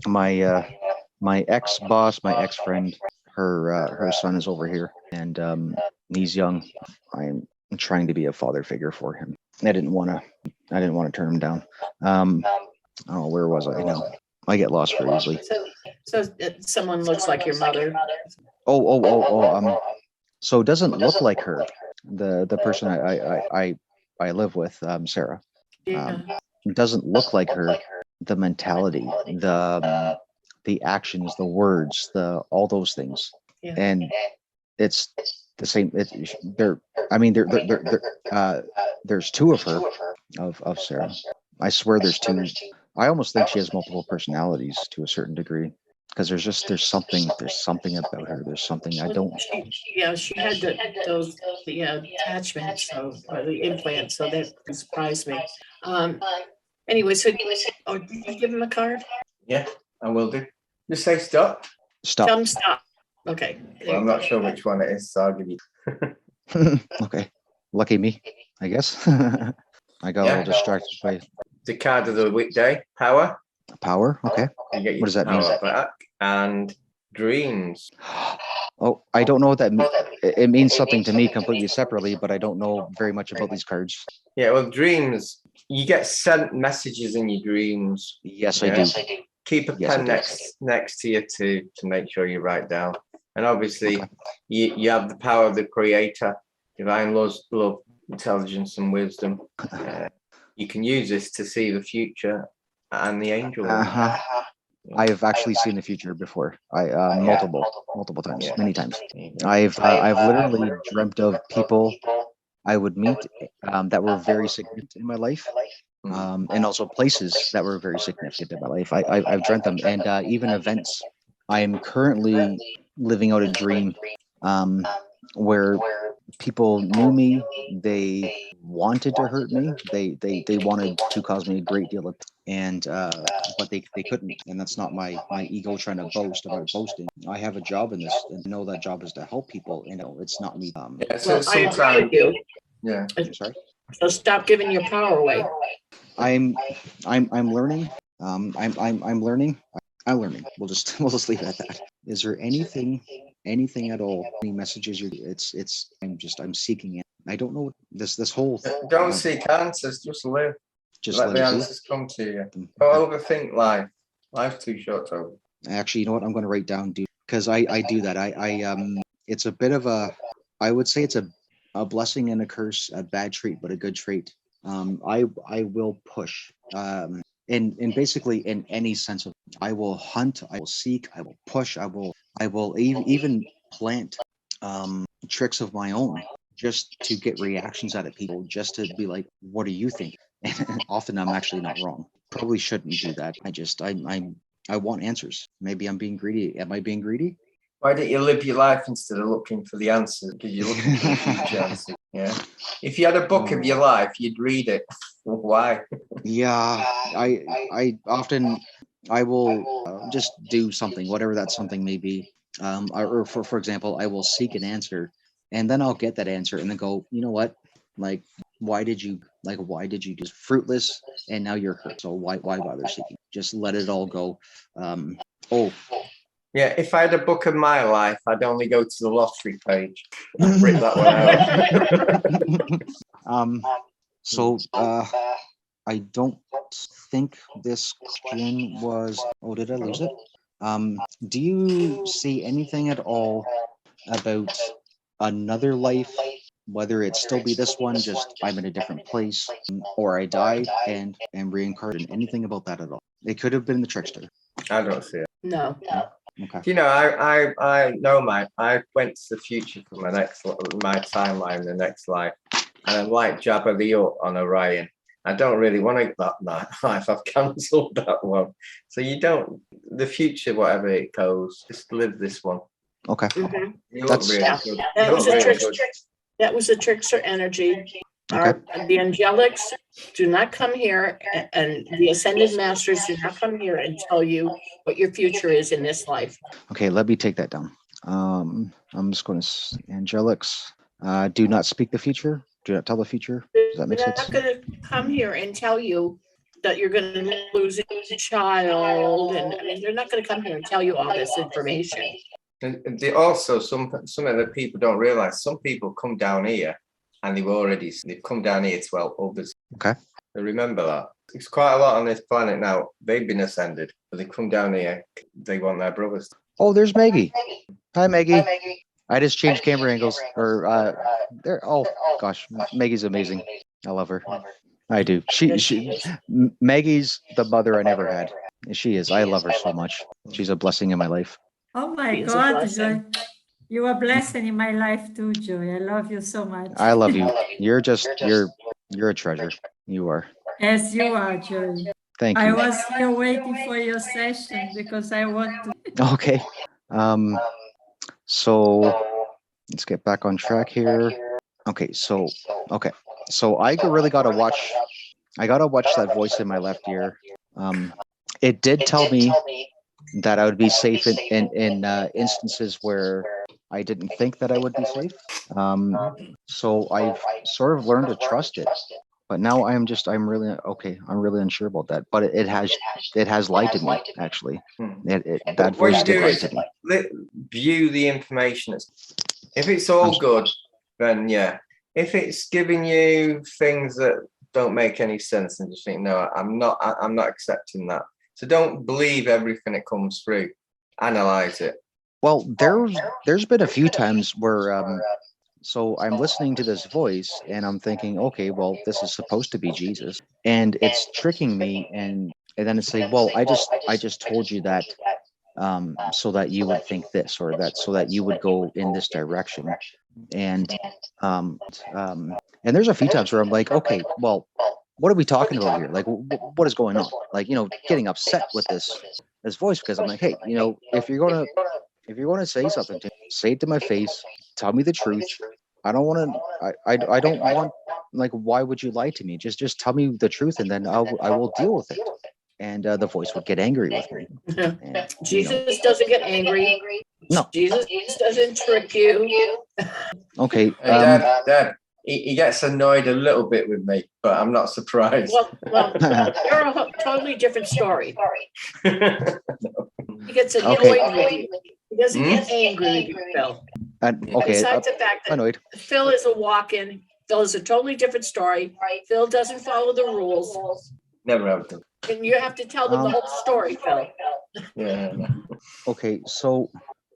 My ex-boss, my ex-friend, her son is over here, and he's young. I'm trying to be a father figure for him. I didn't want to turn him down. Oh, where was I now? I get lost very easily. So someone looks like your mother. So it doesn't look like her. The person I live with, Sarah. Doesn't look like her. The mentality, the actions, the words, all those things, and it's the same. There's two of her, of Sarah. I swear there's two. I almost think she has multiple personalities to a certain degree, because there's something about her. There's something I don't. She had the attachments, or the implants, so that surprised me. Anyway, so did you give him a card? Yeah, I will do. Just say stop. Stop. Tell him stop. Okay. Well, I'm not sure which one it is, so I'll give you. Okay. Lucky me, I guess. I got a little distracted by the card of the weekday. Power. Power. Okay. You get your What does that mean? power back. And dreams. Oh, I don't know what that means. It means something to me completely separately, but I don't know very much about these cards. Yeah, well, dreams. You get sent messages in your dreams. Yes, I do. Keep a pen next to you to make sure you write down. And obviously, you have the power of the Creator, divine love, intelligence, and wisdom. You can use this to see the future and the angel. I have actually seen the future before. Multiple times, many times. I've literally dreamt of people I would meet that were very significant in my life, and also places that were very significant in my life. I've dreamt them, and even events. I am currently living out a dream where people knew me. They wanted to hurt me. They wanted to cause me a great deal of, and but they couldn't. And that's not my ego trying to boast about boasting. I have a job in this, and I know that job is to help people. It's not me. Well, I agree with you. Yeah. Sorry. So stop giving your power away. I'm learning. I'm learning. I'm learning. We'll just leave it at that. Is there anything at all? Any messages? I'm seeking it. I don't know this whole. Don't seek answers. Just live. Just let the answers come to you. Don't overthink life. Life's too short to over. Actually, you know what? I'm going to write down, dude, because I do that. It's a bit of a. I would say it's a blessing and a curse, a bad trait, but a good trait. I will push. And basically in any sense of, I will hunt, I will seek, I will push, I will even plant tricks of my own just to get reactions out of people, just to be like, what do you think? And often I'm actually not wrong. Probably shouldn't do that. I want answers. Maybe I'm being greedy. Am I being greedy? Why don't you live your life instead of looking for the answers? Because you're looking for the future answers. Yeah. If you had a book of your life, you'd read it. Why? Yeah, I often I will just do something, whatever that something may be. Or for example, I will seek an answer, and then I'll get that answer, and then go, you know what? Like, why did you just fruitless, and now you're hurt? So why bother seeking? Just let it all go. Yeah, if I had a book of my life, I'd only go to the lottery page. I'd rip that one out. So I don't think this question was. Oh, did I lose it? Do you see anything at all about another life? Whether it still be this one, just I'm in a different place, or I die and am reincarnated. Anything about that at all? It could have been the trickster. I don't see it. No. Okay. You know, I know I went to the future for my timeline, the next life, and I'm like Jabba the Hutt on Orion. I don't really want to that life. I've cancelled that one. So you don't, the future, whatever it goes, just live this one. Okay. You look really Yeah, good. that You was look a really trick. good. That was a trickster energy. Okay. The angelics do not come here, and the ascended masters do not come here and tell you what your future is in this life. Okay, let me take that down. I'm just going to angelics. Do not speak the future. Do not tell the future. Does that make They're sense? not going to come here and tell you that you're going to lose a child, and I mean, they're not going to come here and tell you all this information. And they also, some of the people don't realize, some people come down here and they've come down here to help others. Okay. So remember that. It's quite a lot on this planet now. They've been ascended, but they come down here, they want their brothers. Oh, there's Maggie. Hi, Maggie. I just changed camera angles. Or there. Oh gosh, Maggie's amazing. I love her. I do. Maggie's the mother I never had. She is. I love her so much. She's a blessing in my life. Oh my God, Joy. You are a blessing in my life too, Joy. I love you so much. I love you. You're a treasure. You are. As you are, Joy. Thank I you. was here waiting for your session because I want to. Okay. So let's get back on track here. Okay. So I really gotta watch. I gotta watch that voice in my left ear. It did tell me that I would be safe in instances where I didn't think that I would be safe. So I've sort of learned to trust it, but now I'm really unsure about that. But it has lied to me, actually. That voice did lie to me. View the information. If it's all good, then yeah. If it's giving you things that don't make any sense, and just think, no, I'm not accepting that. So don't believe everything that comes through. Analyze it. Well, there's been a few times where so I'm listening to this voice and I'm thinking, okay, well, this is supposed to be Jesus, and it's tricking me, and then it's saying, well, I just told you that so that you would think this, or that so that you would go in this direction, and there's a few times where I'm like, okay, well, what are we talking about here? Like, what is going on? Like, getting upset with this voice, because I'm like, hey, if you're gonna say something to me, say it to my face. Tell me the truth. I don't want to. I don't want. Like, why would you lie to me? Just tell me the truth, and then I will deal with it. And the voice would get angry with me. And, Jesus doesn't get angry. No. Jesus doesn't trick you. Okay. Dad, he gets annoyed a little bit with me, but I'm not surprised. Well, you're a totally different story. He gets annoyed with you. He doesn't get angry with you, Phil. Okay. Besides the fact that annoyed. Phil is a walk-in. Phil is a totally different story. Phil doesn't follow the rules. Never have to. And you have to tell them the whole story, Phil. Yeah. Okay, so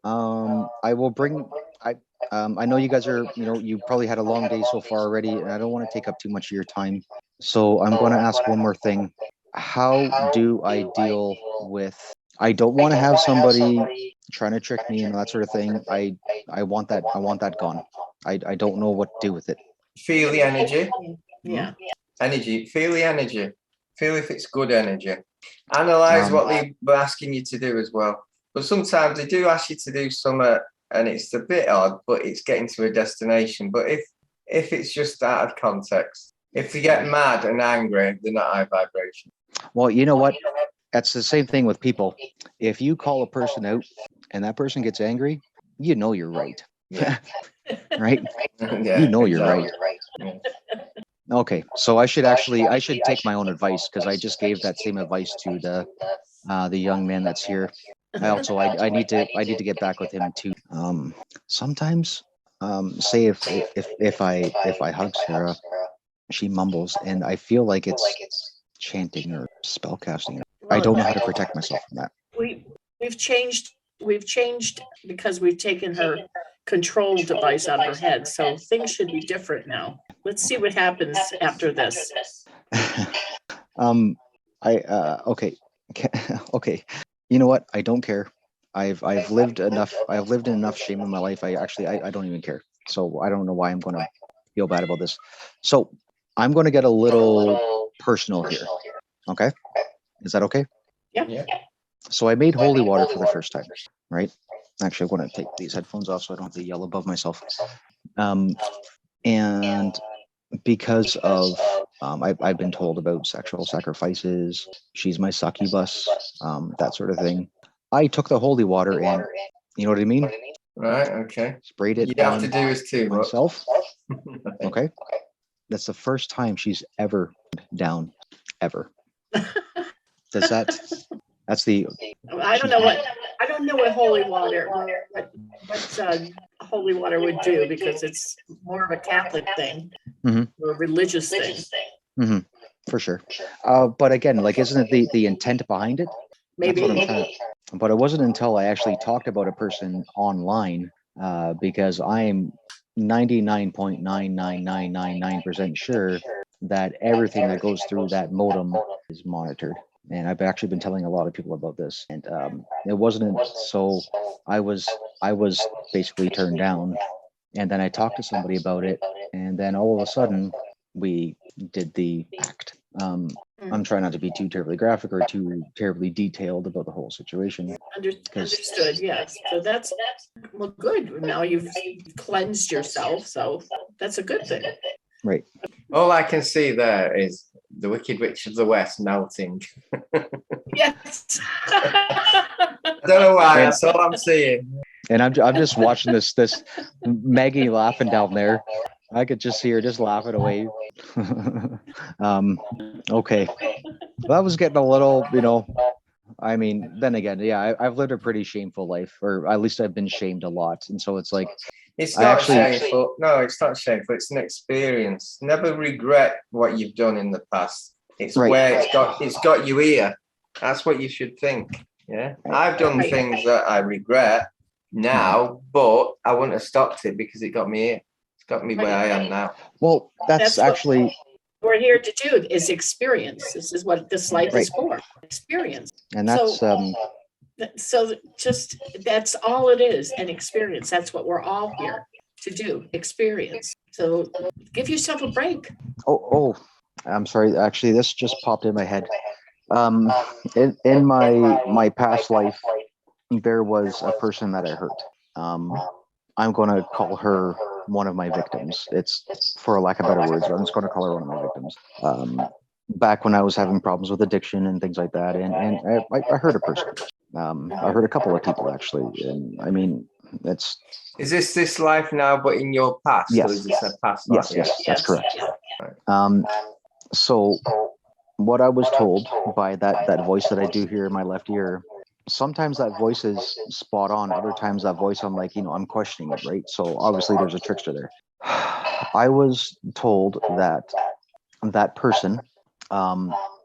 I will bring. I know you guys are. You probably had a long day so far already, and I don't want to take up too much of your time. So I'm going to ask one more thing. How do I deal with? I don't want to have somebody trying to trick me and that sort of thing. I want that. I want that gone. I don't know what to do with it. Feel the energy. Yeah. Energy. Feel the energy. Feel if it's good energy. Analyze what they're asking you to do as well. But sometimes they do ask you to do something, and it's a bit odd, but it's getting to a destination. But if it's just out of context, if they get mad and angry, they're not high vibration. Well, you know what? That's the same thing with people. If you call a person out and that person gets angry, you know you're right. Yeah. Right? Yeah, you know you're right. Yeah. Okay, so I should take my own advice, because I just gave that same advice to the young man that's here. I need to get back with him too. Sometimes, say if I hug Sarah, she mumbles, and I feel like it's chanting or spell casting. I don't know how to protect myself from that. We've changed because we've taken her control device out of her head. So things should be different now. Let's see what happens after this. Okay. Okay. You know what? I don't care. I've lived enough. I've lived in enough shame in my life. I don't even care. So I don't know why I'm going to feel bad about this. So I'm going to get a little personal here. Okay, is that okay? Yeah. So I made holy water for the first time, right? Actually, I'm going to take these headphones off so I don't have to yell above myself. And because of I've been told about sexual sacrifices, she's my succubus, that sort of thing. I took the holy water and, you know what I mean? Right. Okay. Sprayed it You don't on have to do this too much. myself. Okay. That's the first time she's ever down, ever. Does that? That's the. I don't know what holy water, what holy water would do, because it's more of a Catholic thing, or a religious thing. Mm-hmm. For sure. But again, like, isn't it the intent behind it? Maybe. That's what I'm trying to, but it wasn't until I actually talked about a person online, because I'm 99.99999% sure that everything that goes through that modem is monitored. And I've actually been telling a lot of people about this, and it wasn't so I was basically turned down, and then I talked to somebody about it, and then all of a sudden we did the act. I'm trying not to be too terribly graphic or too terribly detailed about the whole situation. Understood. Yes. So that's well, good. Now you've cleansed yourself, so that's a good thing. Right. All I can see there is the Wicked Witch of the West melting. Yes. I don't know why. That's all I'm seeing. And I'm just watching this Maggie laughing down there. I could just see her just laughing away. Okay. Well, that was getting a little, I mean, then again, yeah, I've lived a pretty shameful life, or at least I've been shamed a lot. And so it's like, it's not shameful. No, it's not shameful. It's an experience. Never regret what you've done in the past. It's right. Where it's got you here. That's what you should think. Yeah. I've done things that I regret now, but I wouldn't have stopped it because it got me here. It's got me where I am now. Well, that's actually what we're here to do is experience. This is what this life is for. Experience. And that's so just that's all it is, an experience. That's what we're all here to do, experience. So give yourself a break. Oh, I'm sorry. Actually, this just popped in my head. In my past life, there was a person that I hurt. I'm going to call her one of my victims. It's for lack of better words, but I'm just going to call her one of my victims. Back when I was having problems with addiction and things like that, and I hurt a person. I hurt a couple of people actually, and I mean, it's. Is this life now, but in your past? Yes. Or is this a past life? Yes, that's correct. So what I was told by that voice that I do hear in my left ear, sometimes that voice is spot on. Other times that voice, I'm like, I'm questioning it, right? So obviously there's a trickster there. I was told that that person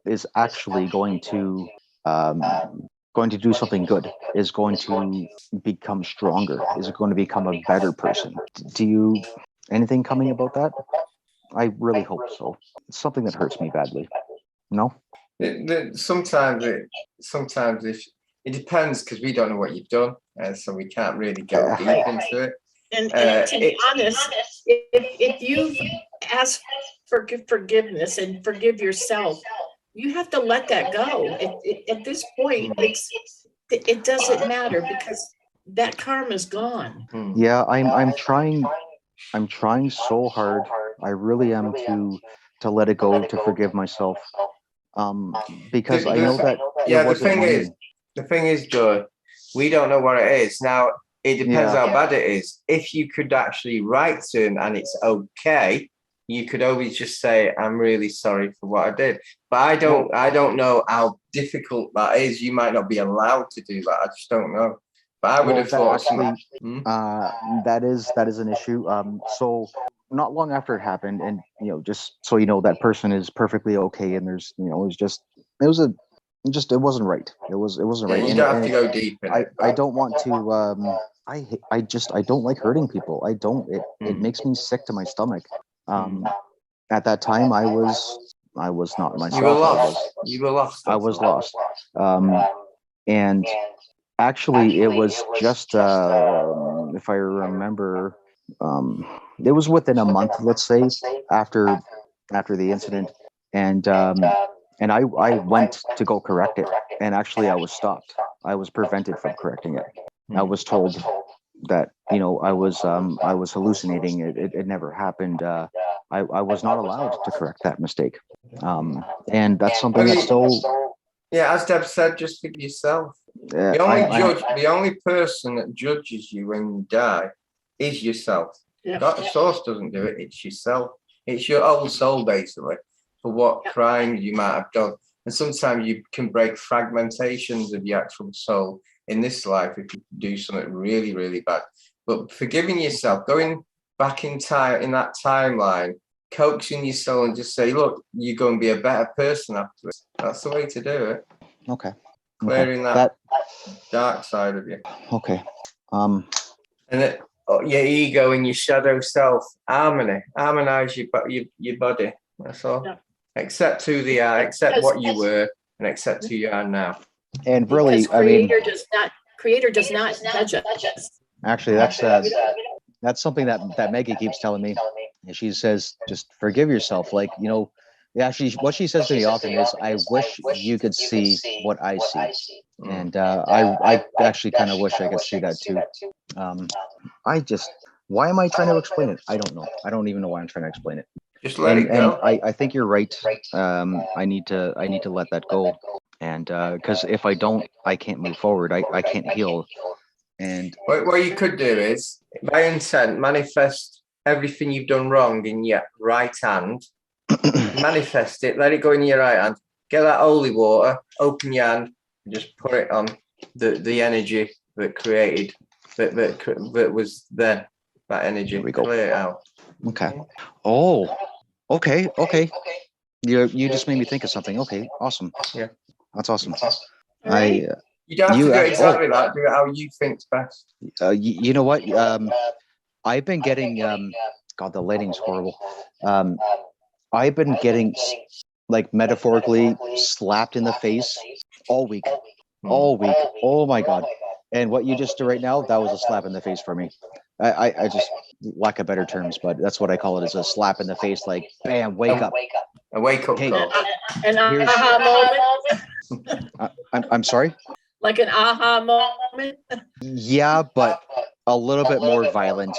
is actually going to do something good, is going to become stronger, is going to become a better person. Do you, anything coming about that? I really hope so. It's something that hurts me badly. No? Sometimes if it depends, because we don't know what you've done, so we can't really go deep into it. And to be honest, if you ask for forgiveness and forgive yourself, you have to let that go. At this point, it doesn't matter because that karma's gone. Yeah, I'm trying so hard. I really am to let it go, to forgive myself. Because I know that. Yeah, the thing is, Joy, we don't know what it is. Now, it depends how bad it is. If you could actually write to him and it's okay, you could always just say, I'm really sorry for what I did. But I don't know how difficult that is. You might not be allowed to do that. I just don't know. But I would have thought actually, that is an issue. So not long after it happened, and just so you know, that person is perfectly okay, and there's it wasn't right. It wasn't right. You don't have to go deep in it. I don't want to. I don't like hurting people. I don't. It makes me sick to my stomach. At that time, I was not myself. You were lost. I was lost. And actually, it was just if I remember, it was within a month, let's say, after the incident. and I went to go correct it, and actually I was stopped. I was prevented from correcting it. I was told that I was hallucinating. It never happened. I was not allowed to correct that mistake, and that's something that's still. Yeah, as Deb said, just think of yourself. The only person that judges you when you die is yourself. Yeah. Not the source doesn't do it. It's yourself. It's your own soul, basically, for what crimes you might have done. And sometimes you can break fragmentations of your actual soul in this life if you do something really, really bad. But forgiving yourself, going back in time, in that timeline, coaxing your soul and just say, look, you're going to be a better person after it. That's the way to do it. Okay. Clearing that dark side of you. Okay. And your ego and your shadow self, harmonize your body. That's all. Yeah. Accept who they are, accept what you were, and accept who you are now. And really, Creator does not judge us. Actually, that's something that Maggie keeps telling me. And she says, just forgive yourself. Like, actually, what she says to me often is, I wish you could see what I see. And I actually kind of wish I could see that too. Why am I trying to explain it? I don't know. I don't even know why I'm trying to explain it. Just let it go. And I think you're right. I need to let that go. And because if I don't, I can't move forward. I can't heal. And what you could do is, by intent, manifest everything you've done wrong in your right hand. Manifest it, let it go in your right hand. Get that holy water, open your hand, and just put it on the energy that created, that was there, that energy. There we go. Clear it out. Okay. Oh, okay. You just made me think of something. Okay, awesome. Yeah. That's awesome. Right. You don't have to do exactly that. Do it how you think's best. You know what? I've been getting God, the lighting's horrible. I've been getting, like, metaphorically slapped in the face all week. Oh my God. And what you just did right now, that was a slap in the face for me. I just lack of better terms, but that's what I call it, is a slap in the face. Like, bam, wake up. A wake up call. An aha moment. I'm sorry? Like an aha moment. Yeah, but a little bit more violent.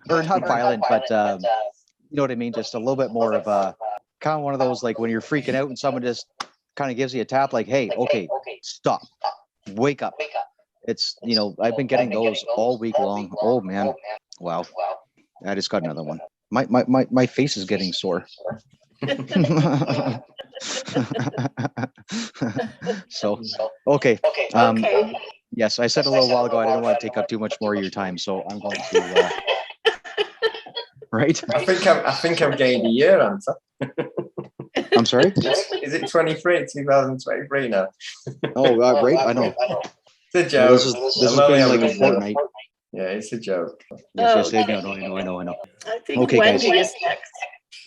Or not violent, but you know what I mean? Just a little bit more of a kind of one of those, like, when you're freaking out and someone just kind of gives you a tap, like, hey, okay, stop, wake up. It's, I've been getting those all week long. Oh man. Wow. I just got another one. My face is getting sore. So, okay. Yes, I said a little while ago, I didn't want to take up too much more of your time, so I'm going to, right? I think I'm getting a year answer. I'm sorry? Is it 2023 now? Oh, right, I know. It's a joke. This has been like a fortnight. Yeah, it's a joke. Yes, I know. I think okay, Wendy guys. is next.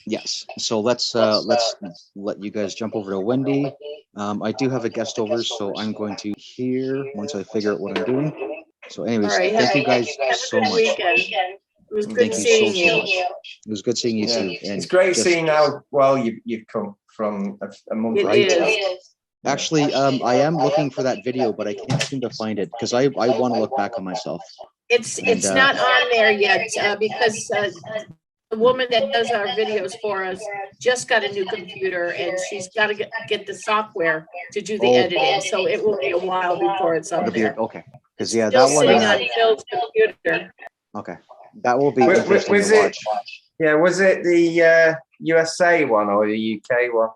Yes. So let's let you guys jump over to Wendy. I do have a guest over, so I'm going to hear once I figure out what I'm doing. So anyways, All right, thank you guys have a so good much. weekend. It was good Thank seeing you so you. much. It was good seeing you too. And it's great just- seeing how well you've come from a month It later. is. Actually, I am looking for that video, but I can't seem to find it because I want to look back on myself. It's not on there yet because the woman that does our videos for us just got a new computer and she's got to get the software to do the editing. So it will be a while before it's up there. Okay. Because yeah, Still that one. sitting on Phil's computer. Okay, that will be interesting Was to watch. Was it the USA one or the UK one?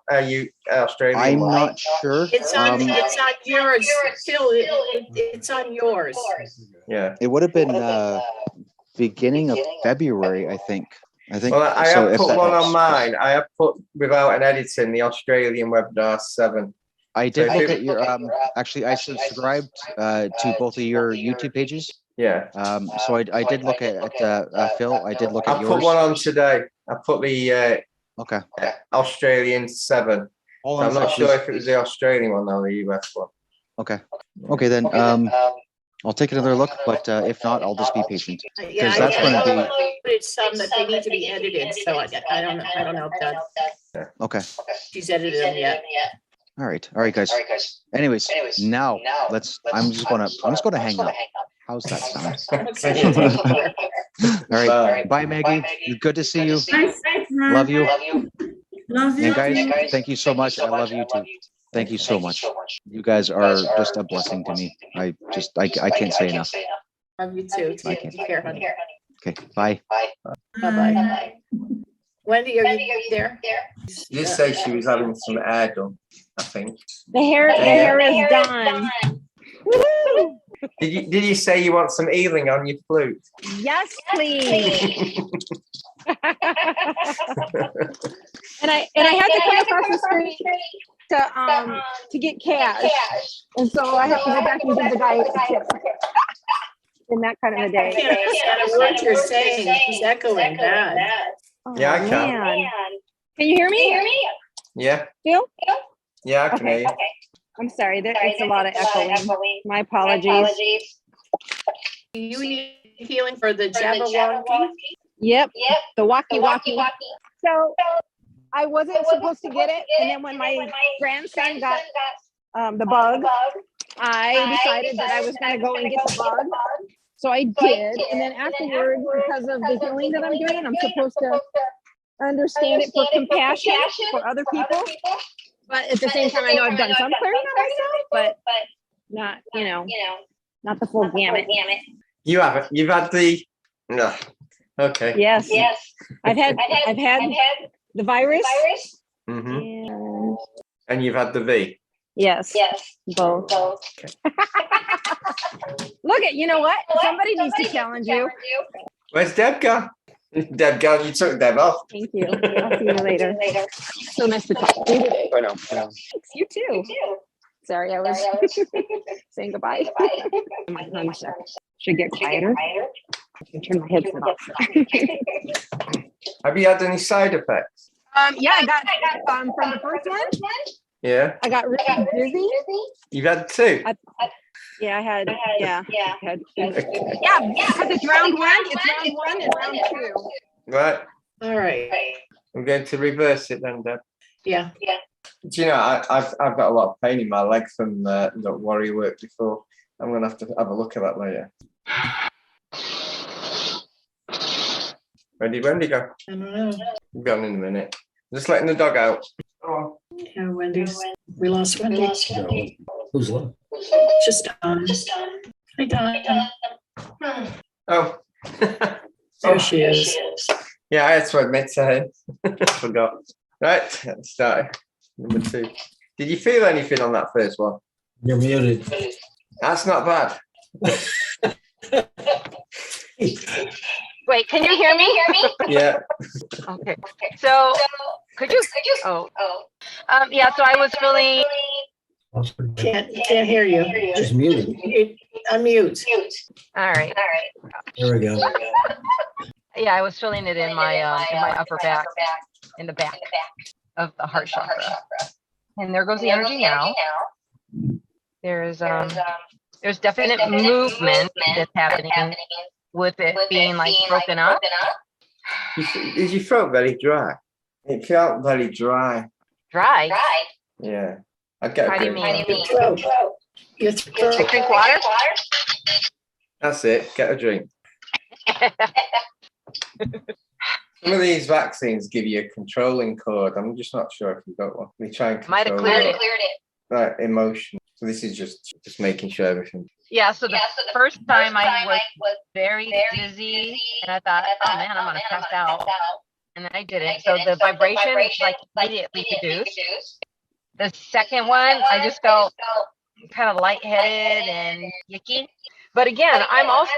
Australian I'm one? not sure. It's on yours, Phil. It's on yours. Yeah. It would have been beginning of February, I think. Well, I have put one on mine. I have put, without an editing, the Australian webinar 7. I did look at your actually I subscribed to both of your YouTube pages. Yeah. So I did look at Phil. I did look at yours. I put one on today. I put the okay Australian 7. I'm not sure if it was the Australian one or the US one. Okay then I'll take another look, but if not, I'll just be patient. Yeah, Because that's going to be included some that they need to be edited, so I don't know if that okay. she's edited them yet. All right, guys. Anyways, now I'm just gonna hang up. How's that sound? All right. Bye, Maggie. Good to see you. Love you. Love you. And guys, too. thank you so much. I love you too. Thank you so much. You guys are just a blessing to me. I can't say enough. Love you too. Take care, honey. Okay, bye. Bye-bye. Wendy, are you there? She did say she was having some hair done, I think. The hair is done. Woo! Did you say you want some healing on your flute? Yes, please. and I had to come across the street to get cash, and so I have to go back and give the guy a tip. In that kind of a day. I can't understand a word you're saying. He's echoing bad. Oh, Yeah, I can. Man. Can you hear me? Yeah. Still? Yeah, I can hear you. I'm sorry, it's a lot of echoing. My apologies. You need healing for the Jabberwocky? Yep, the walkie-walkie. So I wasn't supposed to get it, and then when my grandson got the bug, I decided that I was going to go and get the bug. So I did, and then afterwards, because of the healing that I'm doing, I'm supposed to understand it for compassion for other people. But at the same time, I know I've done some clearing on myself, but not, not the full gamut. You haven't. You've had the. No. Okay. Yes. I've had the virus. Mm-hmm. And you've had the V. Yes. Both. Okay. Look at, you know what? Somebody needs to challenge you. Where's Deb gone? Deb gone. You took Deb off. Thank you. I'll see you later. So nice to talk to you today. I know. Thanks, you too. Sorry, I was saying goodbye. My phone should get quieter. I can turn my headset off. Have you had any side effects? Yeah, I got from the first one. Yeah. I got really dizzy. You've had two. I had because it's round one and round two. Right. All right. I'm going to reverse it then, Deb. Yeah. Do you know, I've got a lot of pain in my leg from the warrior work before. I'm going to have a look at that later. Where did Wendy go? I don't know. We'll be on in a minute. Just letting the dog out. Yeah, we lost Wendy. Who's left? Just Don. Hi, Don. Oh. There she is. Yeah, I had to admit to him. Forgot. Right, let's start. Number 2. Did you feel anything on that first one? You're muted. That's not bad. Wait, can you hear me? Yeah. Okay. So could you? Yeah. So I was feeling. Can't hear you. Just muted. Unmute. All right. There we go. Yeah, I was feeling it in my upper back, in the back of the heart chakra. And there goes the energy now. There's definite movement that's happening with it being like broken up. Is your throat very dry? It felt very dry. Dry? Yeah. I get How a do you drink. mean? Your throat. Drink water? That's it. Get a drink. Some of these vaccines give you a controlling cord. I'm just not sure if you've got one. We try and Might have control cleared it. Right, emotion. So this is just making sure everything. Yeah, so the first time I was very dizzy, and I thought, oh man, I'm gonna pass out. And then I didn't. So the vibration like immediately reduced. The second one, I just felt kind of lightheaded and yucky. But again, I'm also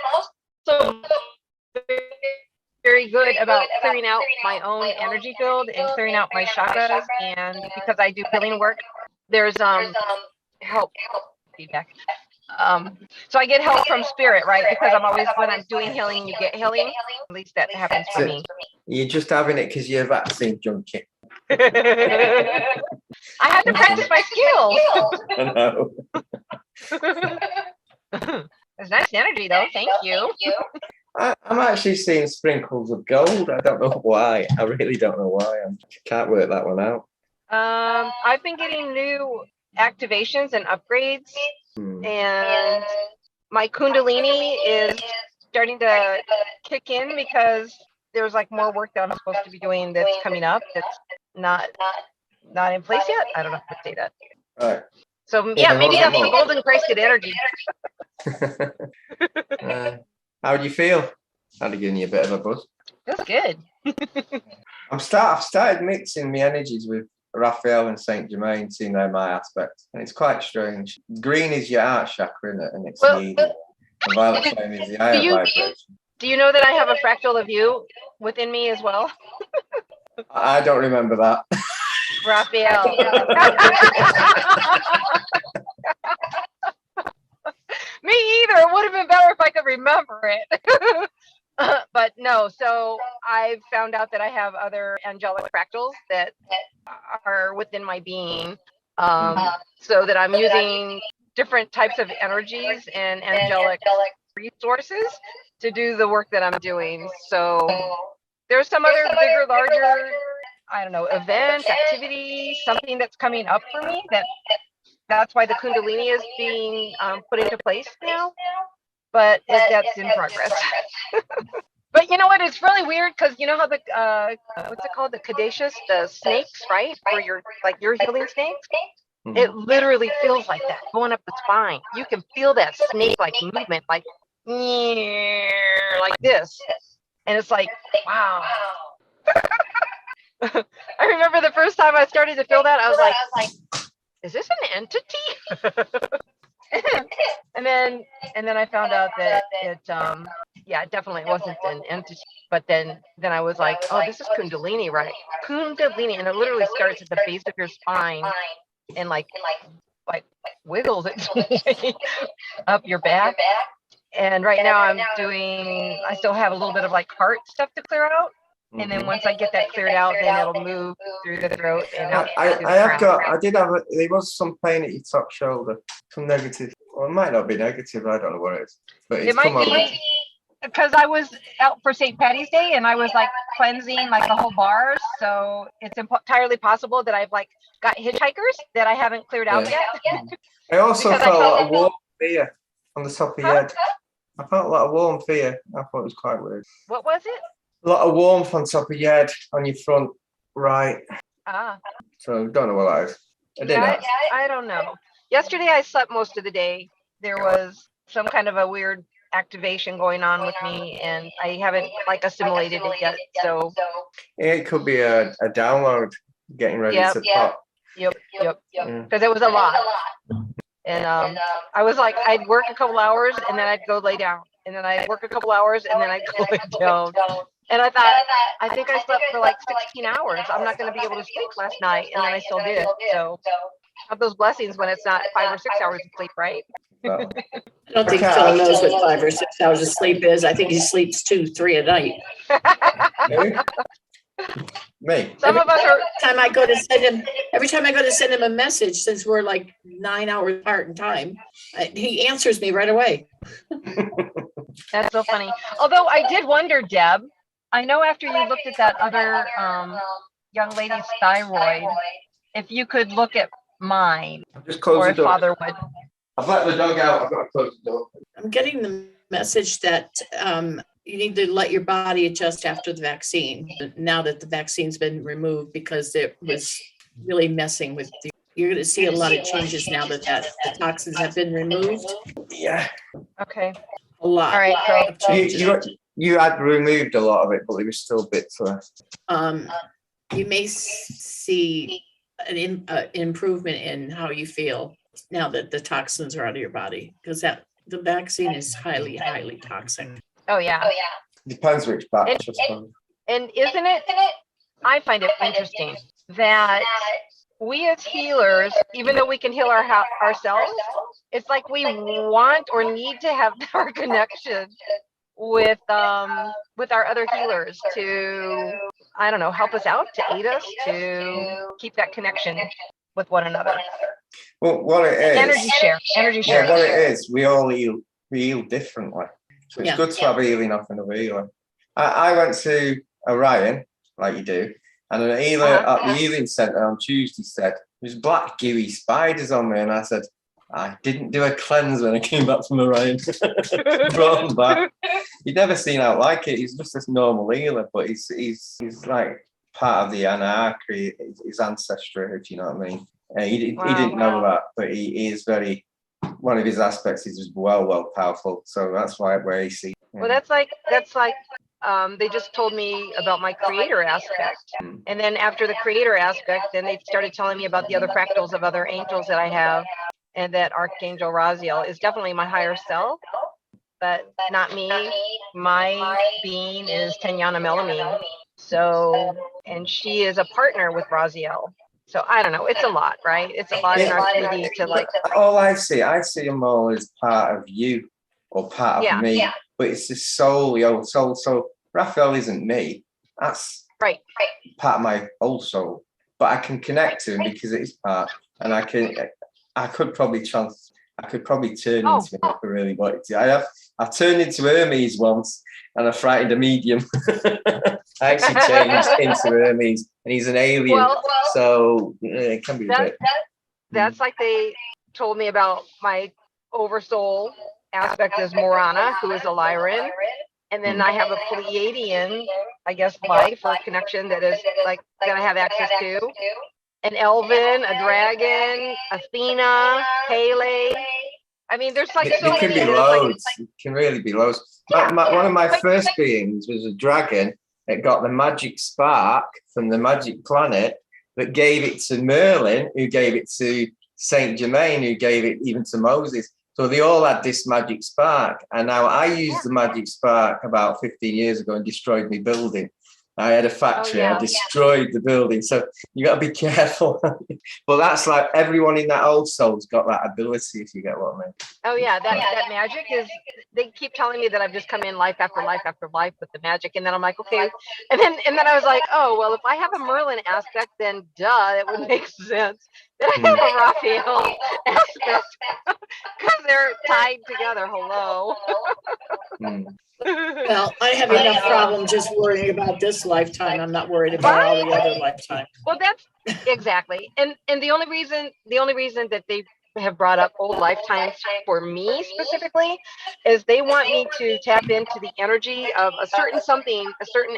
very good about clearing out my own energy field and clearing out my chakras. And because I do healing work, there's help feedback. So I get help from spirit, right? Because I'm always, when I'm doing healing, you get healing. At least that happens for me. You're just having it because you're a vaccine junkie. I had to practice my skills. I know. It's nice energy though. Thank you. I'm actually seeing sprinkles of gold. I don't know why. I really don't know why. I can't work that one out. I've been getting new activations and upgrades, and my Kundalini is starting to kick in because there's like more work that I'm supposed to be doing that's coming up that's not in place yet. I don't know how to say that. Right. So yeah, maybe that's the golden crested energy. How do you feel? Had to give you a bit of a buzz. That's good. I've started mixing my energies with Raphael and Saint Germain, seeing they're my aspects, and it's quite strange. Green is your heart chakra, isn't it? And it's the evil. And violet flame is the higher vibration. Do you know that I have a fractal of you within me as well? I don't remember that. Raphael. Me either. It would have been better if I could remember it. But no, so I found out that I have other angelic fractals that are within my being. So that I'm using different types of energies and angelic resources to do the work that I'm doing. So there's some other bigger, larger, I don't know, event, activity, something that's coming up for me that's why the Kundalini is being put into place now, but that's in progress. But you know what? It's really weird because you know how the what's it called? The caduceus, the snakes, right? Where you're like you're healing snakes. It literally feels like that going up the spine. You can feel that snake-like movement, like this, and it's like wow. I remember the first time I started to feel that, I was like, is this an entity? and then I found out that it it definitely wasn't an entity. But then I was like, oh, this is Kundalini, right? Kundalini, and it literally starts at the base of your spine and like wiggles its way up your back. And right now I still have a little bit of like heart stuff to clear out. And then once I get that cleared out, then it'll move through the throat and out. There was some pain at your top shoulder, some negative. Well, it might not be negative. I don't know what it is, but it might be because I was out for St. Patty's Day and I was like cleansing like the whole bars. So it's entirely possible that I've like got hitchhikers that I haven't cleared out yet. I also felt a lot of warm fear on the top of your head. I felt a lot of warm fear. I thought it was quite weird. What was it? A lot of warmth on top of your head, on your front right. So don't know what that is. I don't know. Yesterday I slept most of the day. There was some kind of a weird activation going on with me, and I haven't like assimilated it yet. So it could be a download getting ready to pop. Yep. Because it was a lot. And I was like, I'd work a couple hours and then I'd go lay down, and then I'd work a couple hours and then I'd go lay down. And I thought, I think I slept for like 16 hours. I'm not going to be able to sleep last night. And then I still did. So have those blessings when it's not 5 or 6 hours of sleep, right? I don't think Phil knows what 5 or 6 hours of sleep is. I think he sleeps 2, 3 a night. Me. Some of us are. Every time I go to send him a message, since we're like 9 hours apart in time, he answers me right away. That's so funny. Although I did wonder, Deb, I know after you looked at that other young lady's thyroid, if you could look at mine, or if Father would. I've let the dog out. I've got to close the door. I'm getting the message that you need to let your body adjust after the vaccine, now that the vaccine's been removed, because it was really messing with you. You're going to see a lot of changes now that the toxins have been removed. Yeah. Okay. A lot. All right. So you had removed a lot of it, but there was still bits left. You may see an improvement in how you feel now that the toxins are out of your body, because the vaccine is highly, highly toxic. Oh yeah. Depends which batch, I suppose. And isn't it? I find it interesting that we as healers, even though we can heal ourselves, it's like we want or need to have our connection with our other healers to, I don't know, help us out, to aid us, to keep that connection with one another. Well, what it is, energy share. Yeah, what it is, we all heal heal differently. So it's Yeah. good to have healing off another healer. I went to Orion, like you do, and an healer at the healing centre on Tuesday said, there's black gooey spiders on me. And I said, I didn't do a cleanse when I came back from Orion. Brought them back. You'd never seen out like it. He's just this normal healer, but he's like part of the Anarchy, his ancestry, if you know what I mean. He didn't know that, but he is very, one of his aspects is well powerful. So that's where he sees. Well, that's like they just told me about my creator aspect. And then after the creator aspect, then they started telling me about the other fractals of other angels that I have, and that Archangel Raziel is definitely my higher self, but not me. My being is Tenyana Melamine. So, and she is a partner with Raziel. So I don't know. It's a lot, right? It's a lot in our 3D to like. All I see them all as part of you or part of me. Yeah. But it's the soul, the old soul. So Raphael isn't me. That's right. Part of my old soul. But I can connect to him because it is part, and I could probably turn into him if I really wanted to. I've turned into Hermes once, and I frightened a medium. I actually changed into Hermes, and he's an alien. Well, so it can be a bit. That's like they told me about my oversoul aspect is Morana, who is a Lyran. And then I have a Pleiadian, I guess, life or connection that is like that I have access to. An Elven, a Dragon, Athena, Pele. I mean, there's like so many. It can be loads. It can really be loads. One of my first beings was a dragon. It got the magic spark from the magic planet that gave it to Merlin, who gave it to Saint Germain, who gave it even to Moses. So they all had this magic spark. And now I used the magic spark about 15 years ago and destroyed my building. I had a factory, I destroyed the building. So you got to be careful. But that's like everyone in that old soul's got that ability, if you get what I mean. Oh yeah, that magic is, they keep telling me that I've just come in life after life after life with the magic. And then I'm like, okay. And then I was like, oh, well, if I have a Merlin aspect, then duh, it would make sense that I have a Raphael aspect because they're tied together. Hello. Well, I have enough problem just worrying about this lifetime. I'm not worried about all the other lifetimes. Well, that's exactly. And the only reason that they have brought up old lifetimes for me specifically is they want me to tap into the energy of a certain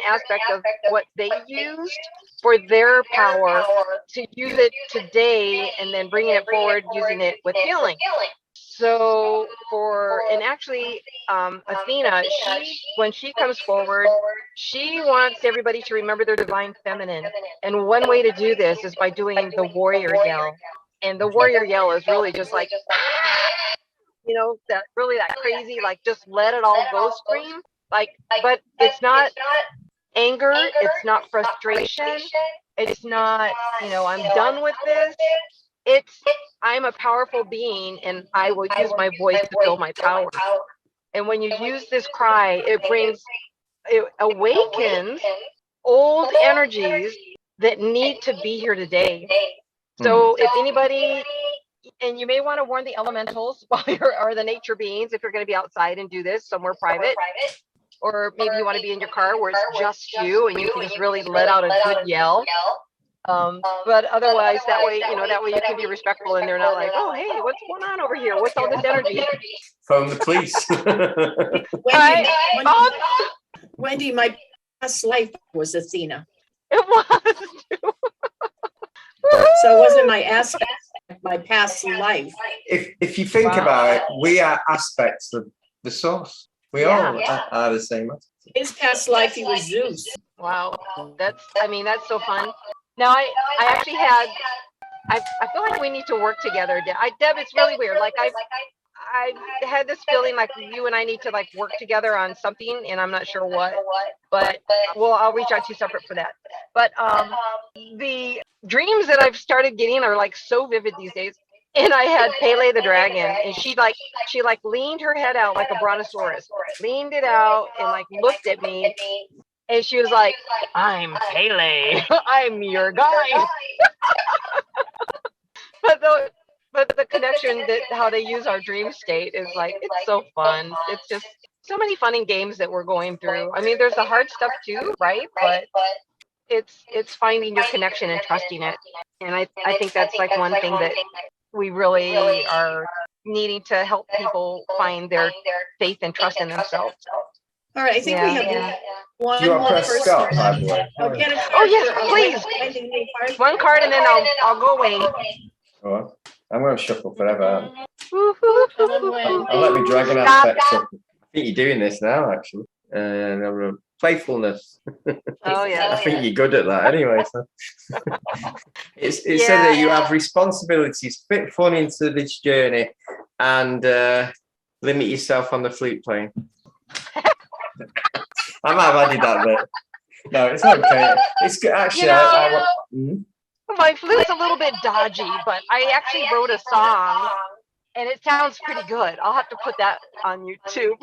aspect of what they used for their power to use it today and then bringing it forward using it with healing. So Athena, when she comes forward, she wants everybody to remember their divine feminine. And one way to do this is by doing the warrior yell. And the warrior yell is really just like, that crazy, like just let it all go scream. Like, but it's not anger, it's not frustration, it's not, I'm done with this. I'm a powerful being and I will use my voice to fill my power. And when you use this cry, it awakens old energies that need to be here today. So if anybody, and you may want to warn the elementals or the nature beings if you're going to be outside and do this somewhere private, or maybe you want to be in your car where it's just you and you can just really let out a good yell. But otherwise, that way you can be respectful and they're not like, oh, hey, what's going on over here? What's all this energy? Phone the police. Wendy, my past life was Athena. It was. So it wasn't my aspect, my past life. If you think about it, we are aspects of the source. We all are the same. His past life, he was Zeus. Wow, that's so fun. Now I actually had, I feel like we need to work together. Deb, it's really weird. Like I had this feeling like you and I need to like work together on something, and I'm not sure what. But I'll reach out to you separate for that. But the dreams that I've started getting are like so vivid these days. And I had Pele the dragon, and she leaned her head out like a brontosaurus, leaned it out and like looked at me. And she was like, I'm Pele. I'm your guy. but the connection that how they use our dream state is like, it's so fun. It's just so many fun and games that we're going through. I mean, there's the hard stuff too, right? But it's finding your connection and trusting it. And I think that's like one thing that we really are needing to help people find their faith and trust in themselves. All right, I think we have one Do you want to more press person. stop, by the way? Oh, get a card Oh yes, for- please. One card and then I'll go away. Oh, I'm going to shuffle forever. I'll I'll let me dragon aspect shuffle. I think you're doing this now, actually. Playfulness. Oh yeah. I think you're good at that anyway. So. it said that you have responsibilities, fit fun into this journey, and limit yourself on the flute playing. I might have added that bit. No, it's okay. It's good. Actually, My flute's a little bit dodgy, but I actually wrote a song and it sounds pretty good. I'll have to put that on YouTube.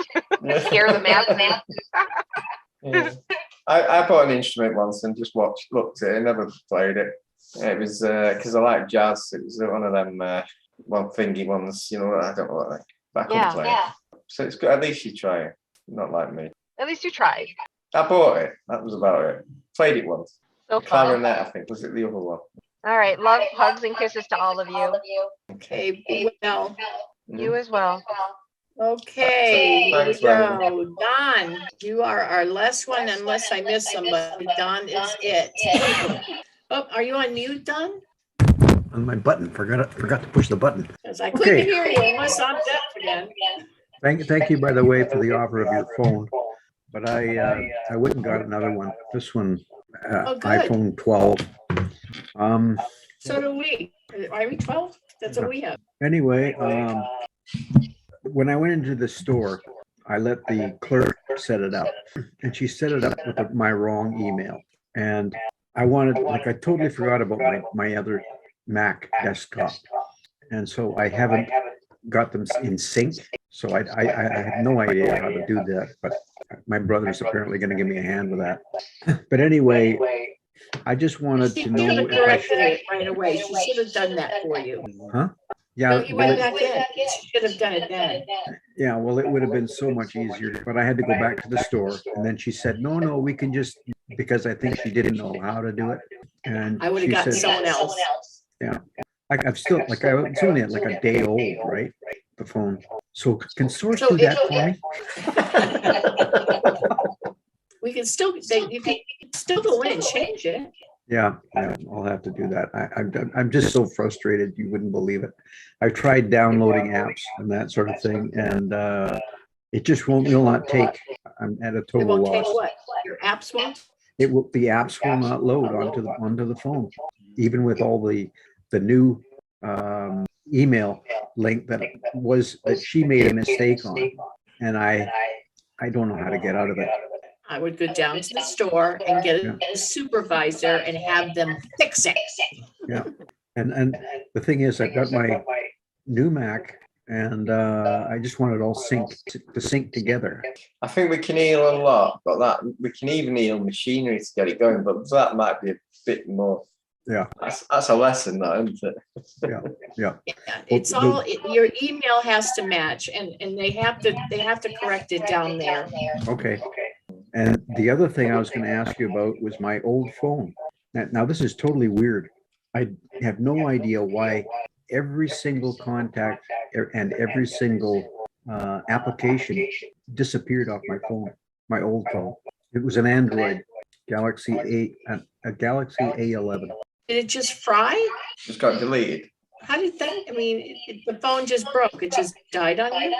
Scare the madman. Yeah. I bought an instrument once and just looked at it, never played it. It was because I like jazz. It was one of them one thingy ones, I don't know what they. But I couldn't play it. So it's good. At least you try it. Not like me. At least you tried. I bought it. That was about it. Played it once. So fun. Clarinet, I think. Was it the other one? All right. Love, hugs, and kisses to all of you. Okay, be well. You as well. Okay, here we Thanks, Wendy. go. Don, you are our last one unless I miss somebody. Don is it. Oh, are you on mute, Don? On my button, forgot to push the button. Because I couldn't hear you unless I'm deaf again. Thank you, by the way, for the offer of your phone. But I went and got another one. This one, Oh, good. iPhone 12. So do we. Are we 12? That's what we have. Anyway, when I went into the store, I let the clerk set it up, and she set it up with my wrong email. And I totally forgot about my other Mac desktop, and so I haven't got them in sync. So I have no idea how to do that, but my brother's apparently going to give me a hand with that. But anyway, I just wanted to know if I corrected it right away. She should have done that for you. Huh? Yeah. No, you went back in. She should have done it then. Yeah, well, it would have been so much easier, but I had to go back to the store, and then she said, no, we can just, because I think she didn't know how to do it. And I would have she gotten said, someone else. Yeah, it's only like a day old, right? The phone. So can Source do that for me? We can still, you can still go in and change it. Yeah, I'll have to do that. I'm just so frustrated, you wouldn't believe it. I've tried downloading apps and that sort of thing, and it just will not take. I'm at a It total won't loss. take what? Your apps won't? The apps will not load onto the phone, even with all the new email link that she made a mistake on, and I don't know how to get out of it. I would go down to the store and get a supervisor and have them fix it. Yeah, and the thing is, I've got my new Mac, and I just want it all to sync together. I think we can heal a lot, but that we can even heal machinery to get it going. But that might be a bit more. Yeah, that's a lesson, though, isn't it? Yeah. It's all your email has to match, and they have to correct it down there. Okay. And the other thing I was going to ask you about was my old phone. Now this is totally weird. I have no idea why every single contact and every single application disappeared off my phone, my old phone. It was an Android Galaxy a Galaxy A11. Did it just fry? Just got deleted. How did that? I mean, the phone just broke. It just died on you.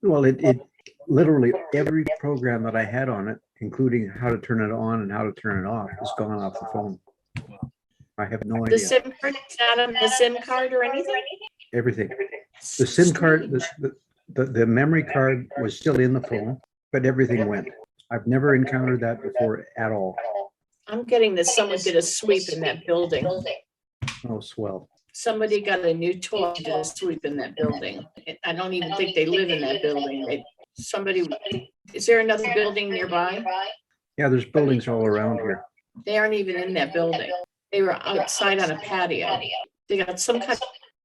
Well, it literally every program that I had on it, including how to turn it on and how to turn it off, is gone off the phone. I have no idea. The SIM card is not on the SIM card or anything? Everything. The SIM card, the memory card was still in the phone, but everything went. I've never encountered that before at all. I'm getting that someone did a sweep in that building. Oh, swell. Somebody got a new toy, did a sweep in that building. I don't even think they live in that building. Is there another building nearby? Yeah, there's buildings all around here. They aren't even in that building. They were outside on a patio. They got some kind of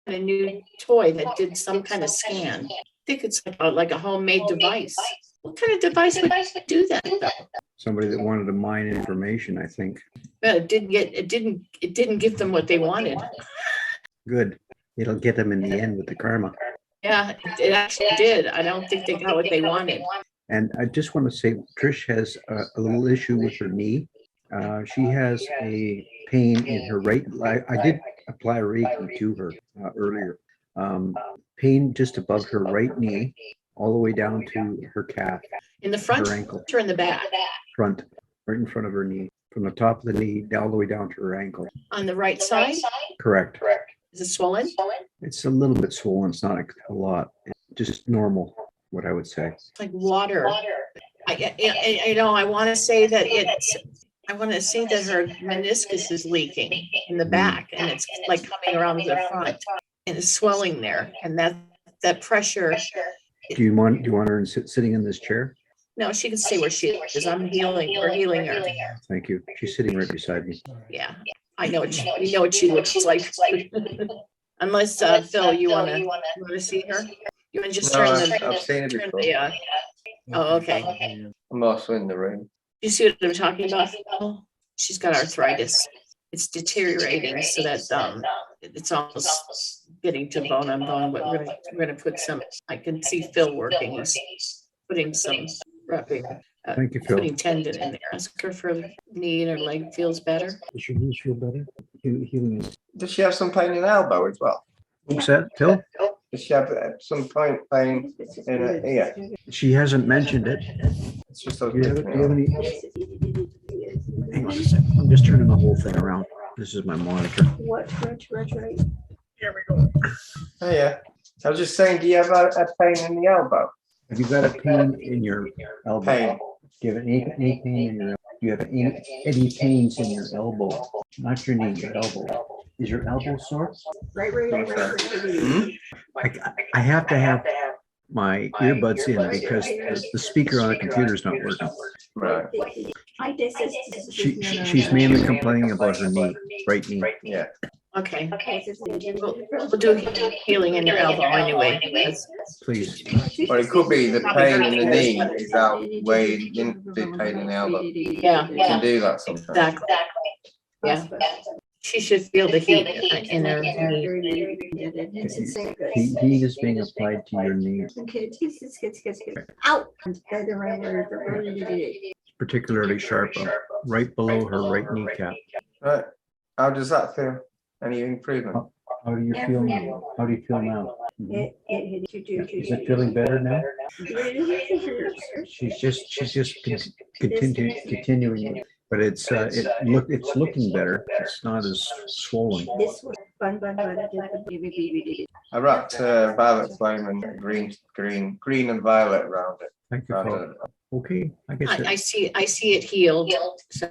a new toy that did some kind of scan. I think it's like a homemade device. What kind of device would do that though? Somebody that wanted to mine information, I think. But it didn't give them what they wanted. Good. It'll get them in the end with the karma. Yeah, it actually did. I don't think they got what they wanted. And I just want to say, Trish has a little issue with her knee. She has a pain in her right. I did apply Reiki to her earlier. Pain just above her right knee, all the way down to her calf. In the front her ankle. or in the back? Front, right in front of her knee, from the top of the knee all the way down to her ankle. On the right side? Correct. Is it swollen? It's a little bit swollen. It's not a lot. It's just normal, what I would say. It's like water. I want to say that her meniscus is leaking in the back, and it's like coming around to the front, and it's swelling there, and that pressure. Do you want her sitting in this chair? No, she can stay where she is. I'm healing her. Thank you. She's sitting right beside me. Yeah, I know we know what she looks like. Unless Phil, you want to see her? You want to just turn I've seen it before. Oh, okay. I'm also in the room. You see what I'm talking about? She's got arthritis. It's deteriorating, so that it's almost getting to bone on bone. But we're gonna put some. I can see Phil working. He's putting some wrapping. Thank you, Phil. Putting tendon in there. Ask her if her knee and her leg feels better. Does your knee feel better? Healing. Does she have some pain in the elbow as well? What's that, Phil? Does she have some pain in her ear? She hasn't mentioned it. It's just do you have any? Hang on a second. I'm just turning the whole thing around. This is my monitor. What? Here we go. Oh yeah. I was just saying, do you have a pain in the elbow? Have you got a pain in your elbow? Pain. Do you have any pain in your elbow? Do you have any pains in your elbow? Not your knee, your elbow. Is your elbow sore? Right. I have to have my earbuds in because the speaker on the computer is not working. Right. She's mainly complaining about her knee, right knee. Yeah. Okay. We'll do healing in your elbow anyway. Please. Or it could be the pain in the knee is outweighing the pain in the elbow. Yeah. You can do that sometimes. Exactly. Yeah. She should feel the heat in her knee. Heat is being applied to your knee. Ow! Particularly sharp right below her right kneecap. Right. How does that feel? Any improvement? How do you feel now? How do you feel now? Is it feeling better now? She's just continuing, but it's looking better. It's not as swollen. I wrapped violet flame and green and violet around it. Thank you. Paul. Okay, I guess I see it healed. So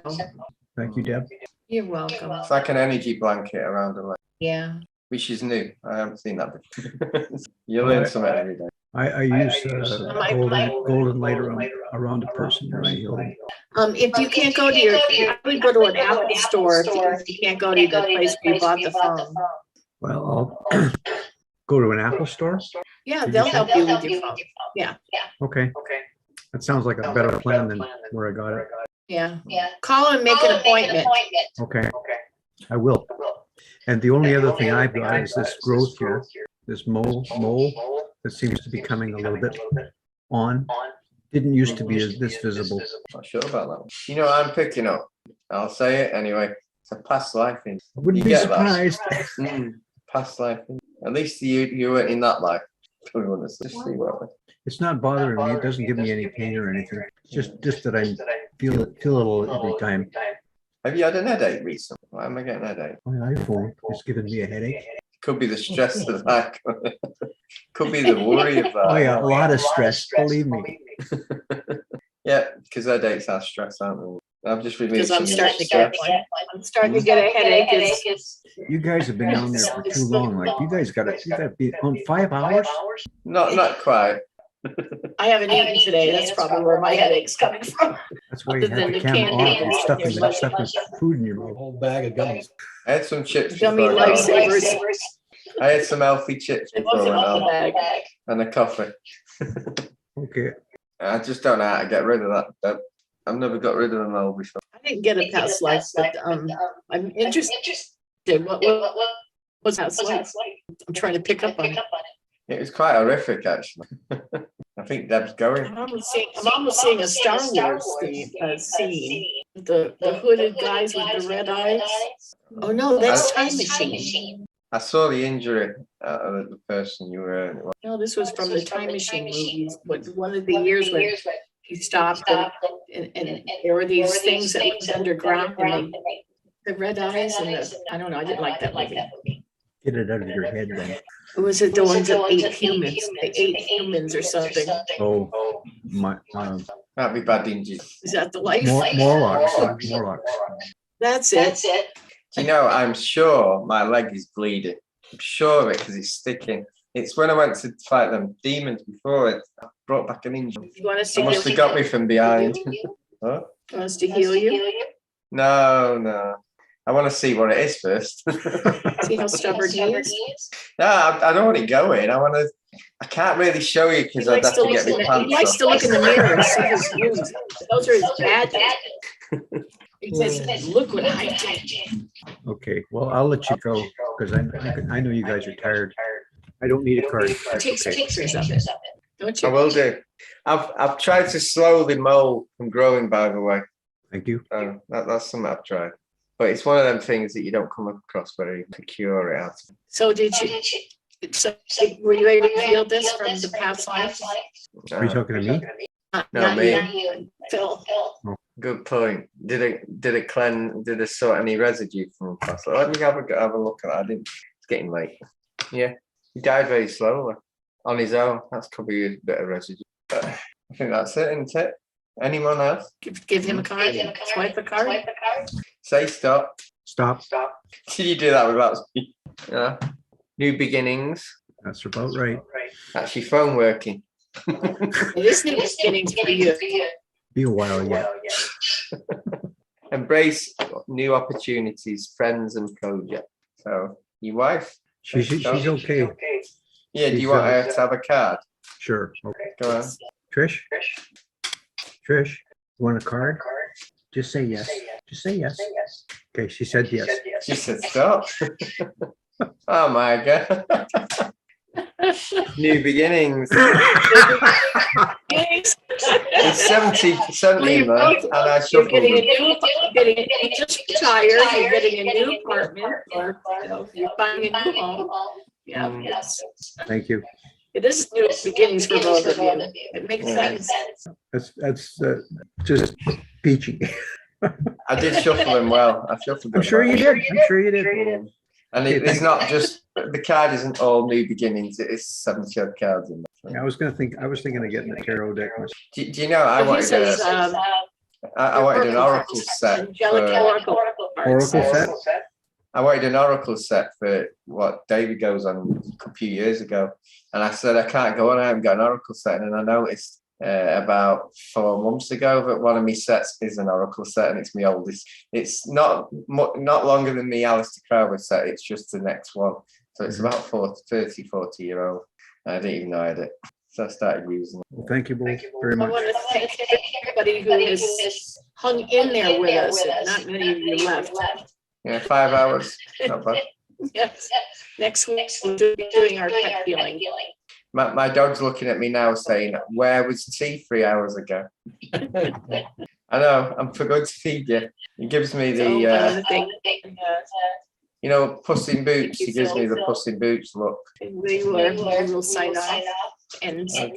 thank you, Deb. You're welcome. It's like an energy blanket around the leg. Yeah. Which is new. I haven't seen that before. You learn something every day. I use golden light around a person when I heal them. If you can't go to I would go to an Apple store if you can't go to the place where you bought the phone. Well, I'll go to an Apple store. Yeah, they'll help you with your phone. Yeah. Okay. That sounds like a better plan than where I got it. Yeah. Call and make an appointment. Okay. I will. And the only other thing I've got is this growth here, this mole that seems to be coming a little bit on. Didn't used to be this visible. Not sure about that one. You know what I'm picking up? I'll say it anyway. It's a past life. I wouldn't be surprised. Past life. At least you weren't in that life. It's not bothering me. It doesn't give me any pain or anything. It's just that I feel it a little every time. Have you had an headache recently? Why am I getting a headache? My iPhone is giving me a headache. Could be the stress of that. Could be the worry of that. Oh yeah, a lot of stress. Believe me. Yeah, because headaches are stress, aren't they? I've just released. Because I'm starting to get one. I'm starting to get a headache. You guys have been down there for too long. Like you guys got to be on 5 hours. Not quite. I haven't eaten today. That's probably where my headache's coming from. That's why you have the camera off and stuffing food in your mouth. Whole bag of gummies. I had some chips. Gummy lifesavers. I had some healthy chips before I went home and a coffee. Okay. I just don't know how to get rid of that. I've never got rid of them all before. I didn't get a past life, but I'm interested. What was past life? I'm trying to pick up on it. It was quite horrific, actually. I think Deb's going. I'm almost seeing a Star Wars scene. The hooded guys with the red eyes. Oh no, that's Time Machine. I saw the injury of the person you were. No, this was from the Time Machine movies. But one of the years when he stopped and there were these things that went underground and the red eyes and I don't know. I didn't like that movie. Get it out of your head then. Was it the ones that ate humans? They ate humans or something. Oh, my. That'd be bad injury. Is that the life? Morlocks. That's it. You know, I'm sure my leg is bleeding. I'm sure of it because it's sticking. It's when I went to fight them demons before it brought back an injury. You want us to It must have got me from behind. What? You want us to heal you? No. I want to see what it is first. See how stubborn he is? No, I don't want it going. I can't really show you because I'd have to get my pants off. He likes to look in the mirror and see his wounds. Those are his bad days. He says, look what I did. Okay, well, I'll let you go because I know you guys are tired. I don't need a card. He takes pictures of it. Don't you? I will do. I've tried to slow the mole from growing, by the way. Thank you. That's something I've tried. But it's one of them things that you don't come across very to cure it out. So were you able to feel this from the past life? Are you talking to me? No, me. You, Phil. Good point. Did it cleanse? Did it sort any residue from past life? Let me have a look at that. I didn't. It's getting late. Yeah, he died very slowly on his own. That's probably a bit of residue. But I think that's it, isn't it? Anyone else? Give him a card. Swipe a card. Say stop. Stop. Did you do that without speaking? Yeah. New beginnings. That's about right. That's your phone working. It is new beginnings for you. Be a while yet. Embrace new opportunities, friends, and projects. So, your wife? She's okay. Yeah, do you want her to have a card? Sure. Okay. Go on. Trish, you want a card? Just say yes. Just say yes. Okay, she said yes. She said stop. Oh my God. New beginnings. It's 70 months, and I shuffled. You just retired, you're getting a new apartment, or you're buying a new home. Yeah, yes. Thank you. It is new beginnings for both of you. It makes sense. That's just peachy. I did shuffle them well. I shuffled them. I'm sure you did. And it's not just the card isn't all new beginnings. It is 70 odd cards in there. Yeah, I was thinking of getting a tarot deck. Do you know I wanted an oracle set. Oracle set. I wanted an oracle set for what David goes on a few years ago, and I said I can't go on. I haven't got an oracle set, and I noticed about 4 months ago that one of my sets is an oracle set, and it's my oldest. It's not longer than the Alistair Crowley set. It's just the next one, so it's about 40 year old. I didn't even know I had it, so I started using it. Well, thank you both very much. I want to thank everybody who has hung in there with us. Not many of you left. Yeah, 5 hours. Not bad. Yes. Next week we'll be doing our pet healing. My dog's looking at me now saying, where was tea 3 hours ago? I know, I'm forgot to feed you. He gives me the, Puss in Boots. He gives me the Puss in Boots look. We will sign off and see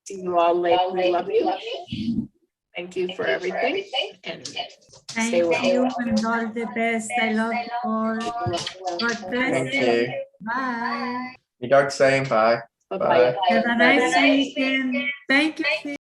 you all later. We love you. Thank you for everything. And stay well. Thank you and all the best. I love you all. God bless Thank you. you. Bye. Your dog's saying bye. Bye. Have a nice weekend. Thank you.